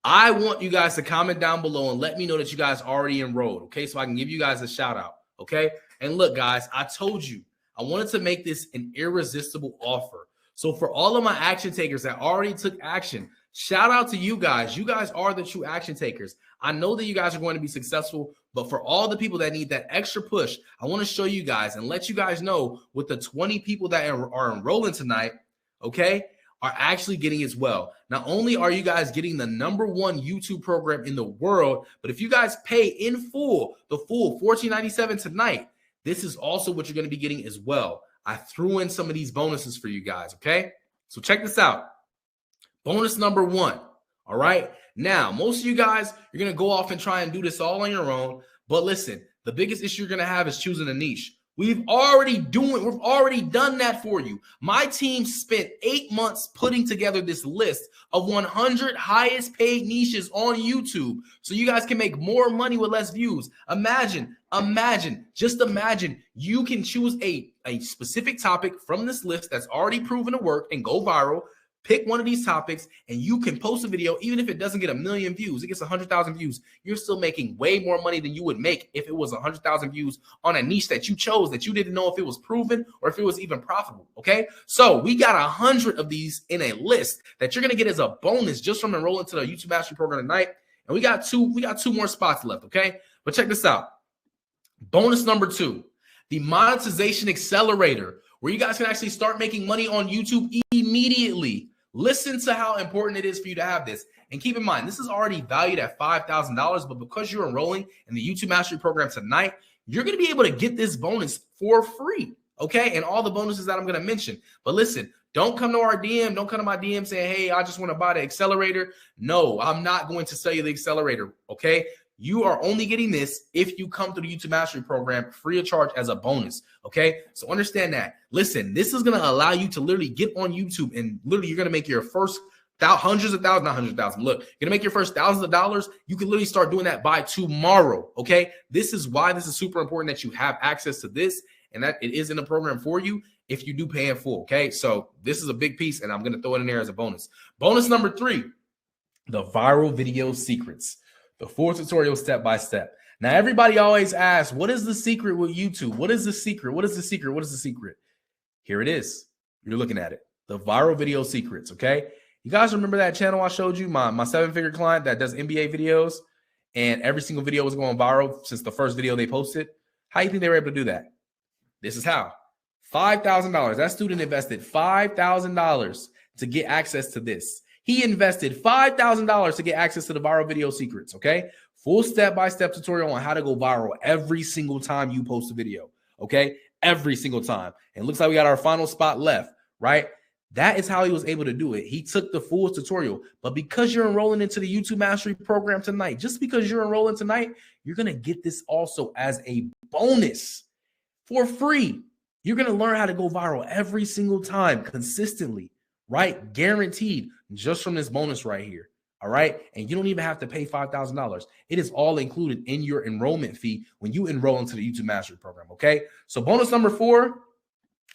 I want you guys to comment down below and let me know that you guys already enrolled, okay? So I can give you guys a shout out, okay? And look, guys, I told you, I wanted to make this an irresistible offer. So for all of my action takers that already took action, shout out to you guys. You guys are the true action takers. I know that you guys are going to be successful, but for all the people that need that extra push, I want to show you guys and let you guys know with the 20 people that are enrolling tonight, okay, are actually getting as well. Not only are you guys getting the #1 YouTube program in the world, but if you guys pay in full, the full $14.97 tonight, this is also what you're going to be getting as well. I threw in some of these bonuses for you guys, okay? So check this out. Bonus #1, all right? Now, most of you guys, you're going to go off and try and do this all on your own, But listen, the biggest issue you're going to have is choosing a niche. We've already done that for you. My team spent 8 months putting together this list of 100 highest paid niches on YouTube so you guys can make more money with less views. Imagine, you can choose a specific topic from this list that's already proven to work and go viral. Pick one of these topics and you can post a video. Even if it doesn't get 1 million views, it gets 100,000 views. You're still making way more money than you would make if it was 100,000 views on a niche that you chose that you didn't know if it was proven or if it was even profitable. Okay. So we got 100 of these in a list that you're going to get as a bonus just from enrolling to the YouTube Mastery Program tonight. And we got two more spots left. Okay. But check this out. Bonus number 2, the monetization accelerator, where you guys can actually start making money on YouTube immediately. Listen to how important it is for you to have this. And keep in mind, this is already valued at $5,000, but because you're enrolling in the YouTube Mastery Program tonight, you're going to be able to get this bonus for free, okay? And all the bonuses that I'm going to mention. But listen, don't come to our DM. Don't come to my DM saying, hey, I just want to buy the accelerator. No, I'm not going to sell you the accelerator, okay? You are only getting this if you come to the YouTube Mastery Program free of charge as a bonus, okay? So understand that. Listen, this is going to allow you to literally get on YouTube and literally you're going to make your first hundreds of thousands, not hundreds of thousands. Look, you're going to make your first thousands of dollars. You can literally start doing that by tomorrow, okay? This is why this is super important that you have access to this and that it is in the program for you if you do pay in full, okay? So this is a big piece and I'm going to throw it in there as a bonus. Bonus number 3, the viral video secrets. The full tutorial step-by-step. Now, everybody always asks, what is the secret with YouTube? What is the secret? What is the secret? What is the secret? Here it is. You're looking at it. The viral video secrets, okay? You guys remember that channel I showed you, my 7-figure client that does NBA videos, and every single video was going viral since the first video they posted? How do you think they were able to do that? This is how. $5,000. That student invested $5,000 to get access to this. He invested $5,000 to get access to the viral video secrets, okay? Full step-by-step tutorial on how to go viral every single time you post a video, okay? Every single time. And it looks like we got our final spot left, right? That is how he was able to do it. He took the full tutorial. But because you're enrolling into the YouTube Mastery Program tonight, just because you're enrolling tonight, you're going to get this also as a bonus for free. You're going to learn how to go viral every single time consistently, right? Guaranteed, just from this bonus right here. All right. And you don't even have to pay $5,000. It is all included in your enrollment fee when you enroll into the YouTube Mastery Program. Okay. So bonus number 4,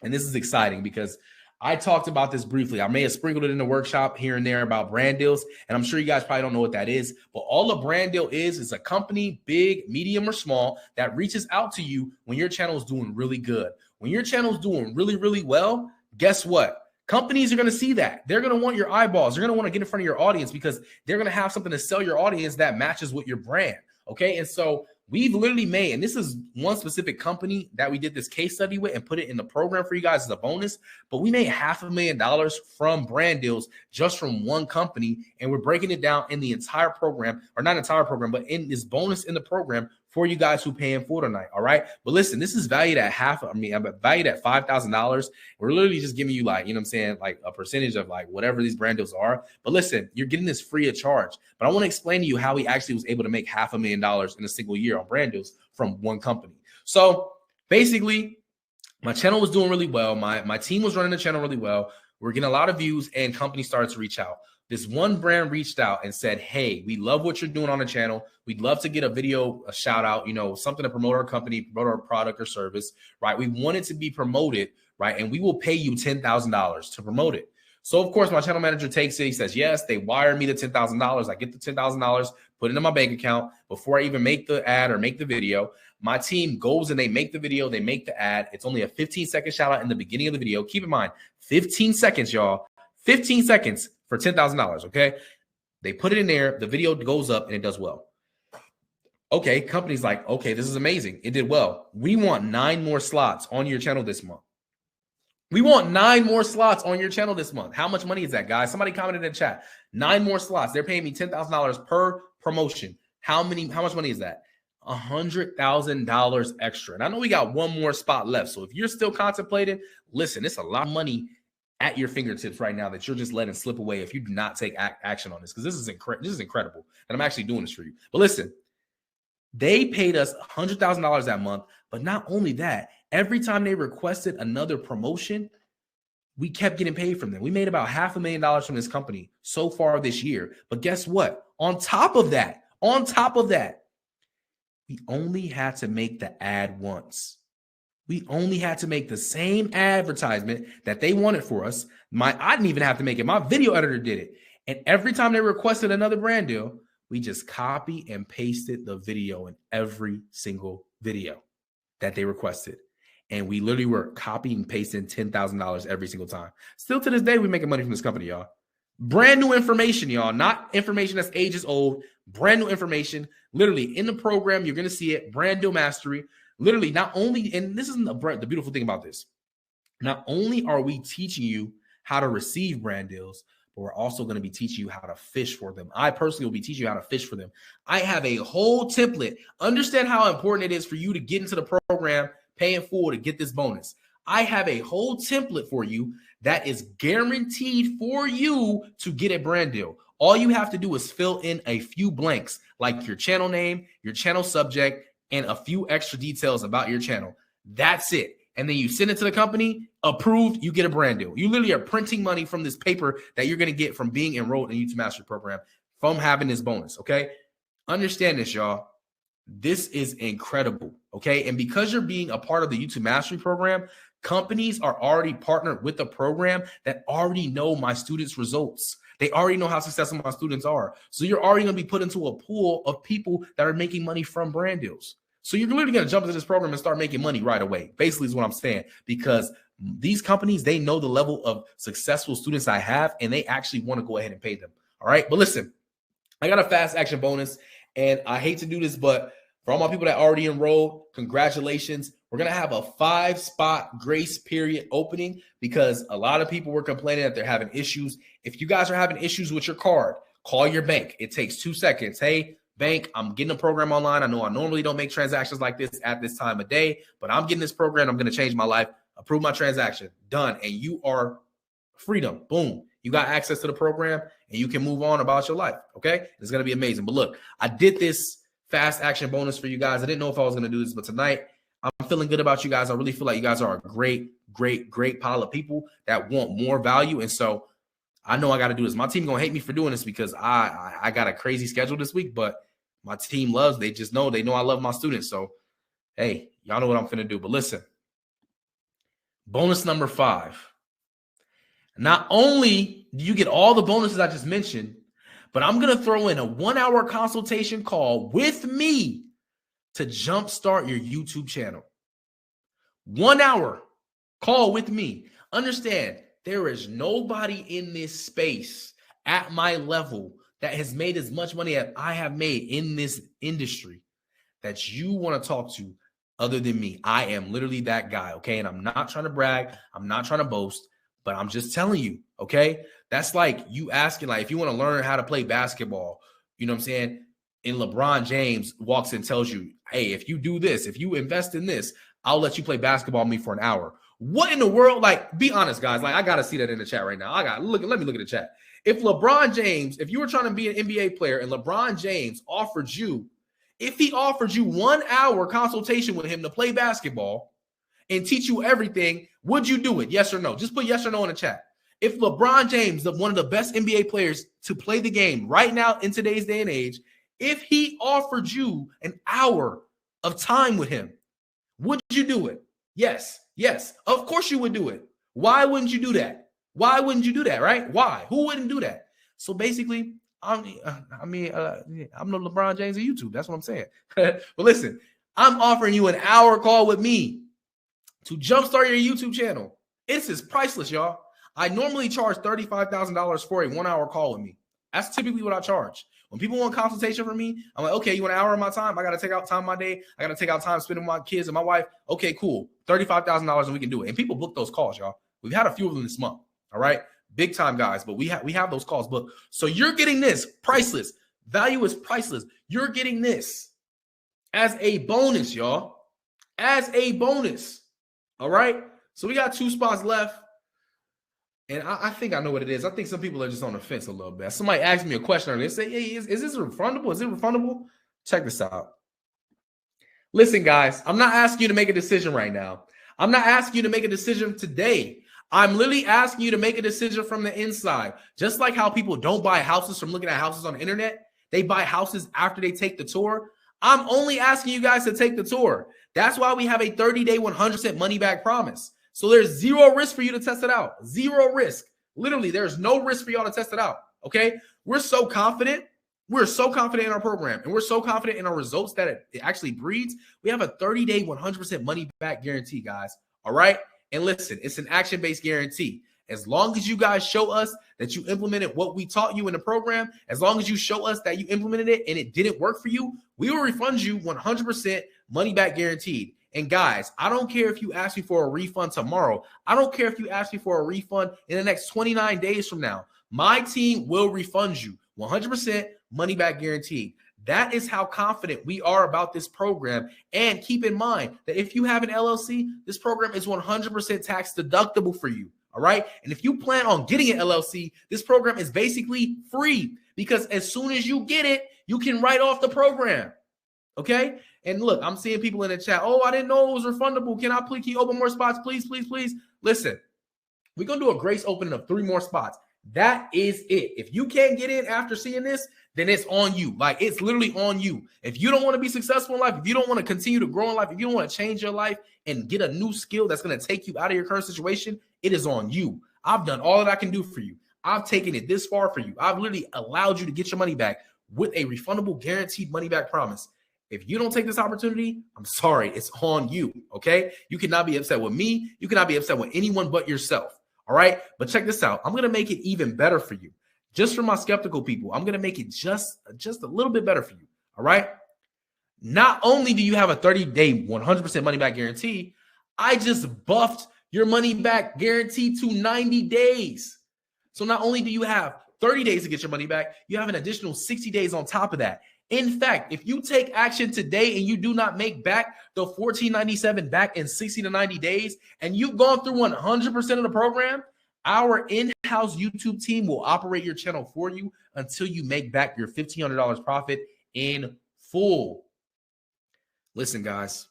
and this is exciting because I talked about this briefly. I may have sprinkled it in the workshop here and there about brand deals. And I'm sure you guys probably don't know what that is. But all a brand deal is a company, big, medium, or small, that reaches out to you when your channel is doing really good. When your channel is doing really, really well, guess what? Companies are going to see that. They're going to want your eyeballs. They're going to want to get in front of your audience because they're going to have something to sell your audience that matches with your brand. Okay. And so we've literally made, and this is one specific company that we did this case study with and put it in the program for you guys as a bonus, but we made $500,000 from brand deals just from one company. And we're breaking it down in the entire program, or not entire program, but in this bonus in the program for you guys who pay in full tonight. All right. But listen, this is valued at valued at $5,000. We're literally just giving you like, you know what I'm saying? Like a percentage of like whatever these brand deals are. But listen, you're getting this free of charge. But I want to explain to you how he actually was able to make $500,000 in a single year on brand deals from one company. So basically, my channel was doing really well. My team was running the channel really well. We're getting a lot of views and companies started to reach out. This one brand reached out and said, hey, we love what you're doing on the channel. We'd love to get a video, a shout out, you know, something to promote our company, promote our product or service, right? We want it to be promoted, right? And we will pay you $10,000 to promote it. So, of course, my channel manager takes it. He says, yes, they wire me the $10,000. I get the $10,000, put it in my bank account. Before I even make the ad or make the video, my team goes and they make the video, they make the ad. It's only a 15-second shout out in the beginning of the video. Keep in mind, 15 seconds, y'all, 15 seconds for $10,000, okay? They put it in there, the video goes up, and it does well. Okay, company's like, okay, this is amazing. It did well. We want 9 more slots on your channel this month. We want 9 more slots on your channel this month. How much money is that, guys? Somebody commented in the chat. 9 more slots. They're paying me $10,000 per promotion. How much money is that? $100,000 extra. And I know we got 1 more spot left. So if you're still contemplating, listen, it's a lot of money at your fingertips right now that you're just letting slip away if you do not take action on this, because this is incredible. And I'm actually doing this for you. But listen, They paid us $100,000 that month. But not only that, every time they requested another promotion, we kept getting paid from them. We made about $500,000 from this company so far this year. But guess what? On top of that, we only had to make the ad once. We only had to make the same advertisement that they wanted for us. I didn't even have to make it. My video editor did it. And every time they requested another brand deal, we just copy and pasted the video in every single video that they requested. And we literally were copying and pasting $10,000 every single time. Still to this day, we're making money from this company, y'all. Brand new information, y'all. Not information that's ages old. Brand new information. Literally in the program, you're going to see it. Brand deal mastery. Literally not only, and this isn't the beautiful thing about this. Not only are we teaching you how to receive brand deals, but we're also going to be teaching you how to fish for them. I personally will be teaching you how to fish for them. I have a whole template. Understand how important it is for you to get into the program, pay in full to get this bonus. I have a whole template for you that is guaranteed for you to get a brand deal. All you have to do is fill in a few blanks, like your channel name, your channel subject, and a few extra details about your channel. That's it. And then you send it to the company, approved, you get a brand deal. You literally are printing money from this paper that you're going to get from being enrolled in YouTube Mastery Program, from having this bonus, okay? Understand this, y'all. This is incredible, okay? And because you're being a part of the YouTube Mastery Program, companies are already partnered with the program that already know my students' results. They already know how successful my students are. So you're already going to be put into a pool of people that are making money from brand deals. So you're literally going to jump into this program and start making money right away. Basically is what I'm saying, because these companies, they know the level of successful students I have, and they actually want to go ahead and pay them. All right. But listen, I got a fast action bonus, and I hate to do this, but for all my people that already enrolled, congratulations. We're going to have a 5-spot grace period opening because a lot of people were complaining that they're having issues. If you guys are having issues with your card, call your bank. It takes 2 seconds. Hey, bank, I'm getting a program online. I know I normally don't make transactions like this at this time of day, but I'm getting this program. I'm going to change my life. Approve my transaction. Done. And you are freedom. Boom. You got access to the program and you can move on about your life. Okay. It's going to be amazing. But look, I did this fast action bonus for you guys. I didn't know if I was going to do this, but tonight I'm feeling good about you guys. I really feel like you guys are a great pile of people that want more value. And so I know I got to do this. My team going to hate me for doing this because I got a crazy schedule this week, but my team loves, they know I love my students. So, hey, y'all know what I'm finna do. But listen, bonus number 5. Not only do you get all the bonuses I just mentioned, but I'm going to throw in a 1-hour consultation call with me to jumpstart your YouTube channel. 1 hour call with me. Understand, there is nobody in this space at my level that has made as much money as I have made in this industry that you want to talk to other than me. I am literally that guy, okay? And I'm not trying to brag. I'm not trying to boast, but I'm just telling you, okay? That's like you asking, like, if you want to learn how to play basketball, you know what I'm saying? And LeBron James walks and tells you, hey, if you do this, if you invest in this, I'll let you play basketball with me for an hour. What in the world? Like, be honest, guys. Like, I got to see that in the chat right now. Let me look at the chat. If LeBron James, if you were trying to be an NBA player and LeBron James offered you 1 hour consultation with him to play basketball and teach you everything, would you do it? Yes or no? Just put yes or no in the chat. If LeBron James, one of the best NBA players to play the game right now in today's day and age, if he offered you an hour of time with him, would you do it? Yes. Yes. Of course you would do it. Why wouldn't you do that? Why wouldn't you do that, right? Why? Who wouldn't do that? So basically, I'm the LeBron James of YouTube. That's what I'm saying. But listen, I'm offering you an hour call with me to jumpstart your YouTube channel. This is priceless, y'all. I normally charge $35,000 for a 1 hour call with me. That's typically what I charge. When people want consultation from me, I'm like, okay, you want an hour of my time? I got to take out time of my day. I got to take out time spending with my kids and my wife. Okay, cool. $35,000 and we can do it. And people book those calls, y'all. We've had a few of them this month. All right. Big time guys, but we have those calls booked. So you're getting this priceless. Value is priceless. You're getting this as a bonus, y'all. As a bonus. All right. So we got 2 spots left. And I think I know what it is. I think some people are just on the fence a little bit. Somebody asked me a question earlier. They say, hey, is this refundable? Is it refundable? Check this out. Listen, guys, I'm not asking you to make a decision right now. I'm not asking you to make a decision today. I'm literally asking you to make a decision from the inside. Just like how people don't buy houses from looking at houses on the internet, they buy houses after they take the tour. I'm only asking you guys to take the tour. That's why we have a 30-day, 100% money back promise. So there's zero risk for you to test it out. Zero risk. Literally, there's no risk for y'all to test it out. Okay? We're so confident. We're so confident in our program, and we're so confident in our results that it actually breeds. We have a 30-day, 100% money back guarantee, guys. All right? And listen, it's an action-based guarantee. As long as you guys show us that you implemented what we taught you in the program, as long as you show us that you implemented it and it didn't work for you, we will refund you 100% money back guaranteed. And guys, I don't care if you ask me for a refund tomorrow. I don't care if you ask me for a refund in the next 29 days from now. My team will refund you 100% money back guaranteed. That is how confident we are about this program. And keep in mind that if you have an LLC, this program is 100% tax deductible for you. All right. And if you plan on getting an LLC, this program is basically free because as soon as you get it, you can write off the program. Okay. And look, I'm seeing people in the chat. Oh, I didn't know it was refundable. Can you open more spots? Please, please, please. Listen, we're going to do a grace opening of 3 more spots. That is it. If you can't get in after seeing this, then it's on you. Like, it's literally on you. If you don't want to be successful in life, if you don't want to continue to grow in life, if you don't want to change your life and get a new skill that's going to take you out of your current situation, it is on you. I've done all that I can do for you. I've taken it this far for you. I've literally allowed you to get your money back with a refundable, guaranteed money back promise. If you don't take this opportunity, I'm sorry, it's on you, okay? You cannot be upset with me. You cannot be upset with anyone but yourself, all right? But check this out. I'm going to make it even better for you. Just for my skeptical people, I'm going to make it just a little bit better for you, all right? Not only do you have a 30-day, 100% money back guarantee, I just buffed your money back guarantee to 90 days. So not only do you have 30 days to get your money back, you have an additional 60 days on top of that. In fact, if you take action today and you do not make back the $14.97 back in 60 to 90 days, and you've gone through 100% of the program, our in-house YouTube team will operate your channel for you until you make back your $1,500 profit in full. Listen, guys,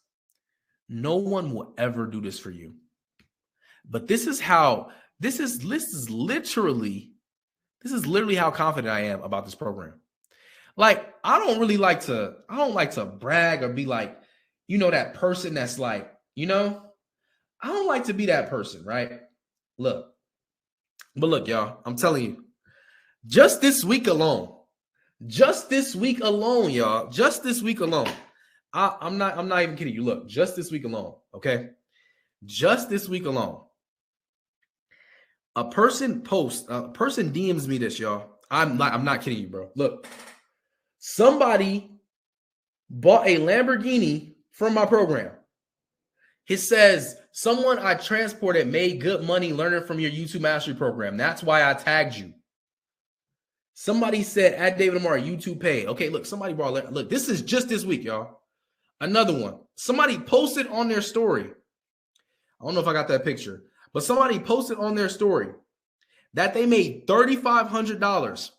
no one will ever do this for you. But this is literally how confident I am about this program. Like, I don't like to brag or be like, that person that's like, I don't like to be that person, right? Look, y'all, I'm telling you, just this week alone, y'all, I'm not even kidding you. Look, just this week alone, okay? Just this week alone, a person DMs me this, y'all. I'm not kidding you, bro. Look, somebody bought a Lamborghini from my program. It says, someone I transported made good money learning from your YouTube Mastery program. That's why I tagged you. Somebody said, at David Amari, YouTube paid. Okay, look, somebody brought, look, this is just this week, y'all. Another one. Somebody posted on their story. I don't know if I got that picture, but somebody posted on their story that they made $3,500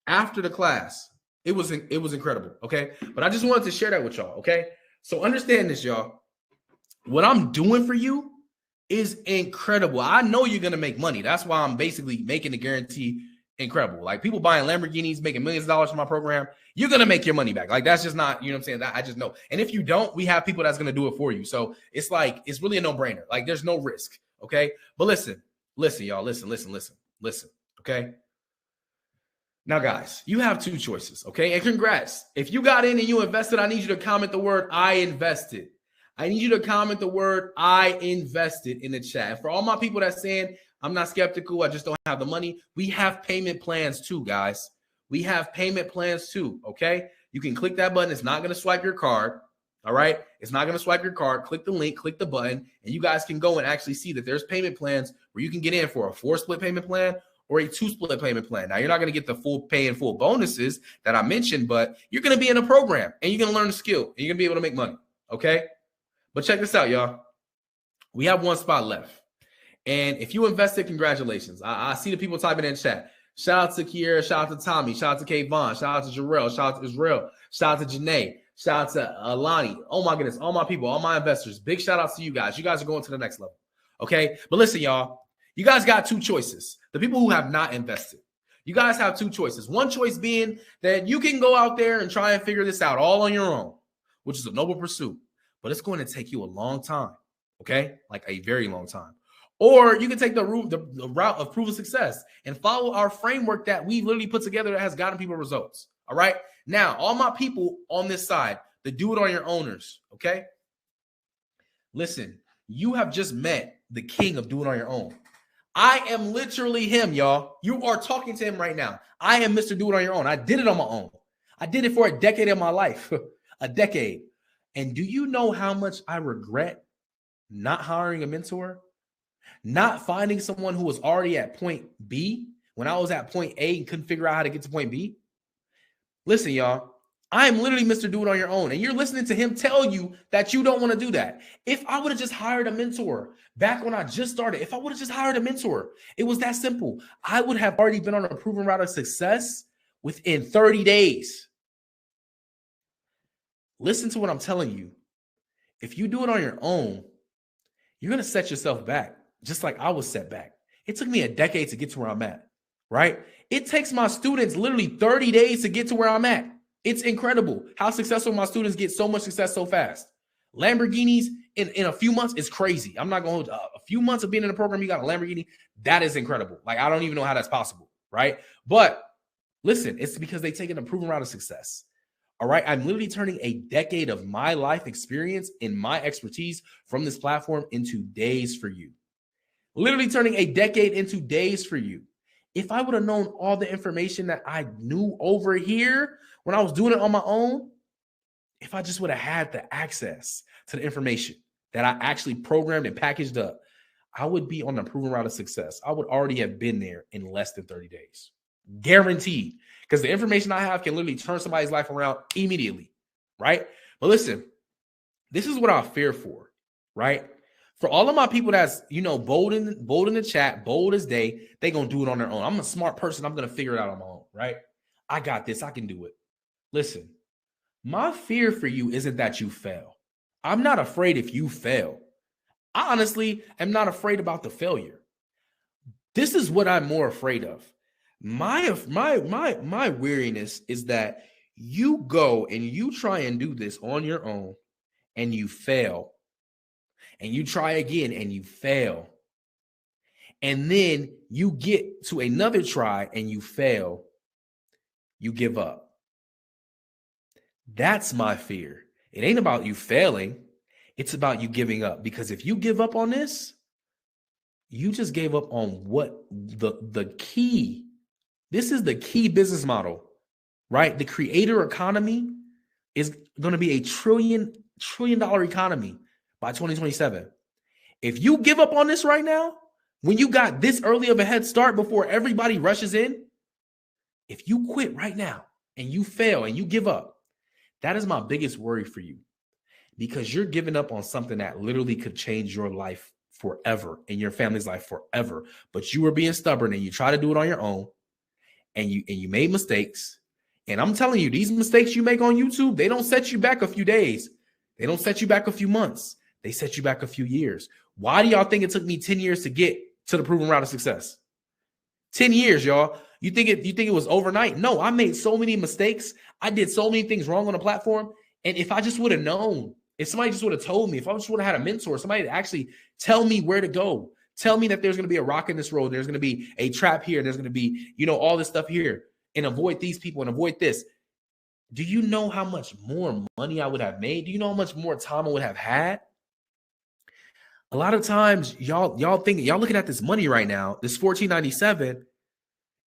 after the class. It was incredible, okay? But I just wanted to share that with y'all, okay? So understand this, y'all. What I'm doing for you is incredible. I know you're going to make money. That's why I'm basically making the guarantee incredible. Like, people buying Lamborghinis, making millions of dollars from my program, you're going to make your money back. Like, that's just not, you know what I'm saying? That I just know. And if you don't, we have people that's going to do it for you. So it's like, it's really a no-brainer. Like, there's no risk, okay? But listen, y'all, listen, okay? Now, guys, you have 2 choices, okay? And congrats. If you got in and you invested, I need you to comment the word I invested. I need you to comment the word I invested in the chat. And for all my people that's saying, I'm not skeptical, I just don't have the money, we have payment plans too, guys. We have payment plans too, okay? You can click that button. It's not going to swipe your card, all right? It's not going to swipe your card. Click the link, click the button, and you guys can go and actually see that there's payment plans where you can get in for a 4-split payment plan or a 2-split payment plan. Now, you're not going to get the full pay and full bonuses that I mentioned, but you're going to be in a program and you're going to learn a skill and you're going to be able to make money, okay? But check this out, y'all. We have 1 spot left. And if you invested, congratulations. I see the people typing in chat. Shout out to Kiera, shout out to Tommy, shout out to Kayvon, shout out to Jarrell, shout out to Israel, shout out to Janae, Shout out to Alani. Oh my goodness. All my people, all my investors. Big shout outs to you guys. You guys are going to the next level. Okay. But listen, y'all, you guys got two choices. The people who have not invested, you guys have two choices. One choice being that you can go out there and try and figure this out all on your own, which is a noble pursuit, but it's going to take you a long time. Okay. Like a very long time. Or you can take the route of proven success and follow our framework that we literally put together that has gotten people results. All right. Now, all my people on this side, the do it on your owners. Okay. Listen, you have just met the king of do it on your own. I am literally him, y'all. You are talking to him right now. I am Mr. Do It On Your Own. I did it on my own. I did it for a decade of my life, a decade. And do you know how much I regret not hiring a mentor? Not finding someone who was already at point B when I was at point A and couldn't figure out how to get to point B. Listen, y'all, I'm literally Mr. Do It On Your Own. And you're listening to him tell you that you don't want to do that. If I would have just hired a mentor back when I just started, if I would have just hired a mentor, it was that simple. I would have already been on a proven route of success within 30 days. Listen to what I'm telling you. If you do it on your own, you're going to set yourself back. Just like I was set back. It took me a decade to get to where I'm at, right? It takes my students literally 30 days to get to where I'm at. It's incredible how successful my students get so much success so fast. Lamborghinis in a few months is crazy. I'm not going to hold a few months of being in the program, you got a Lamborghini. That is incredible. Like, I don't even know how that's possible, right? But listen, it's because they take a proven route of success. All right. I'm literally turning a decade of my life experience and my expertise from this platform into days for you. Literally turning a decade into days for you. If I would have known all the information that I knew over here when I was doing it on my own, if I just would have had the access to the information that I actually programmed and packaged up, I would be on the proven route of success. I would already have been there in less than 30 days. Guaranteed. Because the information I have can literally turn somebody's life around immediately, right? But listen, this is what I fear for, right? For all of my people that's, bold in the chat, bold as day, they going to do it on their own. I'm a smart person. I'm going to figure it out on my own, right? I got this. I can do it. Listen, my fear for you isn't that you fail. I'm not afraid if you fail. I honestly am not afraid about the failure. This is what I'm more afraid of. My weariness is that you go and you try and do this on your own and you fail. And you try again and you fail. And then you get to another try and you fail. You give up. That's my fear. It ain't about you failing. It's about you giving up. Because if you give up on this, you just gave up on what the key. This is the key business model, right? The creator economy is going to be a trillion dollar economy by 2027. If you give up on this right now, when you got this early of a head start before everybody rushes in, if you quit right now and you fail and you give up, that is my biggest worry for you, because you're giving up on something that literally could change your life forever and your family's life forever. But you were being stubborn and you try to do it on your own, and you made mistakes. And I'm telling you, these mistakes you make on YouTube, they don't set you back a few days. They don't set you back a few months. They set you back a few years. Why do y'all think it took me 10 years to get to the proven route of success? 10 years, y'all. You think it was overnight? No, I made so many mistakes. I did so many things wrong on the platform. And if I just would have known, if somebody just would have told me, if I just would have had a mentor, somebody to actually tell me where to go, tell me that there's going to be a rock in this road, there's going to be a trap here, there's going to be, all this stuff here, and avoid these people and avoid this. Do you know how much more money I would have made? Do you know how much more time I would have had? A lot of times y'all looking at this money right now, this $14.97,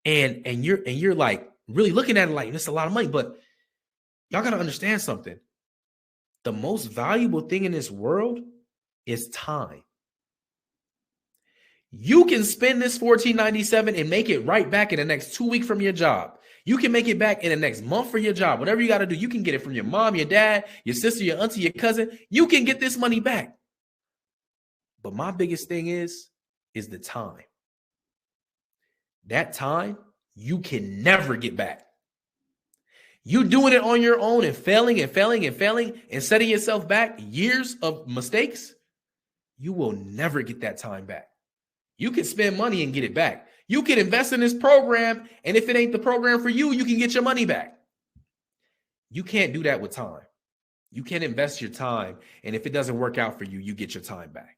and you're like really looking at it like it's a lot of money, but y'all got to understand something. The most valuable thing in this world is time. You can spend this $14.97 and make it right back in the next 2 weeks from your job. You can make it back in the next month for your job. Whatever you got to do, you can get it from your mom, your dad, your sister, your auntie, your cousin. You can get this money back. But my biggest thing is the time. That time you can never get back. You doing it on your own and failing and failing and failing and setting yourself back years of mistakes, you will never get that time back. You can spend money and get it back. You can invest in this program, and if it ain't the program for you, you can get your money back. You can't do that with time. You can't invest your time, and if it doesn't work out for you, you get your time back.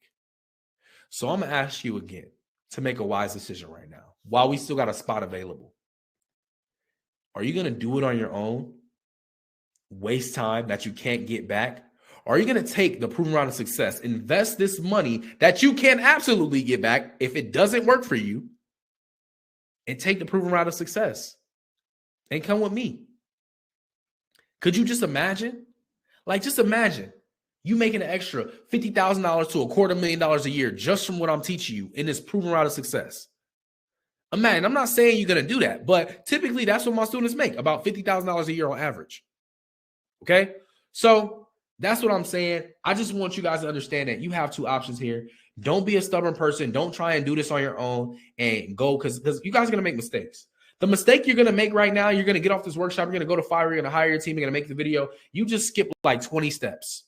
So I'm going to ask you again to make a wise decision right now while we still got a spot available. Are you going to do it on your own, waste time that you can't get back? Or are you going to take the proven route of success, invest this money that you can absolutely get back if it doesn't work for you, and take the proven route of success and come with me? Could you just imagine? Like, just imagine you making an extra $50,000 to $250,000 a year just from what I'm teaching you in this proven route of success. Imagine, I'm not saying you're going to do that, but typically that's what my students make, about $50,000 a year on average. Okay? So that's what I'm saying. I just want you guys to understand that you have two options here. Don't be a stubborn person. Don't try and do this on your own and go, because you guys are going to make mistakes. The mistake you're going to make right now, you're going to get off this workshop, you're going to go to Fiverr, you're going to hire your team, you're going to make the video. You just skip like 20 steps.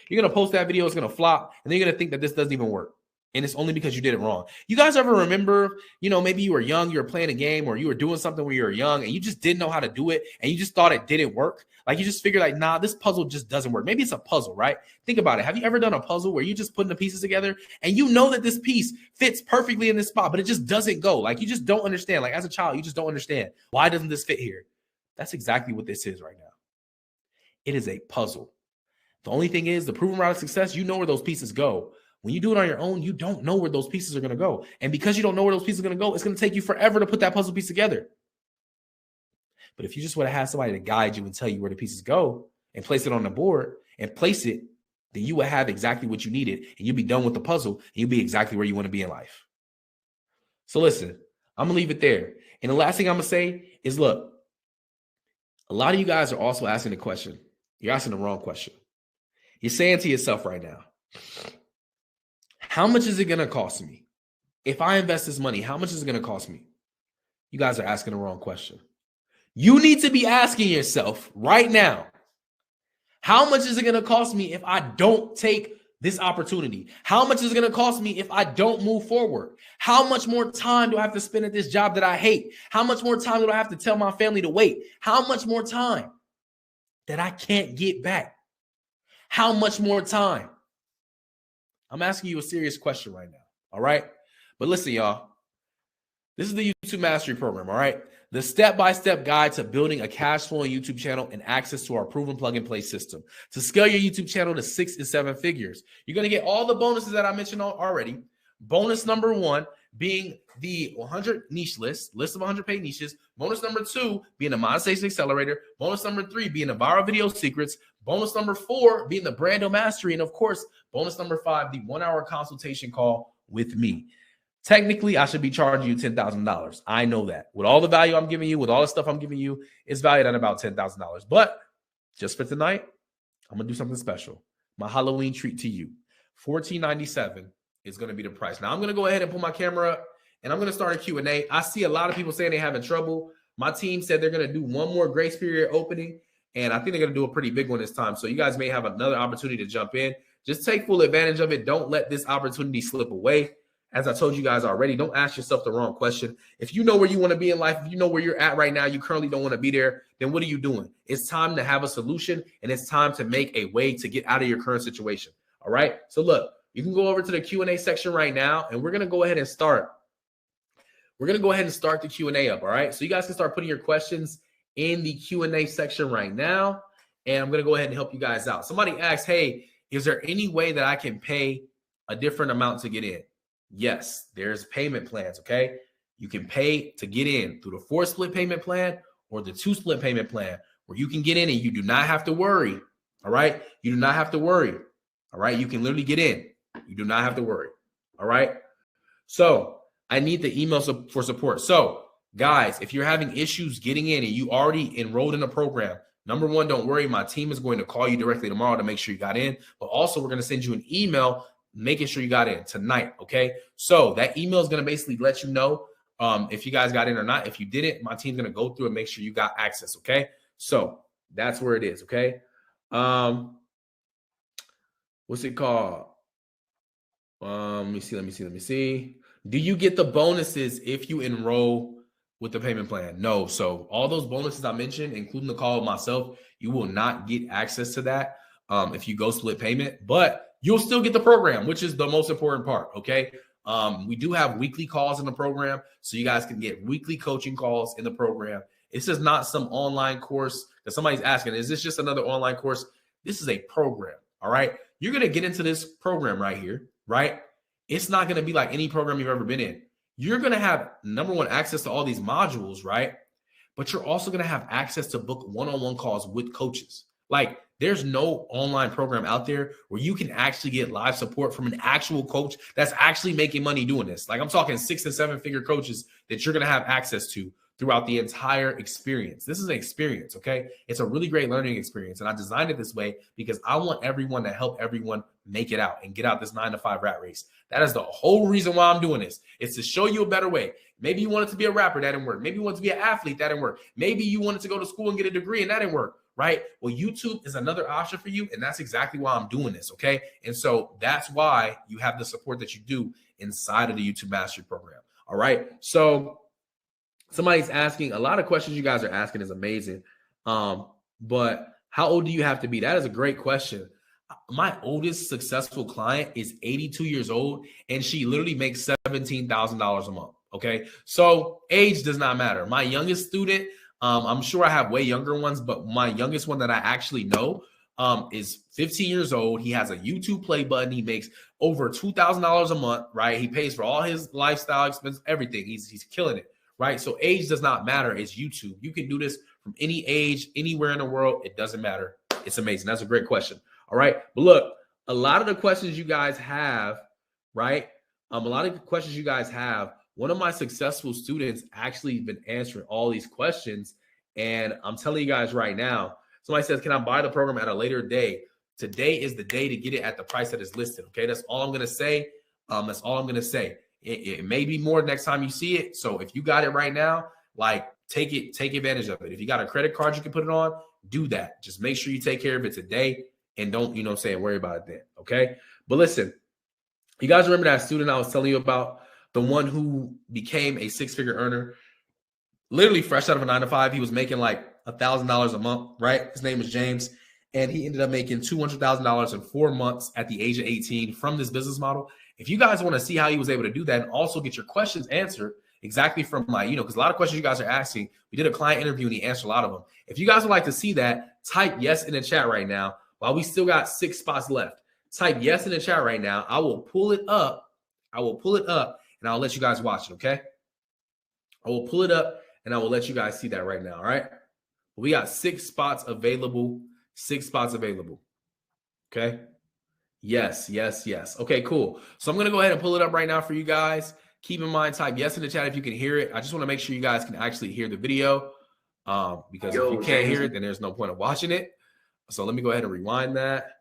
You're going to post that video, it's going to flop, and then you're going to think that this doesn't even work. And it's only because you did it wrong. You guys ever remember, maybe you were young, you were playing a game, or you were doing something when you were young, and you just didn't know how to do it, and you just thought it didn't work? Like, you just figured, like, nah, this puzzle just doesn't work. Maybe it's a puzzle, right? Think about it. Have you ever done a puzzle where you just putting the pieces together, and you know that this piece fits perfectly in this spot, but it just doesn't go? Like, you just don't understand. Like, as a child, you just don't understand. Why doesn't this fit here? That's exactly what this is right now. It is a puzzle. The only thing is, the proven route of success, you know where those pieces go. When you do it on your own, you don't know where those pieces are going to go. And because you don't know where those pieces are going to go, it's going to take you forever to put that puzzle piece together. But if you just would have had somebody to guide you and tell you where the pieces go and place it on the board and place it, then you would have exactly what you needed, and you'll be done with the puzzle, and you'll be exactly where you want to be in life. So listen, I'm going to leave it there. And the last thing I'm going to say is, look, a lot of you guys are also asking the question. You're asking the wrong question. You're saying to yourself right now, how much is it going to cost me? If I invest this money, how much is it going to cost me? You guys are asking the wrong question. You need to be asking yourself right now, how much is it going to cost me if I don't take this opportunity? How much is it going to cost me if I don't move forward? How much more time do I have to spend at this job that I hate? How much more time do I have to tell my family to wait? How much more time that I can't get back? How much more time? I'm asking you a serious question right now, all right? But listen, y'all, this is the YouTube Mastery Program, all right? The step-by-step guide to building a cash-flowing YouTube channel and access to our proven plug-and-play system to scale your YouTube channel to 6 and 7 figures. You're going to get all the bonuses that I mentioned already. Bonus number 1 being the 100 niche list of 100 paid niches. Bonus number 2 being the monetization accelerator. Bonus number 3 being the viral video secrets. Bonus number 4 being the Brando Mastery. And of course, bonus number 5, the 1-hour consultation call with me. Technically, I should be charging you $10,000. I know that. With all the value I'm giving you, with all the stuff I'm giving you, it's valued at about $10,000. But just for tonight, I'm going to do something special. My Halloween treat to you. $14.97 is going to be the price. Now, I'm going to go ahead and pull my camera up, and I'm going to start a Q&A. I see a lot of people saying they're having trouble. My team said they're going to do one more grace period opening, and I think they're going to do a pretty big one this time. So you guys may have another opportunity to jump in. Just take full advantage of it. Don't let this opportunity slip away. As I told you guys already, don't ask yourself the wrong question. If you know where you want to be in life, if you know where you're at right now, you currently don't want to be there, then what are you doing? It's time to have a solution, and it's time to make a way to get out of your current situation. All right? So look, you can go over to the Q&A section right now, and we're going to go ahead and start. We're going to go ahead and start the Q&A up, all right? So you guys can start putting your questions in the Q&A section right now, and I'm going to go ahead and help you guys out. Somebody asked, hey, is there any way that I can pay a different amount to get in? Yes, there's payment plans, okay? You can pay to get in through the 4-split payment plan or the 2-split payment plan, where you can get in and you do not have to worry, all right? You do not have to worry, all right? You can literally get in. You do not have to worry, all right? So I need the email for support. So guys, if you're having issues getting in and you already enrolled in the program, number 1, don't worry. My team is going to call you directly tomorrow to make sure you got in, but also we're going to send you an email making sure you got in tonight, okay? So that email is going to basically let you know if you guys got in or not. If you didn't, my team's going to go through and make sure you got access, okay? So that's where it is. Okay. What's it called? Let me see. Do you get the bonuses if you enroll with the payment plan? No. So all those bonuses I mentioned, including the call with myself, you will not get access to that if you go split payment, but you'll still get the program, which is the most important part. Okay. We do have weekly calls in the program, so you guys can get weekly coaching calls in the program. This is not some online course that somebody's asking, is this just another online course? This is a program. All right. You're going to get into this program right here, right? It's not going to be like any program you've ever been in. You're going to have, number one, access to all these modules, right? But you're also going to have access to book one-on-one calls with coaches. Like, there's no online program out there where you can actually get live support from an actual coach that's actually making money doing this. Like, I'm talking 6 and 7 figure coaches that you're going to have access to throughout the entire experience. This is an experience, okay? It's a really great learning experience. And I designed it this way because I want everyone to help everyone make it out and get out this 9-to-5 rat race. That is the whole reason why I'm doing this. It's to show you a better way. Maybe you wanted to be a rapper, that didn't work. Maybe you wanted to be an athlete, that didn't work. Maybe you wanted to go to school and get a degree and that didn't work, right? Well, YouTube is another option for you. And that's exactly why I'm doing this, okay? And so that's why you have the support that you do inside of the YouTube Mastery Program, all right? So somebody's asking, a lot of questions you guys are asking is amazing. But how old do you have to be? That is a great question. My oldest successful client is 82 years old, and she literally makes $17,000 a month. Okay. So age does not matter. My youngest student, I'm sure I have way younger ones, but my youngest one that I actually know is 15 years old. He has a YouTube play button. He makes over $2,000 a month, right? He pays for all his lifestyle expenses, everything. He's killing it. Right. So age does not matter. It's YouTube. You can do this from any age, anywhere in the world. It doesn't matter. It's amazing. That's a great question. All right. But look, a lot of the questions you guys have, right? A lot of the questions you guys have, one of my successful students actually been answering all these questions. And I'm telling you guys right now, somebody says, can I buy the program at a later day? Today is the day to get it at the price that is listed. Okay. That's all I'm going to say. That's all I'm going to say. It may be more next time you see it. So if you got it right now, like take advantage of it. If you got a credit card you can put it on, do that. Just make sure you take care of it today and don't, worry about it then. Okay. But listen, you guys remember that student I was telling you about, the one who became a 6-figure earner, literally fresh out of a 9-to-5. He was making like $1,000 a month, right? His name is James. And he ended up making $200,000 in 4 months at the age of 18 from this business model. If you guys want to see how he was able to do that and also get your questions answered exactly from because a lot of questions you guys are asking, we did a client interview and he answered a lot of them. If you guys would like to see that, type yes in the chat right now while we still got 6 spots left. Type yes in the chat right now. I will pull it up. And I'll let you guys watch it, okay? I will pull it up and I will let you guys see that right now, all right? We got 6 spots available. 6 spots available. Okay. Yes. Okay, cool. So I'm going to go ahead and pull it up right now for you guys. Keep in mind, type yes in the chat if you can hear it. I just want to make sure you guys can actually hear the video because if you can't hear it, then there's no point of watching it. So let me go ahead and rewind that.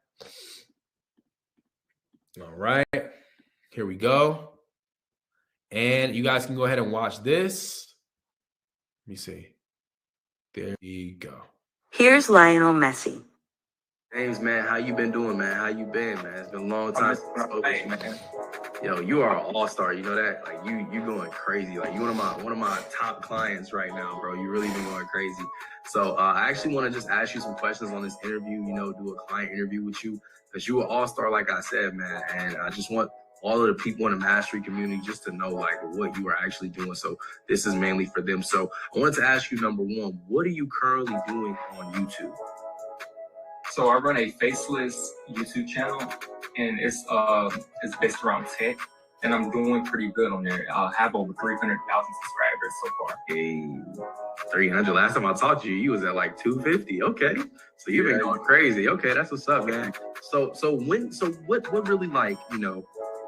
All right. Here we go. And you guys can go ahead and watch this. Let me see. There you go. Here's Lionel Messi. James, man, how you been doing, man? How you been, man? It's been a long time since I spoke with you, man. Yo, you are an all-star. You know that? Like you going crazy. Like you one of my top clients right now, bro. You really been going crazy. So I actually want to just ask you some questions on this interview. Do a client interview with you because you an all-star, like I said, man. And I just want all of the people in the mastery community just to know like what you are actually doing. So this is mainly for them. So I wanted to ask you, number one, what are you currently doing on YouTube? So I run a faceless YouTube channel, and it's based around tech, and I'm doing pretty good on there. I have over 300,000 subscribers so far. Hey, 300. Last time I talked to you, you was at like 250. Okay, so you've been going crazy. Okay, that's what's up, man. So what really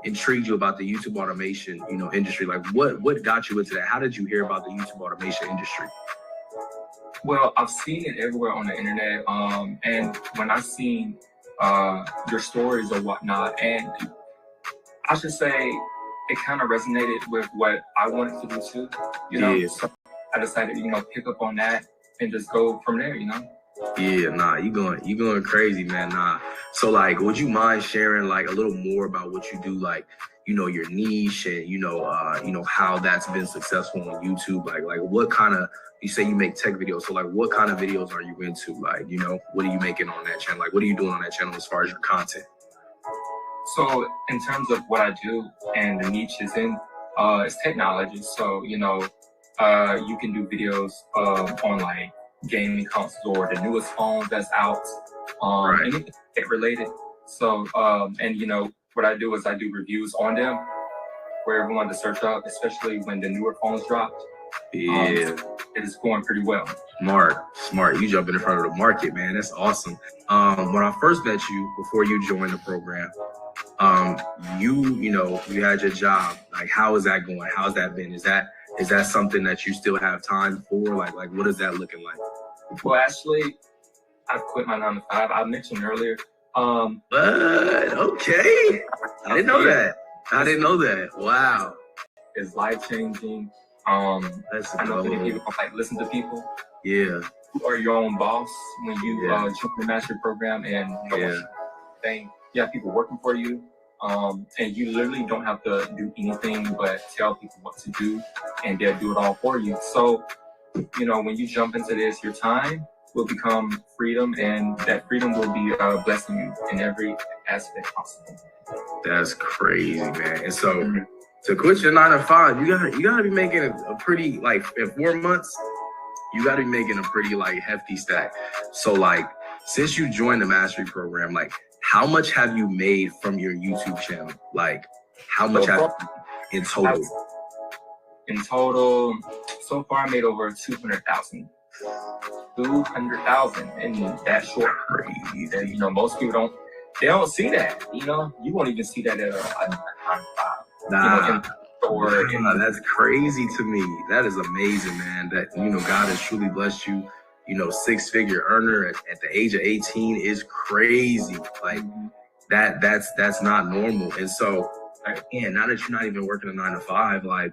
intrigued you about the YouTube automation industry? Like what got you into that? How did you hear about the YouTube automation industry? Well, I've seen it everywhere on the internet, and when I seen your stories or whatnot, and I should say it kind of resonated with what I wanted to do too. Yeah. So I decided, pick up on that just go from there, you know? Yeah, nah, you going crazy, man. Nah. So like, would you mind sharing like a little more about what you do, like, you know, your niche and you know how that's been successful on YouTube? Like what kind of, you say you make tech videos, so like what kind of videos are you into? Like, you know, what are you making on that channel? Like what are you doing on that channel as far as your content? So in terms of what I do and the niche is in, it's technology. So, you know, you can do videos on like gaming consoles or the newest phones that's out, Right. anything tech related. So, and you know, what I do is I do reviews on them for everyone to search up, especially when the newer phones dropped. Yeah. It is going pretty well. Smart. You jumping in front of the market, man. That's awesome. When I first met you, before you joined the program, you had your job. Like, how is that going? How's that been? Is that something that you still have time for? Like what is that looking like? Well, actually, I've quit my 9 to 5. I mentioned earlier. But okay, I didn't know that. Wow, It's life changing. that's I know many dope. people don't like listen to people. Yeah, You are your own boss when you Yeah. join the master program, and you know, Yeah. thing. You have people working for you, and you literally don't have to do anything but tell people what to do, and they'll do it all for you. So, you know, when you jump into this, your time will become freedom, and that freedom will be blessing you in every aspect possible. that's crazy, man. And so Mhm. to quit your 9 to 5, you gotta be making a pretty, like, in 4 months, you gotta be making a pretty like hefty stack. So like, since you joined the mastery program, like how much have you made from your YouTube channel? Like how much So have far, you in total? in total, so far I made over 200,000. 200,000 in that short. Crazy. And, you know, most people don't see that. You know, you won't even see that at a 9 to 5. Nah, You know, or in nah, that's crazy to me. That is amazing, man. That, you know, God has truly blessed you. You know, 6-figure earner at the age of 18 is crazy. Like that's not normal. And so, again, now that you're not even working a 9 to 5, like,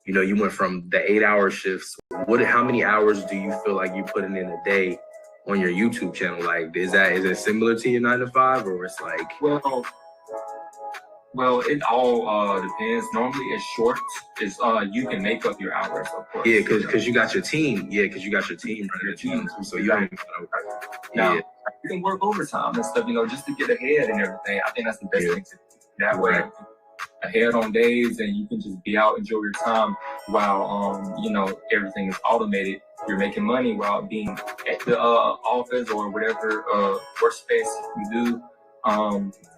you know, you went from the 8-hour shifts. How many hours do you feel like you putting in a day on your YouTube channel? Like, is it similar to your 9 to 5, or it's like, well, it all depends. Normally, it's short. It's you can make up your hours, of course. yeah, because you got your team. Yeah, because you got your team running the team too. So you don't even know. Now, Yeah, you can work overtime and stuff, you know, just to get ahead and everything. I think that's the best Yeah. thing to do. That way, Right. ahead on days, and you can just be out, enjoy your time while, you know, everything is automated. You're making money while being at the office or whatever workspace you do.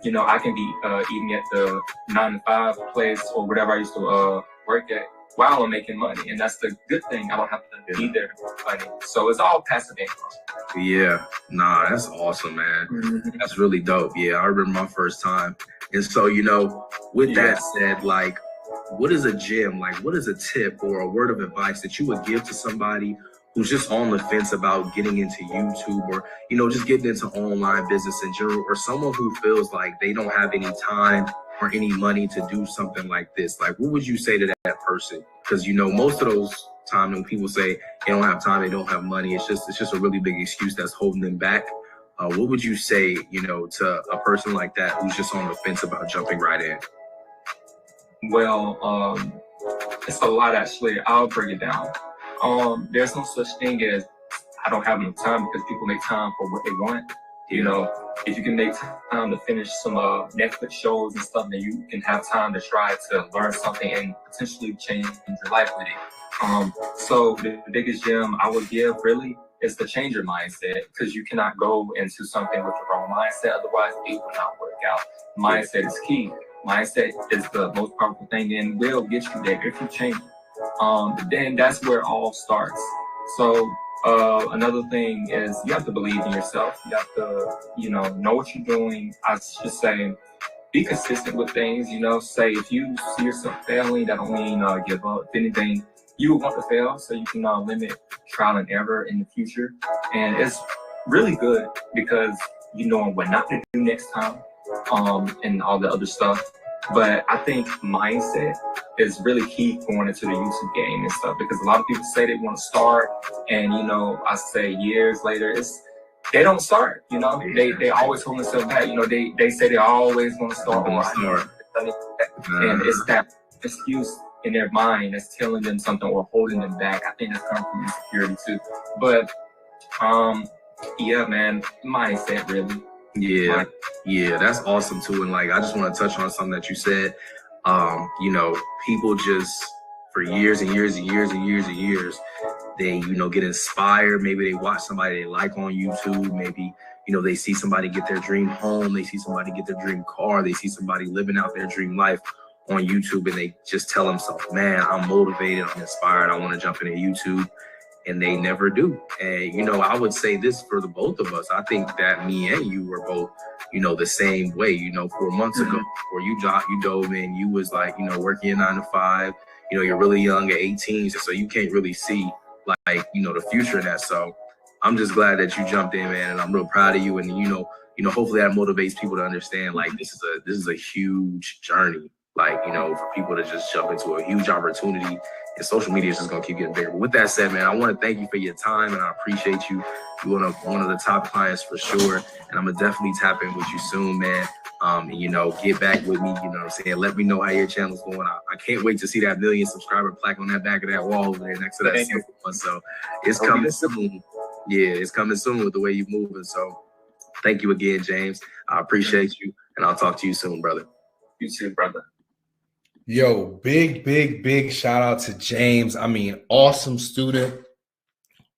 You know, I can be eating at the 9 to 5 place or whatever I used to work at while I'm making money, and that's the good thing. I don't have to be there to make money, so it's all passive income. Yeah. Nah, that's awesome, man. That's really dope. Yeah, I remember my first time. And so, you know, with that said, like, what is a gem? Like, what is a tip or a word of advice that you would give to somebody who's just on the fence about getting into YouTube, or, you know, just getting into online business in general, or someone who feels like they don't have any time or any money to do something like this? Like, what would you say to that person? Because, you know, most of those times when people say they don't have time, they don't have money, it's just a really big excuse that's holding them back. What would you say, you know, to a person like that who's just on the fence about jumping right in? Well, it's a lot actually. I'll break it down. There's no such thing as I don't have enough time, because people make time for what they want. You know, if you can make time to finish some Netflix shows and stuff, then you can have time to try to learn something and potentially change your life with it. So the biggest gem I would give really is to change your mindset, because you cannot go into something with the wrong mindset. Otherwise, it will not work out. Mindset is key. Mindset is the most powerful thing and will get you there if you change it. Then that's where it all starts. So another thing is you have to believe in yourself. You have to, you know what you're doing. I should say, be consistent with things. You know, say if you see yourself failing, that don't mean give up. If anything, you would want to fail so you can limit trial and error in the future. And it's really good because you know what not to do next time, and all the other stuff. But I think mindset is really key going into the YouTube game and stuff, because a lot of people say they want to start, and you know, I say years later, they don't start. You know, they always hold themselves back. You know, they say they're always going to start, and it's that excuse in their mind that's telling them something or holding them back. I think that's coming from insecurity too. But yeah, man, mindset really. Yeah, that's awesome too. And like, I just want to touch on something that you said. You know, people just for years and years and years and years and years, they, you know, get inspired. Maybe they watch somebody they like on YouTube. Maybe, you know, they see somebody get their dream home. They see somebody get their dream car. They see somebody living out their dream life on YouTube, and they just tell themselves, man, I'm motivated, I'm inspired, I want to jump into YouTube. And they never do. And, you know, I would say this for the both of us. I think that me and you were both, you know, the same way. You know, 4 months ago, before you dove in, you was like, you know, working a 9 to 5. You know, you're really young at 18, so you can't really see, like, you know, the future in that. So I'm just glad that you jumped in, man, and I'm real proud of you. And you know, hopefully that motivates people to understand, like, this is a huge journey. Like, you know, for people to just jump into a huge opportunity, and social media is just gonna keep getting bigger. But with that said, man, I want to thank you for your time, and I appreciate you. You're one of the top clients for sure, and I'm gonna definitely tap in with you soon, man. And, you know, get back with me. You know what I'm saying? Let me know how your channel's going. I can't wait to see that 1 million subscriber plaque on that back of that wall over there next to that simple one. So it's coming soon. Yeah, it's coming soon with the way you're moving. So thank you again, James. I appreciate you, and I'll talk to you soon, brother. You too, brother. Yo, big shout out to James. I mean, awesome student,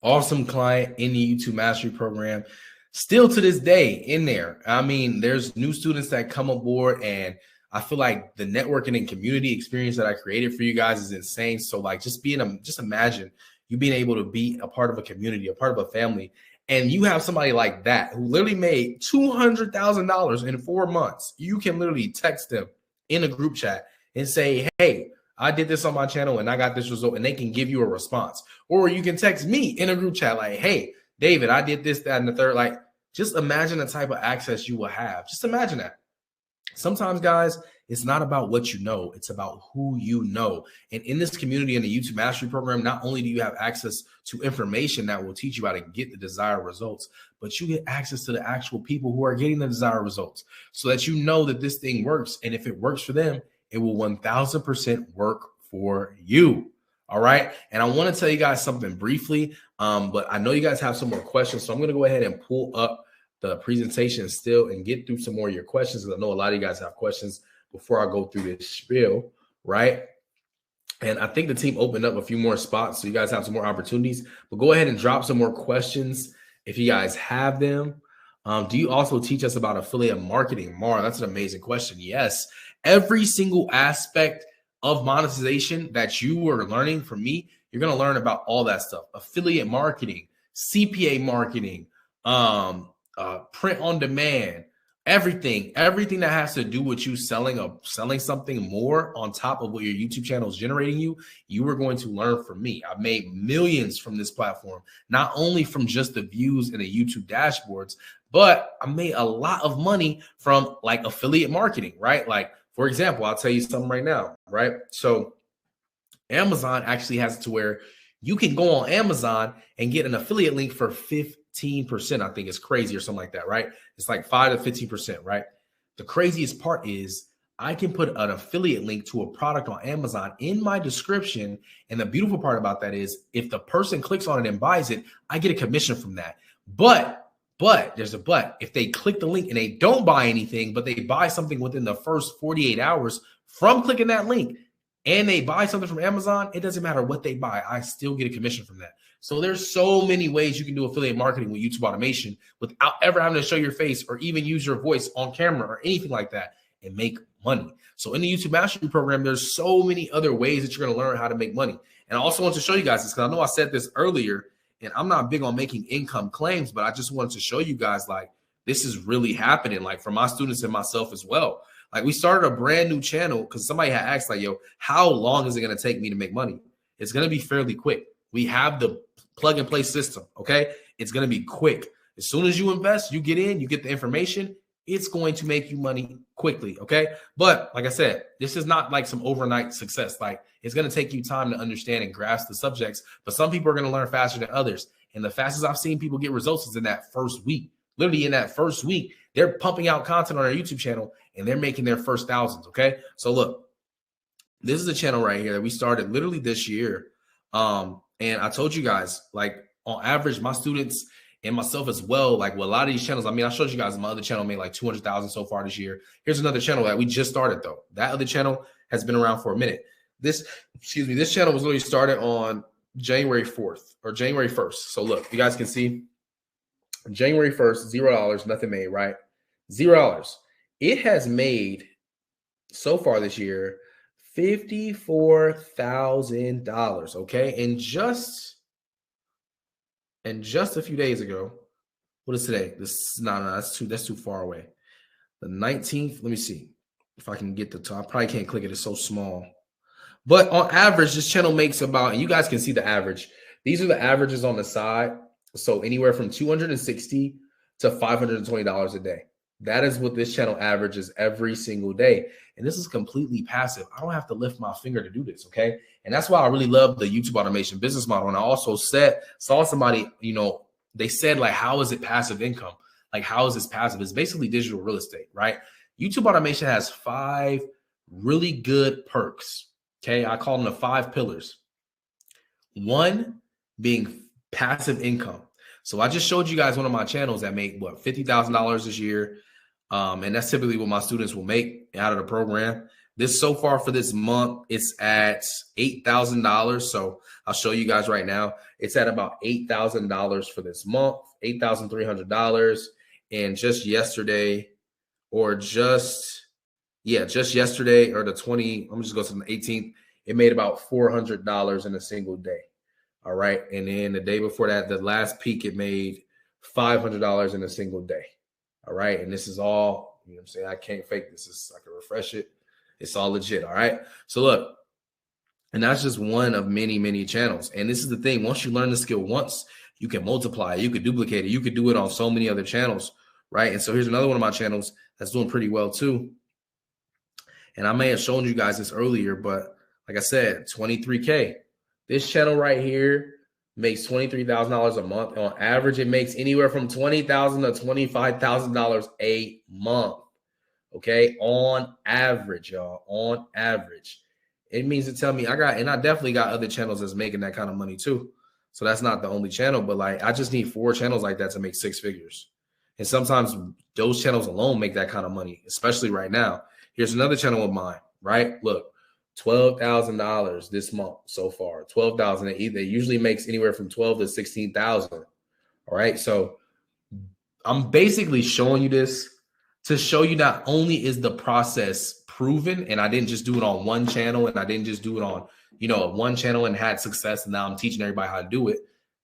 awesome client in the YouTube Mastery Program. Still to this day in there. I mean, there's new students that come aboard, and I feel like the networking and community experience that I created for you guys is insane. So like, just imagine you being able to be a part of a community, a part of a family, and you have somebody like that who literally made $200,000 in 4 months. You can literally text them in a group chat and say, hey, I did this on my channel and I got this result, and they can give you a response. Or you can text me in a group chat like, hey, David, I did this, that, and the third. Like, just imagine the type of access you will have. Just imagine that. Sometimes, guys, it's not about what you know, it's about who you know. And in this community, in the YouTube Mastery Program, not only do you have access to information that will teach you how to get the desired results, but you get access to the actual people who are getting the desired results, so that you know that this thing works. And if it works for them, it will 1000% work for you. All right. And I want to tell you guys something briefly, but I know you guys have some more questions. So I'm going to go ahead and pull up the presentation still and get through some more of your questions, because I know a lot of you guys have questions before I go through this spiel. Right. And I think the team opened up a few more spots, so you guys have some more opportunities. But go ahead and drop some more questions if you guys have them. Do you also teach us about affiliate marketing? Mara, that's an amazing question. Yes. Every single aspect of monetization that you are learning from me, you're going to learn about all that stuff. Affiliate marketing, CPA marketing, print on demand, everything that has to do with you selling something more on top of what your YouTube channel is generating you are going to learn from me. I've made millions from this platform, not only from just the views in the YouTube dashboards, but I made a lot of money from like affiliate marketing, right? Like, for example, I'll tell you something right now, right? So Amazon actually has it to where you can go on Amazon and get an affiliate link for 15%. I think it's crazy, or something like that, right? It's like 5 to 15%, right? The craziest part is I can put an affiliate link to a product on Amazon in my description. And the beautiful part about that is if the person clicks on it and buys it, I get a commission from that. But there's a but. If they click the link and they don't buy anything, but they buy something within the first 48 hours from clicking that link, and they buy something from Amazon, it doesn't matter what they buy. I still get a commission from that. So there's so many ways you can do affiliate marketing with YouTube automation without ever having to show your face or even use your voice on camera or anything like that and make money. So in the YouTube Mastery Program, there's so many other ways that you're going to learn how to make money. And I also want to show you guys this, because I know I said this earlier, and I'm not big on making income claims, but I just wanted to show you guys, like, this is really happening, like, for my students and myself as well. Like, we started a brand new channel because somebody had asked, like, yo, how long is it going to take me to make money? It's going to be fairly quick. We have the plug and play system. Okay. It's going to be quick. As soon as you invest, you get in, you get the information, it's going to make you money quickly. Okay. But like I said, this is not like some overnight success. Like it's going to take you time to understand and grasp the subjects, but some people are going to learn faster than others. And the fastest I've seen people get results is in that first week. Literally in that first week, they're pumping out content on their YouTube channel and they're making their first thousands. Okay. So look, this is a channel right here that we started literally this year. And I told you guys, like on average, my students and myself as well, like with a lot of these channels, I mean, I showed you guys my other channel made like 200,000 so far this year. Here's another channel that we just started though. That other channel has been around for a minute. This channel was literally started on January 4th or January 1st. So look, you guys can see January 1st, $0, nothing made, right? $0. It has made so far this year $54,000. Okay. And just a few days ago, what is today? That's too far away. The 19th. Let me see if I can get the top. I probably can't click it. It's so small. But on average, this channel makes about, and you guys can see the average. These are the averages on the side. So anywhere from $260 to $520 a day. That is what this channel averages every single day. And this is completely passive. I don't have to lift my finger to do this, okay? And that's why I really love the YouTube automation business model. And I also saw somebody, they said like, how is it passive income? Like, how is this passive? It's basically digital real estate, right? YouTube automation has 5 really good perks, okay? I call them the 5 pillars. One being passive income. So I just showed you guys one of my channels that make what, $50,000 this year. And that's typically what my students will make out of the program. This so far for this month, it's at $8,000. So I'll show you guys right now. It's at about $8,000 for this month, $8,300. And just yesterday or just yesterday or the 20, I'm just going to go to the 18th. It made about $400 in a single day. All right. And then the day before that, the last peak, it made $500 in a single day. All right. And this is all, you know what I'm saying? I can't fake this. I can refresh it. It's all legit. All right. So look, and that's just one of many, many channels. And this is the thing. Once you learn the skill once, you can multiply it. You could duplicate it. You could do it on so many other channels. Right. And so here's another one of my channels that's doing pretty well too. And I may have shown you guys this earlier, but like I said, 23K. This channel right here makes $23,000 a month. On average, it makes anywhere from $20,000 to $25,000 a month. Okay, on average, y'all. On average, it means to tell me I definitely got other channels that's making that kind of money too. So that's not the only channel, but like I just need 4 channels like that to make 6 figures. And sometimes those channels alone make that kind of money, especially right now. Here's another channel of mine. Right, look. $12,000 this month so far. $12,000. They usually makes anywhere from $12,000 to $16,000. All right. So I'm basically showing you this to show you not only is the process proven, and I didn't just do it on one channel, and I didn't just do it on, one channel and had success, and now I'm teaching everybody how to do it.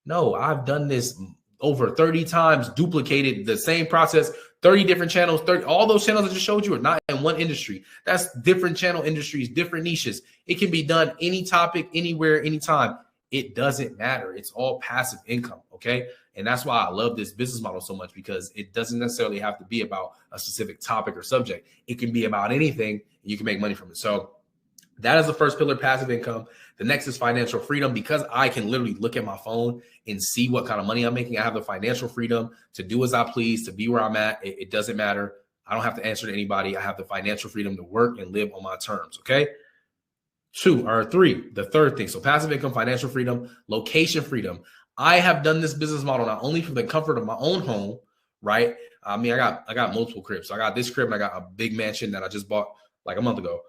No, I've done this over 30 times, duplicated the same process, 30 different channels, all those channels I just showed you are not in one industry. That's different channel industries, different niches. It can be done any topic, anywhere, anytime. It doesn't matter. It's all passive income, okay? And that's why I love this business model so much, because it doesn't necessarily have to be about a specific topic or subject. It can be about anything, and you can make money from it. So that is the first pillar, passive income. The next is financial freedom. Because I can literally look at my phone and see what kind of money I'm making, I have the financial freedom to do as I please, to be where I'm at. It doesn't matter. I don't have to answer to anybody. I have the financial freedom to work and live on my terms, okay? 2 or 3, the third thing. So passive income, financial freedom, location freedom. I have done this business model not only from the comfort of my own home, right? I mean, I got multiple cribs. So I got this crib and I got a big mansion that I just bought like a month ago.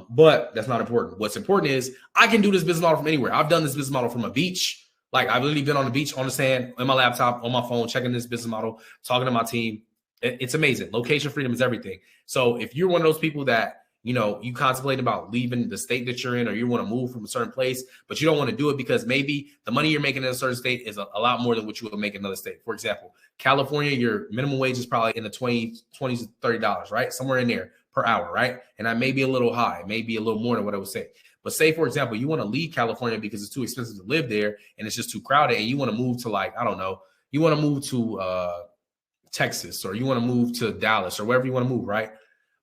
But that's not important. What's important is I can do this business model from anywhere. I've done this business model from a beach. Like I've literally been on the beach, on the sand, on my laptop, on my phone, checking this business model, talking to my team. It's amazing. Location freedom is everything. So if you're one of those people that, you contemplate about leaving the state that you're in, or you want to move from a certain place, but you don't want to do it because maybe the money you're making in a certain state is a lot more than what you would make in another state. For example, California, your minimum wage is probably in the $20 to $30, right? Somewhere in there per hour, right? And that may be a little high, maybe a little more than what I would say. But say, for example, you want to leave California because it's too expensive to live there and it's just too crowded, and you want to move to, like, I don't know, you want to move to Texas, or you want to move to Dallas, or wherever you want to move, right?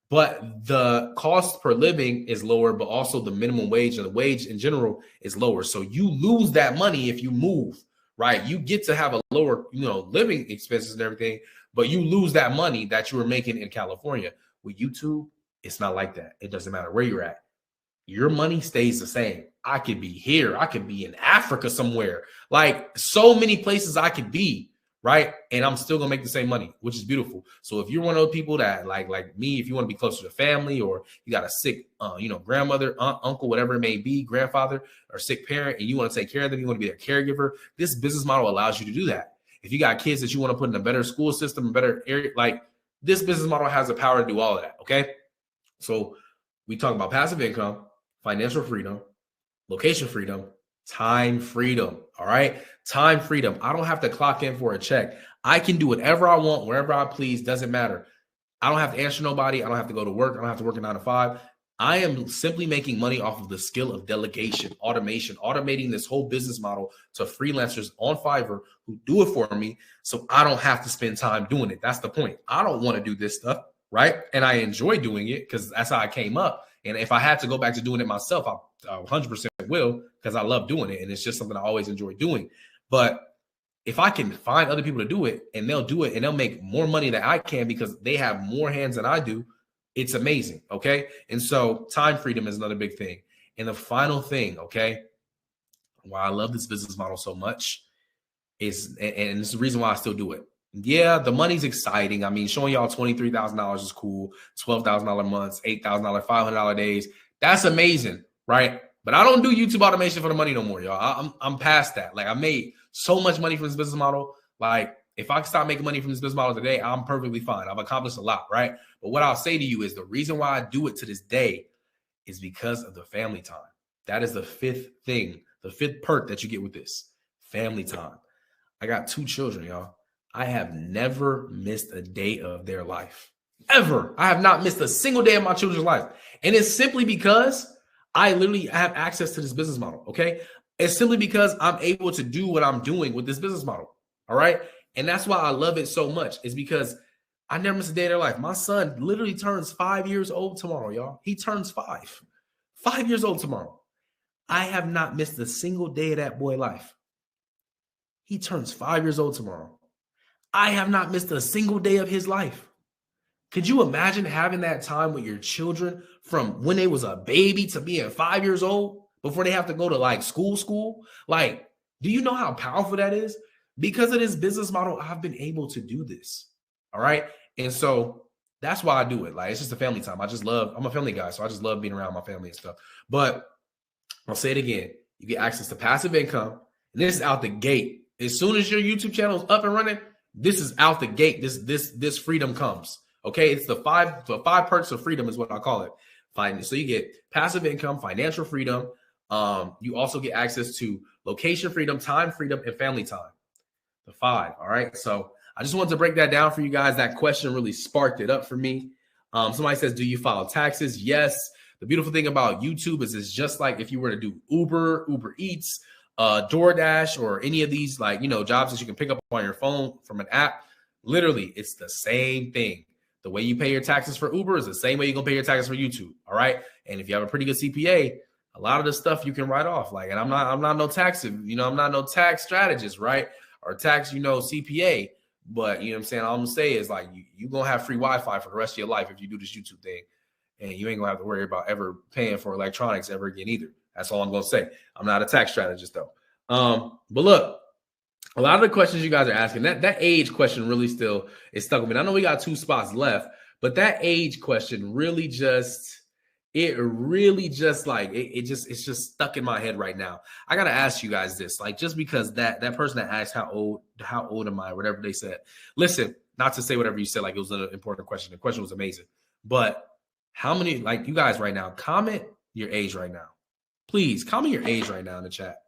But the cost per living is lower, but also the minimum wage and the wage in general is lower. So you lose that money if you move, right? You get to have a lower, living expenses and everything, but you lose that money that you were making in California. With YouTube, it's not like that. It doesn't matter where you're at. Your money stays the same. I could be here. I could be in Africa somewhere. Like so many places I could be, right? And I'm still gonna make the same money, which is beautiful. So if you're one of those people that like me, if you want to be closer to family, or you got a sick, grandmother, aunt, uncle, whatever it may be, grandfather or sick parent, and you want to take care of them, you want to be their caregiver, this business model allows you to do that. If you got kids that you want to put in a better school system, a better area, like this business model has the power to do all of that. Okay. So we talk about passive income, financial freedom, location freedom, time freedom. All right. Time freedom. I don't have to clock in for a check. I can do whatever I want, wherever I please. Doesn't matter. I don't have to answer nobody. I don't have to go to work. I don't have to work a 9 to 5. I am simply making money off of the skill of delegation, automation, automating this whole business model to freelancers on Fiverr who do it for me. So I don't have to spend time doing it. That's the point. I don't want to do this stuff. Right. And I enjoy doing it because that's how I came up. And if I had to go back to doing it myself, I 100% will, because I love doing it. And it's just something I always enjoy doing. But if I can find other people to do it, and they'll do it, and they'll make more money than I can because they have more hands than I do, it's amazing. Okay. And so time freedom is another big thing. And the final thing, okay, why I love this business model so much is, and it's the reason why I still do it. Yeah, the money's exciting. I mean, showing y'all $23,000 is cool. $12,000 months, $8,000, $500 days. That's amazing, right? But I don't do YouTube automation for the money no more, y'all. I'm past that. Like, I made so much money from this business model. Like, if I can stop making money from this business model today, I'm perfectly fine. I've accomplished a lot, right? But what I'll say to you is the reason why I do it to this day is because of the family time. That is the fifth thing, the fifth perk that you get with this, family time. I got 2 children, y'all. I have never missed a day of their life, ever. I have not missed a single day of my children's life. And it's simply because I literally have access to this business model, okay? It's simply because I'm able to do what I'm doing with this business model, all right? And that's why I love it so much, is because I never miss a day of their life. My son literally turns 5 years old tomorrow, y'all. He turns 5. 5 years old tomorrow. I have not missed a single day of that boy's life. He turns 5 years old tomorrow. I have not missed a single day of his life. Could you imagine having that time with your children from when they was a baby to being 5 years old before they have to go to like school? Like, do you know how powerful that is? Because of this business model, I've been able to do this. All right. And so that's why I do it. Like, it's just a family time. I'm a family guy, so I just love being around my family and stuff. But I'll say it again. You get access to passive income. And this is out the gate. As soon as your YouTube channel is up and running, this is out the gate. This freedom comes. Okay. It's the five perks of freedom is what I call it. So you get passive income, financial freedom. You also get access to location freedom, time freedom, and family time. The 5. All right. So I just wanted to break that down for you guys. That question really sparked it up for me. Somebody says, do you file taxes? Yes. The beautiful thing about YouTube is it's just like if you were to do Uber Eats, DoorDash, or any of these jobs that you can pick up on your phone from an app. Literally, it's the same thing. The way you pay your taxes for Uber is the same way you're gonna pay your taxes for YouTube. All right. And if you have a pretty good CPA, a lot of the stuff you can write off. Like, and I'm not no tax, I'm not no tax strategist, right? Or tax, CPA. But you know what I'm saying? All I'm gonna say is like you gonna have free Wi-Fi for the rest of your life if you do this YouTube thing. And you ain't gonna have to worry about ever paying for electronics ever again either. That's all I'm gonna say. I'm not a tax strategist though. But look, a lot of the questions you guys are asking, that age question really still is stuck with me. I know we got 2 spots left, but that age question really just it's just stuck in my head right now. I gotta ask you guys this, like, just because that person that asked how old am I, whatever they said. Listen, not to say whatever you said, like it was an important question. The question was amazing, but how many, like, you guys right now, comment your age right now. Please comment your age right now in the chat.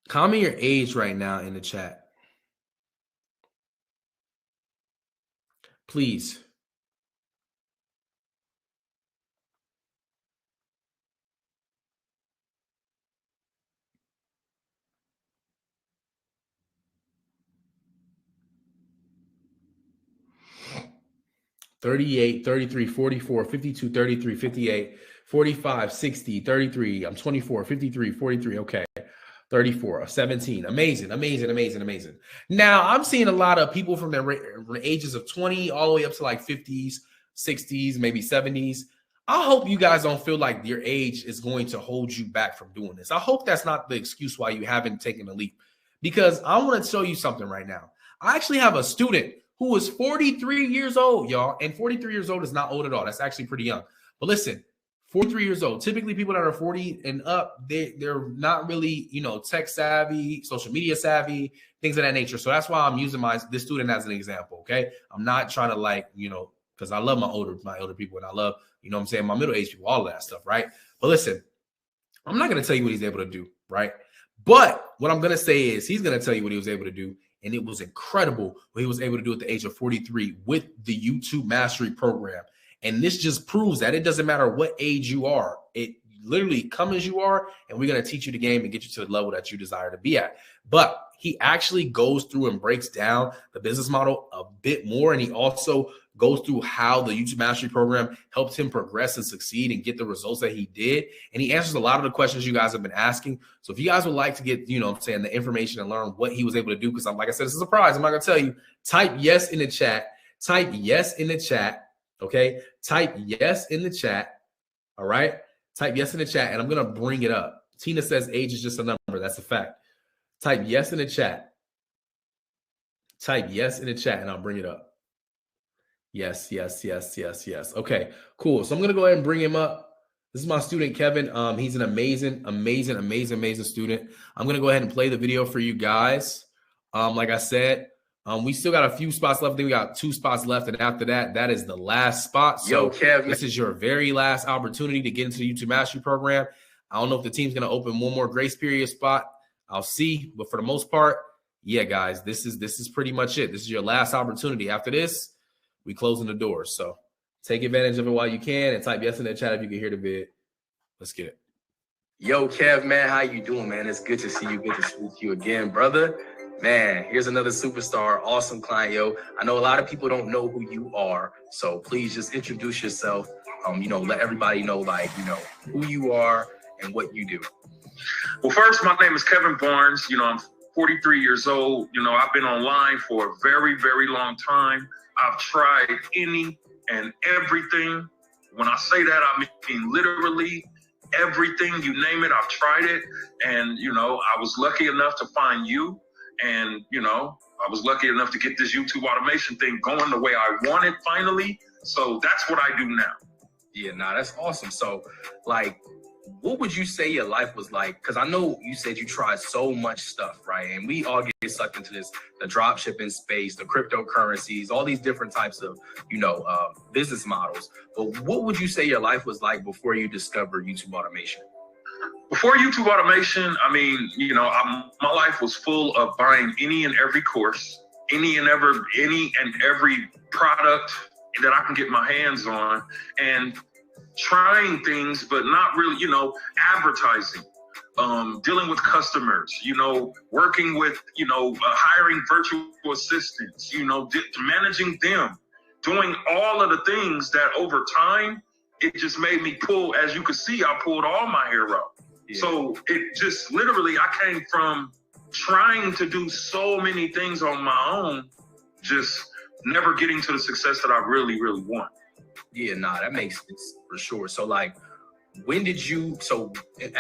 Comment your age right now in the chat. Please. 38, 33, 44, 52, 33, 58, 45, 60, 33. I'm 24, 53, 43. Okay. 34, 17. Amazing, amazing, amazing, amazing. Now, I'm seeing a lot of people from the ages of 20 all the way up to like 50s, 60s, maybe 70s. I hope you guys don't feel like your age is going to hold you back from doing this. I hope that's not the excuse why you haven't taken the leap, because I want to show you something right now. I actually have a student who is 43 years old, y'all, and 43 years old is not old at all. That's actually pretty young. But listen, 43 years old. Typically, people that are 40 and up, they're not really, tech savvy, social media savvy, things of that nature. So that's why I'm using this student as an example. Okay, I'm not trying to because I love my older people, and I love, my middle-aged people, all of that stuff, right? But listen, I'm not going to tell you what he's able to do, right? But what I'm going to say is he's going to tell you what he was able to do, and it was incredible what he was able to do at the age of 43 with the YouTube Mastery Program. And this just proves that it doesn't matter what age you are. It literally come as you are, and we're going to teach you the game and get you to the level that you desire to be at. But he actually goes through and breaks down the business model a bit more, and he also goes through how the YouTube Mastery Program helped him progress and succeed and get the results that he did. And he answers a lot of the questions you guys have been asking. So if you guys would like to get, the information and learn what he was able to do, because like I said, it's a surprise. I'm not going to tell you. Type yes in the chat. Type yes in the chat. Okay, type yes in the chat. All right, type yes in the chat, and I'm gonna bring it up. Tina says age is just a number. That's a fact. Type yes in the chat. Type yes in the chat, and I'll bring it up. Yes, yes, yes, yes, yes. Okay, cool. So I'm gonna go ahead and bring him up. This is my student Kevin. He's an amazing, amazing, amazing, amazing student. I'm gonna go ahead and play the video for you guys. Like I said. We still got a few spots left. I think we got 2 spots left. And after that, that is the last spot. So Kev, this is your very last opportunity to get into the YouTube Mastery Program. I don't know if the team's going to open one more grace period spot. I'll see. But for the most part, yeah, guys, this is pretty much it. This is your last opportunity. After this, we closing the doors. So take advantage of it while you can, and type yes in the chat if you can hear the vid. Let's get it. Yo, Kev, man, how you doing, man? It's good to see you. Good to speak to you again, brother. Man, here's another superstar, awesome client, yo. I know a lot of people don't know who you are, so please just introduce yourself. Let everybody know, who you are and what you do. Well, first, my name is Kevin Barnes. I'm 43 years old. I've been online for a very, very long time. I've tried any and everything. When I say that, I mean literally everything. You name it, I've tried it. And, I was lucky enough to find you. And, I was lucky enough to get this YouTube automation thing going the way I wanted finally. So that's what I do now. Yeah, that's awesome. So, what would you say your life was like? Because I know you said you tried so much stuff, right? And we all get sucked into this, the drop shipping space, the cryptocurrencies, all these different types of, business models. But what would you say your life was like before you discovered YouTube automation? Before YouTube automation, my life was full of buying any and every course, any and every product that I can get my hands on, and trying things, but not really, advertising, dealing with customers, working with, hiring virtual assistants, managing them, doing all of the things that over time, it just made me pull, as you can see, I pulled all my hair out. Yeah. So it just literally, I came from trying to do so many things on my own, just never getting to the success that I really, really want. Yeah, that makes sense for sure. So at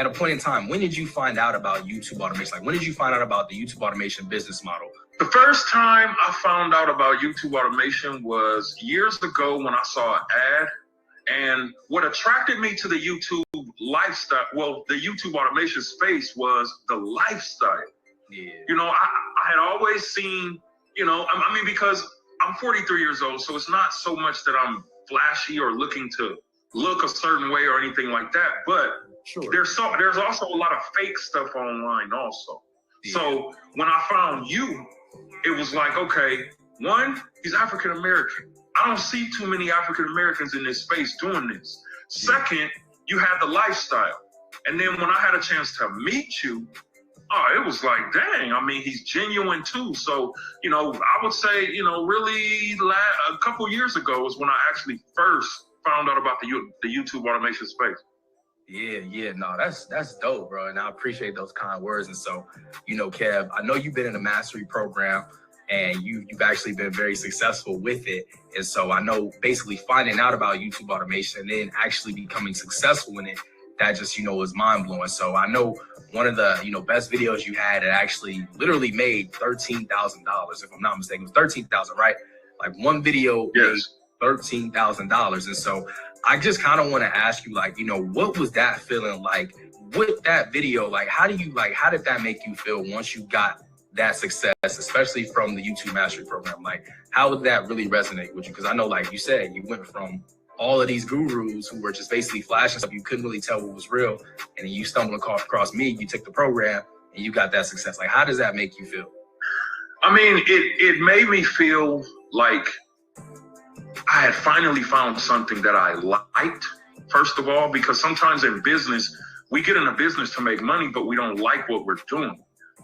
a point in time, when did you find out about YouTube automation? When did you find out about the YouTube automation business model? The first time I found out about YouTube automation was years ago when I saw an ad. And what attracted me to the YouTube lifestyle, the YouTube automation space, was the lifestyle. Yeah. I had always seen, because I'm 43 years old, so it's not so much that I'm flashy or looking to look a certain way or anything like that. But sure, there's also a lot of fake stuff online also. Yeah. So when I found you, it was like, okay, one, he's African American. I don't see too many African Americans in this space doing this. Second, you have the lifestyle. And then when I had a chance to meet you, Oh, it was like, dang, I mean, he's genuine too. So, you know, I would say, you know, really a couple years ago was when I actually first found out about the YouTube automation space. Yeah, no, that's dope, bro. And I appreciate those kind words. And so, you know, Kev, I know you've been in the mastery program and you've actually been very successful with it. And so I know basically finding out about YouTube automation and then actually becoming successful in it, that just, you know, was mind blowing. So I know one of the, you know, best videos you had that actually literally made $13,000, if I'm not mistaken. It was $13,000, right? Like one video made $13,000. And so I just kind of want to ask you, like, you know, what was that feeling like with that video? Like, how did that make you feel once you got that success, especially from the YouTube Mastery Program? Like, how would that really resonate with you? Because I know, like you said, you went from all of these gurus who were just basically flashing stuff. You couldn't really tell what was real. And then you stumbled across me, you took the program and you got that success. Like, how does that make you feel? I mean, it made me feel like I had finally found something that I liked, first of all, because sometimes in business, we get in a business to make money, but we don't like what we're doing.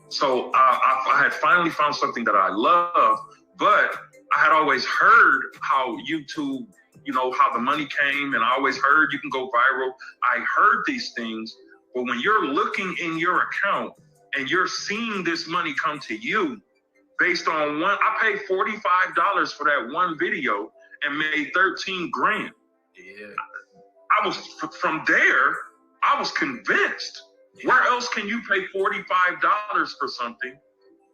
So I had finally found something that I love, but I had always heard how YouTube, you know, how the money came, and I always heard you can go viral. I heard these things, but when you're looking in your account and you're seeing this money come to you based on I paid $45 for that one video and made 13 grand. Yeah. I was, from there, I was convinced. Where else can you pay $45 for something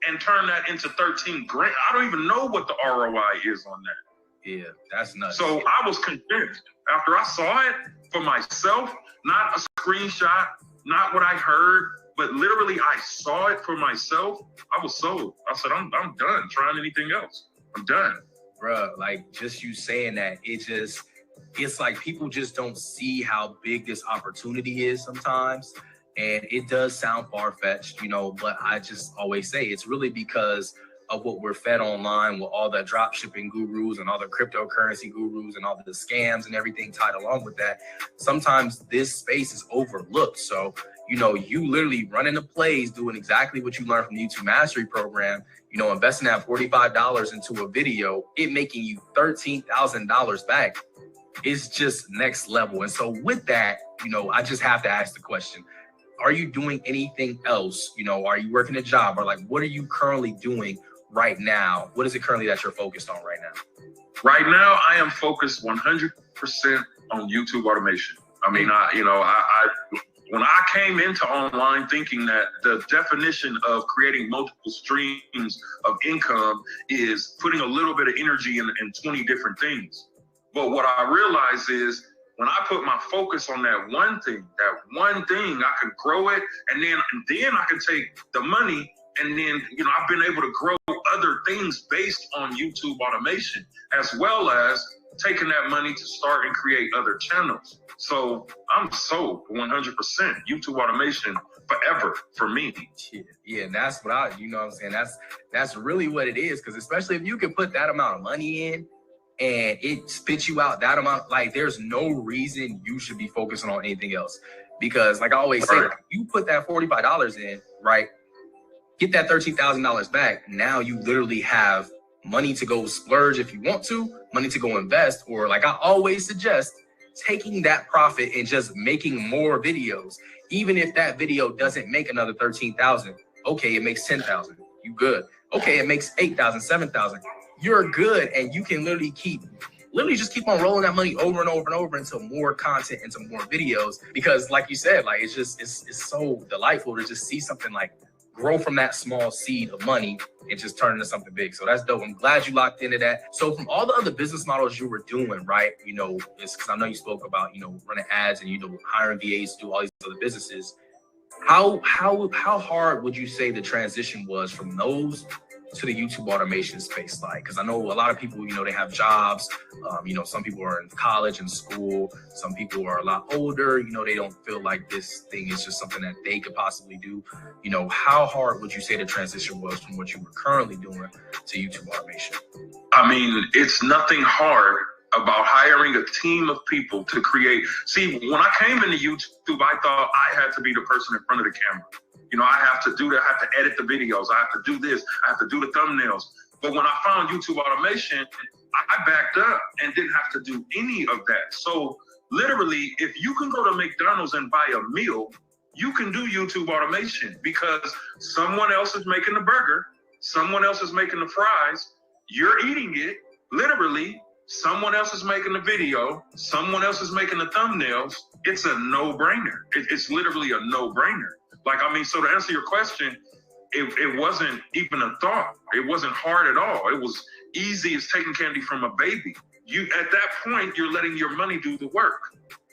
and turn that into 13 grand? I don't even know what the ROI is on that. Yeah, that's nuts. So I was convinced after I saw it for myself, not a screenshot, not what I heard, but literally I saw it for myself. I was sold. I said, I'm done trying anything else. I'm done. Bruh, like, just you saying that, it's like people just don't see how big this opportunity is sometimes. And it does sound far-fetched, you know, but I just always say it's really because of what we're fed online with all the drop shipping gurus and all the cryptocurrency gurus and all the scams and everything tied along with that. Sometimes this space is overlooked. So, you know, you literally running the plays, doing exactly what you learned from the YouTube Mastery Program, you know, investing that $45 into a video, it making you $13,000 back is just next level. And so with that, you know, I just have to ask the question, are you doing anything else? You know, are you working a job, or like, what are you currently doing right now? What is it currently that you're focused on right now? Right now, I am focused 100% on YouTube automation. I mean, when I came into online thinking that the definition of creating multiple streams of income is putting a little bit of energy in 20 different things. But what I realized is when I put my focus on that one thing, I can grow it, and then I can take the money, and then, you know, I've been able to grow other things based on YouTube automation, as well as taking that money to start and create other channels. So I'm sold 100%. YouTube automation forever for me. Yeah, and that's what you know what I'm saying? That's really what it is, because especially if you can put that amount of money in and it spits you out that amount, like, there's no reason you should be focusing on anything else. Because like I always say, you put that $45 in, right? Get that $13,000 back. Now you literally have money to go splurge if you want to, money to go invest, or like I always suggest, taking that profit and just making more videos. Even if that video doesn't make another 13,000, okay, it makes 10,000, you good. Okay, it makes 8,000, 7,000, you're good. And you can literally just keep on rolling that money over and over and over into more content, into more videos. Because like you said, like, it's so delightful to just see something like grow from that small seed of money and just turn into something big. So that's dope. I'm glad you locked into that. So from all the other business models you were doing, right? You know, it's because I know you spoke about, you know, running ads and, you know, hiring VAs to do all these other businesses. How hard would you say the transition was from those to the YouTube automation space? Like, because I know a lot of people, you know, they have jobs. You know, some people are in college and school. Some people are a lot older. You know, they don't feel like this thing is just something that they could possibly do. You know, how hard would you say the transition was from what you were currently doing to YouTube automation? I mean, it's nothing hard about hiring a team of people to create. See, when I came into YouTube, I thought I had to be the person in front of the camera. You know, I have to do that. I have to edit the videos. I have to do this. I have to do the thumbnails. But when I found YouTube automation, I backed up and didn't have to do any of that. So literally, if you can go to McDonald's and buy a meal, you can do YouTube automation because someone else is making the burger, someone else is making the fries, you're eating it. Literally, someone else is making the video, someone else is making the thumbnails. It's a no-brainer. It's literally a no-brainer. Like, I mean, so to answer your question, it wasn't even a thought. It wasn't hard at all. It was easy as taking candy from a baby. You, at that point, you're letting your money do the work.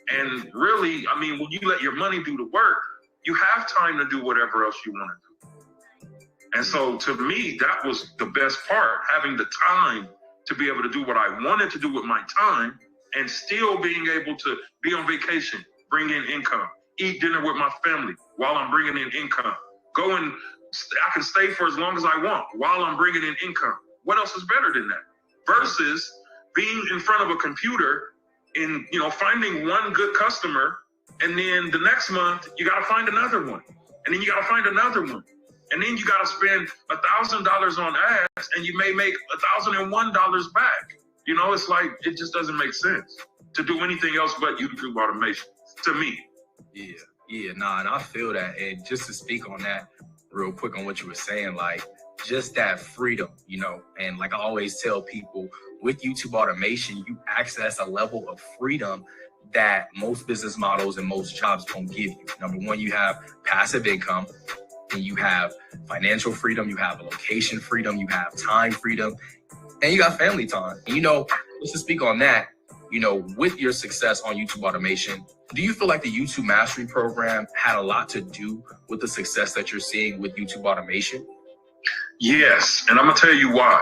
And really, I mean, when you let your money do the work, you have time to do whatever else you want to do. And so to me, that was the best part, having the time to be able to do what I wanted to do with my time and still being able to be on vacation, bring in income, eat dinner with my family while I'm bringing in income, go and I can stay for as long as I want while I'm bringing in income. What else is better than that? Versus being in front of a computer and, you know, finding one good customer, and then the next month you got to find another one, and then you got to find another one, and then you got to spend $1,000 on ads, and you may make $1,001 back. You know, it's like, it just doesn't make sense to do anything else but YouTube automation to me. Yeah, nah, and I feel that. And just to speak on that real quick on what you were saying, like just that freedom, you know, and like I always tell people, with YouTube automation, you access a level of freedom that most business models and most jobs don't give you. Number one, you have passive income, and you have financial freedom, you have location freedom, you have time freedom, and you got family time. And, you know, just to speak on that, you know, with your success on YouTube automation, do you feel like the YouTube Mastery Program had a lot to do with the success that you're seeing with YouTube automation? Yes, and I'm gonna tell you why.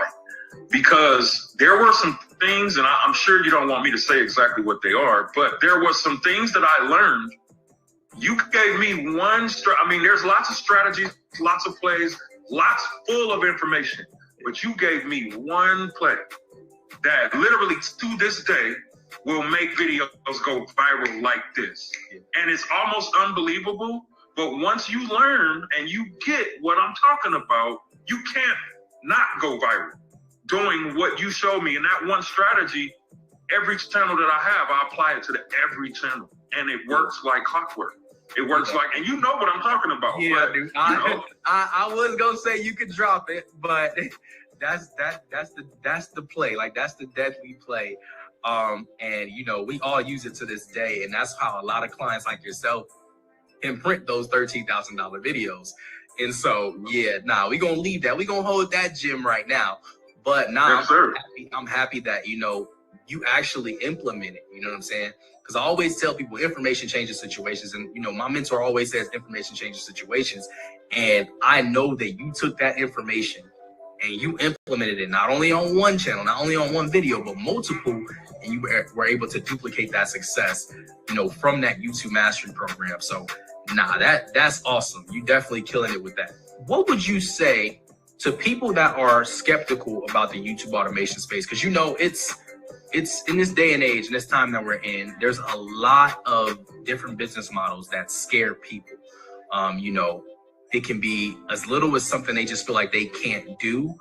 Because there were some things, and I'm sure you don't want me to say exactly what they are, but there were some things that I learned. You gave me one, I mean, there's lots of strategies, lots of plays, lots full of information, but you gave me one play that literally to this day will make videos go viral like this. And it's almost unbelievable, but once you learn and you get what I'm talking about, you can't not go viral doing what you showed me. And that one strategy, every channel that I have, I apply it to every channel, and it works like clockwork. It works like, and you know what I'm talking about. Yeah, but, dude. I was gonna say you could drop it, but that's the play. Like, that's the deadly play. And you know, we all use it to this day, and that's how a lot of clients like yourself imprint those $13,000 videos. And so, yeah, we gonna leave that. We gonna hold that gym right now. But now I'm happy that, you know, you actually implement it. You know what I'm saying? Because I always tell people information changes situations. And, you know, my mentor always says information changes situations. And I know that you took that information and you implemented it not only on one channel, not only on one video, but multiple. And you were able to duplicate that success, you know, from that YouTube Mastery Program. So, that's awesome. You definitely killing it with that. What would you say to people that are skeptical about the YouTube automation space? Because, you know, it's in this day and age, in this time that we're in, there's a lot of different business models that scare people. You know, it can be as little as something they just feel like they can't do.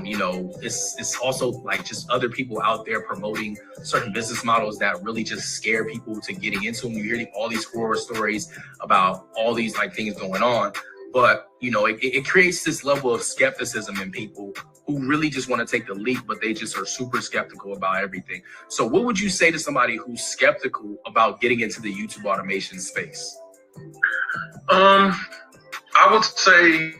You know, it's also like just other people out there promoting certain business models that really just scare people to getting into them. You're hearing all these horror stories about all these like things going on. But, you know, it creates this level of skepticism in people who really just want to take the leap, but they just are super skeptical about everything. So what would you say to somebody who's skeptical about getting into the YouTube automation space? I would say,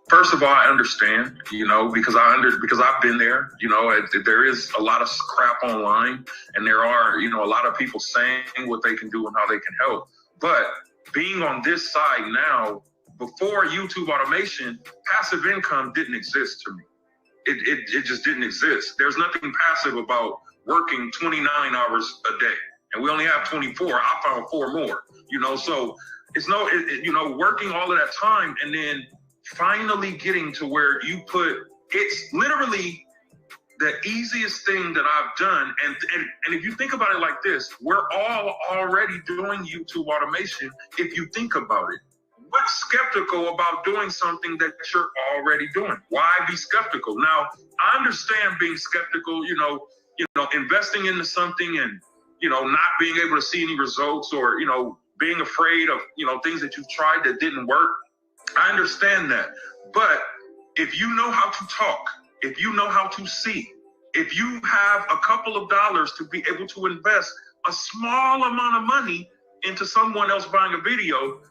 first of all, I understand, you know, because I've been there. You know, there is a lot of crap online, and there are, you know, a lot of people saying what they can do and how they can help. But being on this side now, before YouTube automation, passive income didn't exist to me. It just didn't exist. There's nothing passive about working 29 hours a day, and we only have 24. I found 4 more, you know, so it's you know, working all of that time and then finally getting to where you it's literally the easiest thing that I've done. And if you think about it like this, we're all already doing YouTube automation. If you think about it, what skeptical about doing something that you're already doing? Why be skeptical? Now, I understand being skeptical, investing into something and, not being able to see any results or, being afraid of, things that you've tried that didn't work. I understand that. But if you know how to talk, if you know how to see, if you have a couple of dollars to be able to invest a small amount of money into someone else buying a video,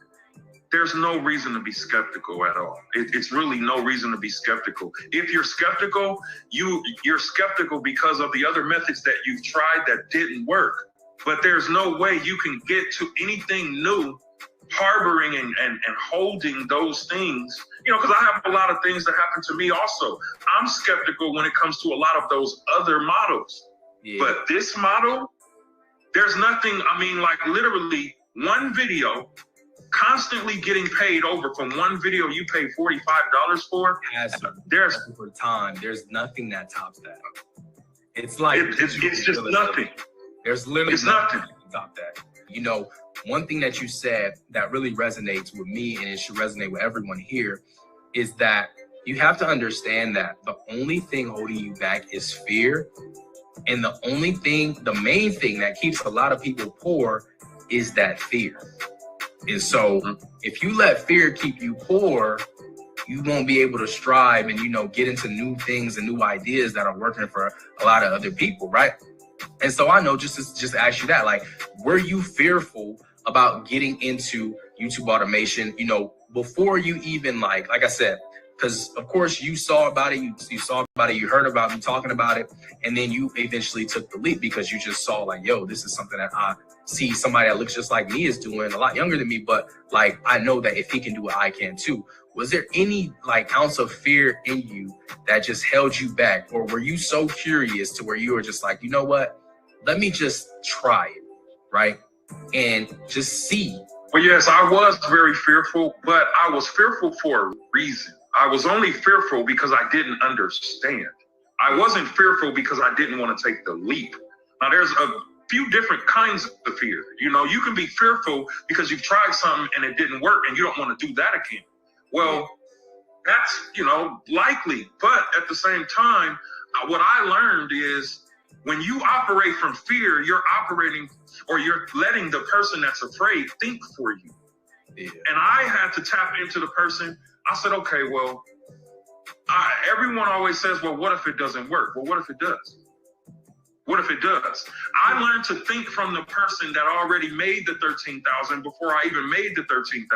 there's no reason to be skeptical at all. It's really no reason to be skeptical. If you're skeptical, you're skeptical because of the other methods that you've tried that didn't work. But there's no way you can get to anything new harboring and holding those things, because I have a lot of things that happen to me also. I'm skeptical when it comes to a lot of those other models. Yeah. But this model, there's nothing, literally one video constantly getting paid over from one video you pay $45 for. There's over time, there's nothing that tops that. It's like it's just nothing. There's literally nothing to top that. One thing that you said that really resonates with me, and it should resonate with everyone here, is that you have to understand that the only thing holding you back is fear. And the main thing that keeps a lot of people poor is that fear. And so if you let fear keep you poor, you won't be able to strive and, get into new things and new ideas that are working for a lot of other people, right? And so I know just ask you that, like, were you fearful about getting into YouTube automation, before you even like I said, because of course you saw about it, you saw about it, you heard about me talking about it, and then you eventually took the leap because you just saw like, yo, this is something that I see somebody that looks just like me is doing, a lot younger than me, but like, I know that if he can do it, I can too. Was there any ounce of fear in you that just held you back? Or were you so curious to where you were just like, you know what, let me just try it, right? And just see. Well, yes, I was very fearful, but I was fearful for a reason. I was only fearful because I didn't understand. I wasn't fearful because I didn't want to take the leap. Now, there's a few different kinds of fear. You can be fearful because you've tried something and it didn't work and you don't want to do that again. Well, that's, likely. But at the same time, what I learned is when you operate from fear, you're operating or you're letting the person that's afraid think for you. Yeah. And I had to tap into the person. I said, okay, well, everyone always says, well, what if it doesn't work? Well, what if it does? What if it does? I learned to think from the person that already made the 13,000 before I even made the 13,000.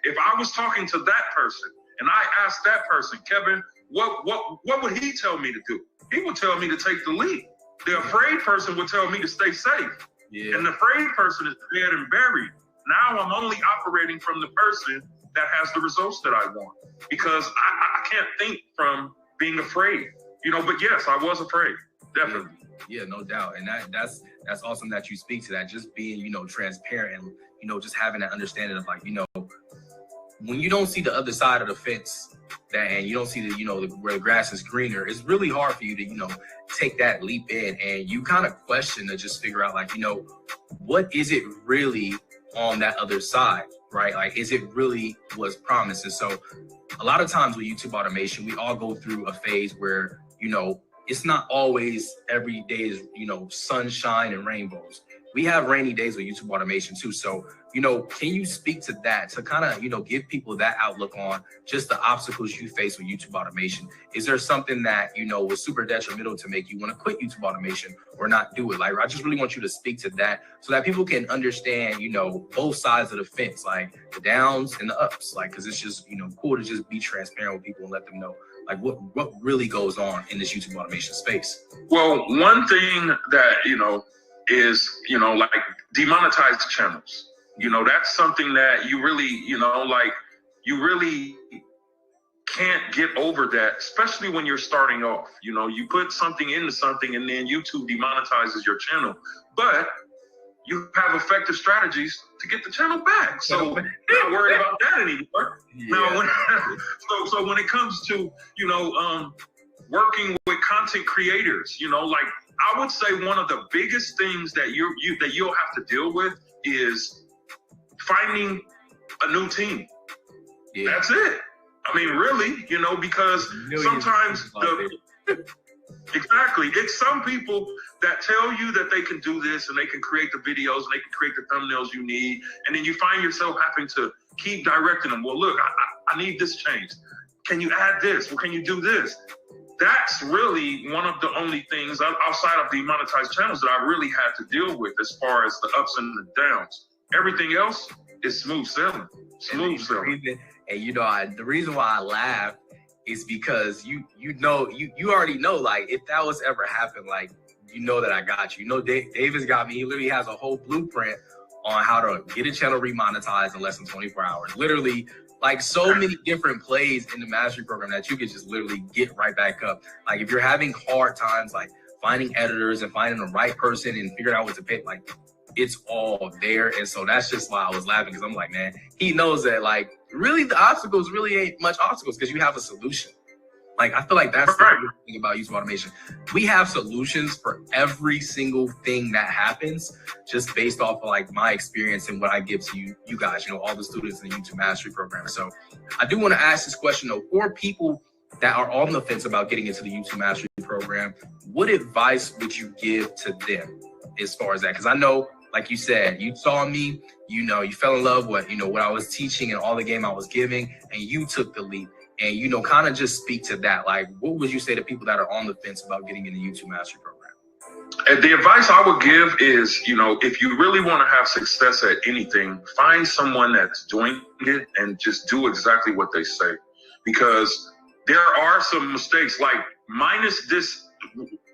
If I was talking to that person and I asked that person, Kevin, what would he tell me to do? He would tell me to take the lead. The afraid person would tell me to stay safe. Yeah. And the afraid person is dead and buried. Now I'm only operating from the person that has the results that I want, because I can't think from being afraid, but yes, I was afraid. Definitely. Yeah, no doubt. And that's awesome that you speak to that, just being, transparent and, just having that understanding of when you don't see the other side of the fence and you don't see where the grass is greener, it's really hard for you to, take that leap in, and you kind of question to just figure out what is it really on that other side, right? Is it really what's promised? And so a lot of times with YouTube automation, we all go through a phase where, it's not always every day is, sunshine and rainbows. We have rainy days with YouTube automation too. So, can you speak to that to kind of, give people that outlook on just the obstacles you face with YouTube automation? Is there something that, was super detrimental to make you want to quit YouTube automation or not do it? I just really want you to speak to that so that people can understand, both sides of the fence, the downs and the ups, because it's just, cool to just be transparent with people and let them know what really goes on in this YouTube automation space. Well, one thing that, is, demonetized channels. That's something that you really, you really can't get over that, especially when you're starting off. You put something into something and then YouTube demonetizes your channel, but you have effective strategies to get the channel back. So not worried about that anymore. Yeah. Now, so when it comes to, working with content creators, I would say one of the biggest things that you'll have to deal with is finding a new team. Yeah. That's it. I mean, really, you know, because sometimes exactly, it's some people that tell you that they can do this and they can create the videos and they can create the thumbnails you need, and then you find yourself having to keep directing them. Well, look, I need this changed. Can you add this? Well, can you do this? That's really one of the only things outside of the monetized channels that I really had to deal with as far as the ups and the downs. Everything else is smooth sailing. Smooth sailing. And you know, the reason why I laugh is because you already know, like, if that was ever happen, like, you know that I got you. You know, David's got me. He literally has a whole blueprint on how to get a channel remonetized in less than 24 hours. Literally, like, so many different plays in the mastery program that you can just literally get right back up. Like, if you're having hard times, like finding editors and finding the right person and figuring out what to pay, like, it's all there. And so that's just why I was laughing, because I'm like, man, he knows that, like, really the obstacles really ain't much obstacles because you have a solution. Like, I feel like that's the thing about YouTube automation. We have solutions for every single thing that happens, just based off of, like, my experience and what I give to you guys, you know, all the students in the YouTube Mastery Program. So I do want to ask this question, though. For people that are on the fence about getting into the YouTube Mastery Program, what advice would you give to them as far as that? Because I know, like you said, you saw me, you know, you fell in love with, you know, what I was teaching and all the game I was giving, and you took the leap. And, you know, kind of just speak to that. Like, what would you say to people that are on the fence about getting in the YouTube Mastery Program? And the advice I would give is, you know, if you really want to have success at anything, find someone that's doing it and just do exactly what they say. Because there are some mistakes, like minus this,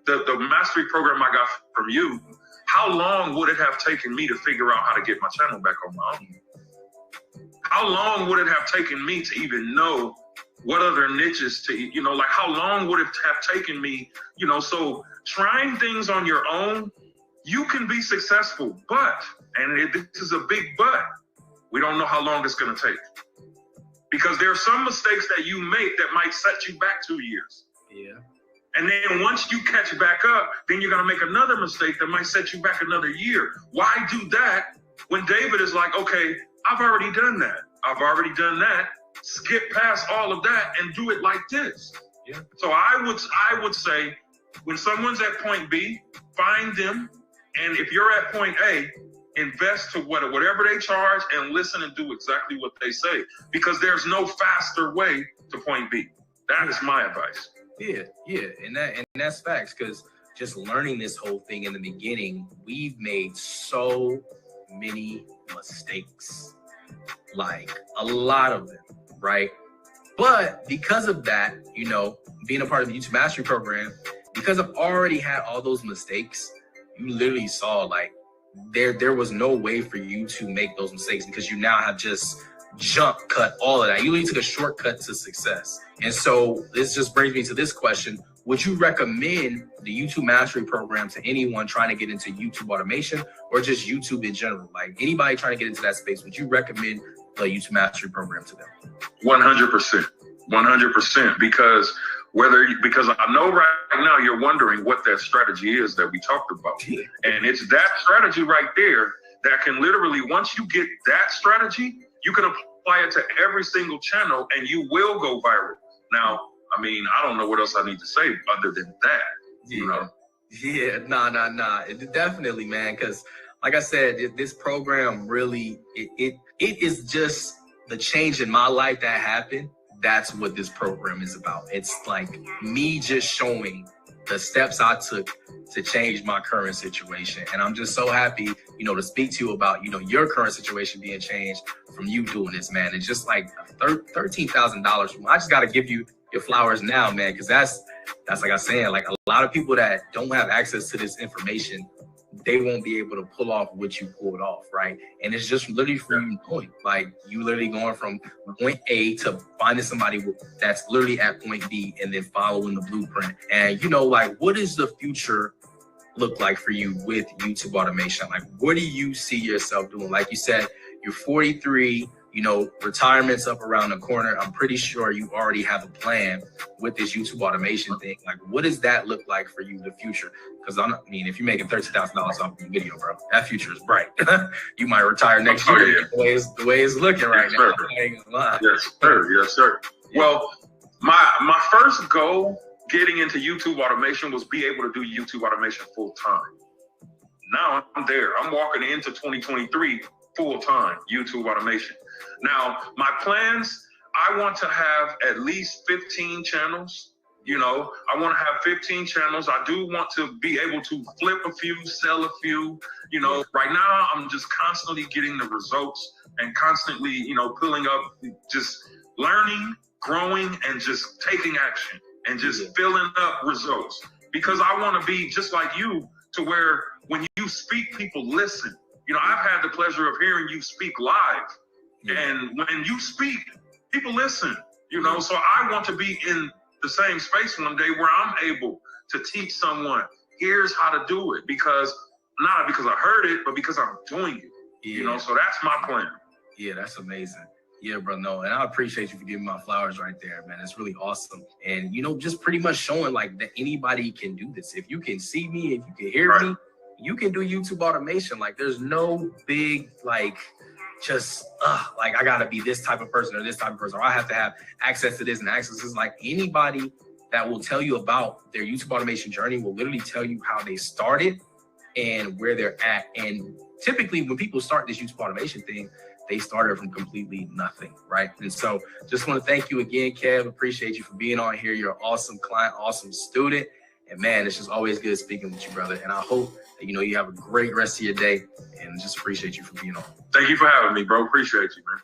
the mastery program I got from you, how long would it have taken me to figure out how to get my channel back on my own? How long would it have taken me to even know what other niches to, you know, like how long would it have taken me, you know? So trying things on your own, you can be successful, but, and this is a big but, we don't know how long it's going to take. Because there are some mistakes that you make that might set you back 2 years. Yeah. And then once you catch back up, then you're going to make another mistake that might set you back another year. Why do that when David is like, okay, I've already done that. I've already done that. Skip past all of that and do it like this. Yeah. So I would say when someone's at point B, find them. And if you're at point A, invest to whatever they charge and listen and do exactly what they say, because there's no faster way to point B. That is my advice. Yeah. And that's facts, because just learning this whole thing in the beginning, we've made so many mistakes, like a lot of them, right? But because of that, you know, being a part of the YouTube Mastery Program, because I've already had all those mistakes, you literally saw, like, there was no way for you to make those mistakes, because you now have just jump cut all of that. You really took a shortcut to success. And so this just brings me to this question. Would you recommend the YouTube Mastery Program to anyone trying to get into YouTube automation, or just YouTube in general? Like, anybody trying to get into that space, would you recommend the YouTube Mastery Program to them? 100%. 100%. Because I know right now you're wondering what that strategy is that we talked about. Yeah. And it's that strategy right there that can literally, once you get that strategy, you can apply it to every single channel and you will go viral. Now, I mean, I don't know what else I need to say other than that, you know? Yeah, nah. Definitely, man. Because like I said, this program really, it is just the change in my life that happened. That's what this program is about. It's like me just showing the steps I took to change my current situation. And I'm just so happy, you know, to speak to you about, you know, your current situation being changed from you doing this, man. It's just like $13,000. I just got to give you your flowers now, man, because that's like I was saying, like, a lot of people that don't have access to this information, they won't be able to pull off what you pulled off, right? And it's just literally from your point. Like, you literally going from point A to finding somebody that's literally at point B and then following the blueprint. And, you know, like, what does the future look like for you with YouTube automation? Like, what do you see yourself doing? Like you said, you're 43. you know, retirement's up around the corner. I'm pretty sure you already have a plan with this YouTube automation thing. Like, what does that look like for you in the future? Because I mean, if you're making $13,000 off of a video, bro, that future is bright. You might retire next year. Yeah. The way it's looking right Yes, now. sir. I ain't gonna lie. Yes, sir. Yes, sir. Well, my first goal getting into YouTube automation was be able to do YouTube automation full time. Now I'm there. I'm walking into 2023 full time YouTube automation. Now, my plans, I want to have at least 15 channels. You know, I want to have 15 channels. I do want to be able to flip a few, sell a few. You know, right now I'm just constantly getting the results and constantly, you know, pulling up, just learning, growing, and just taking action and just filling up results. Because I want to be just like you, to where when you speak, people listen. You know, I've had the pleasure of hearing you speak live. And when you speak, people listen, you know, so I want to be in the same space one day where I'm able to teach someone, here's how to do it, because not because I heard it, but because I'm doing it, you know, so that's my plan. Yeah, that's amazing. Yeah, bro, no, and I appreciate you for giving my flowers right there, man. It's really awesome. And, you know, just pretty much showing like that anybody can do this. If you can see me, if you can hear me, you can do YouTube automation. Like, there's no big, like, just like I gotta be this type of person or this type of person, or I have to have access to this and access to this. Like, anybody that will tell you about their YouTube automation journey will literally tell you how they started and where they're at. And typically when people start this YouTube automation thing, they started from completely nothing, right? And so just want to thank you again, Kev. Appreciate you for being on here. You're an awesome client, awesome student. And man, it's just always good speaking with you, brother. And I hope that, you know, you have a great rest of your day, and just appreciate you for being on. Thank you for having me, bro. Appreciate you, man.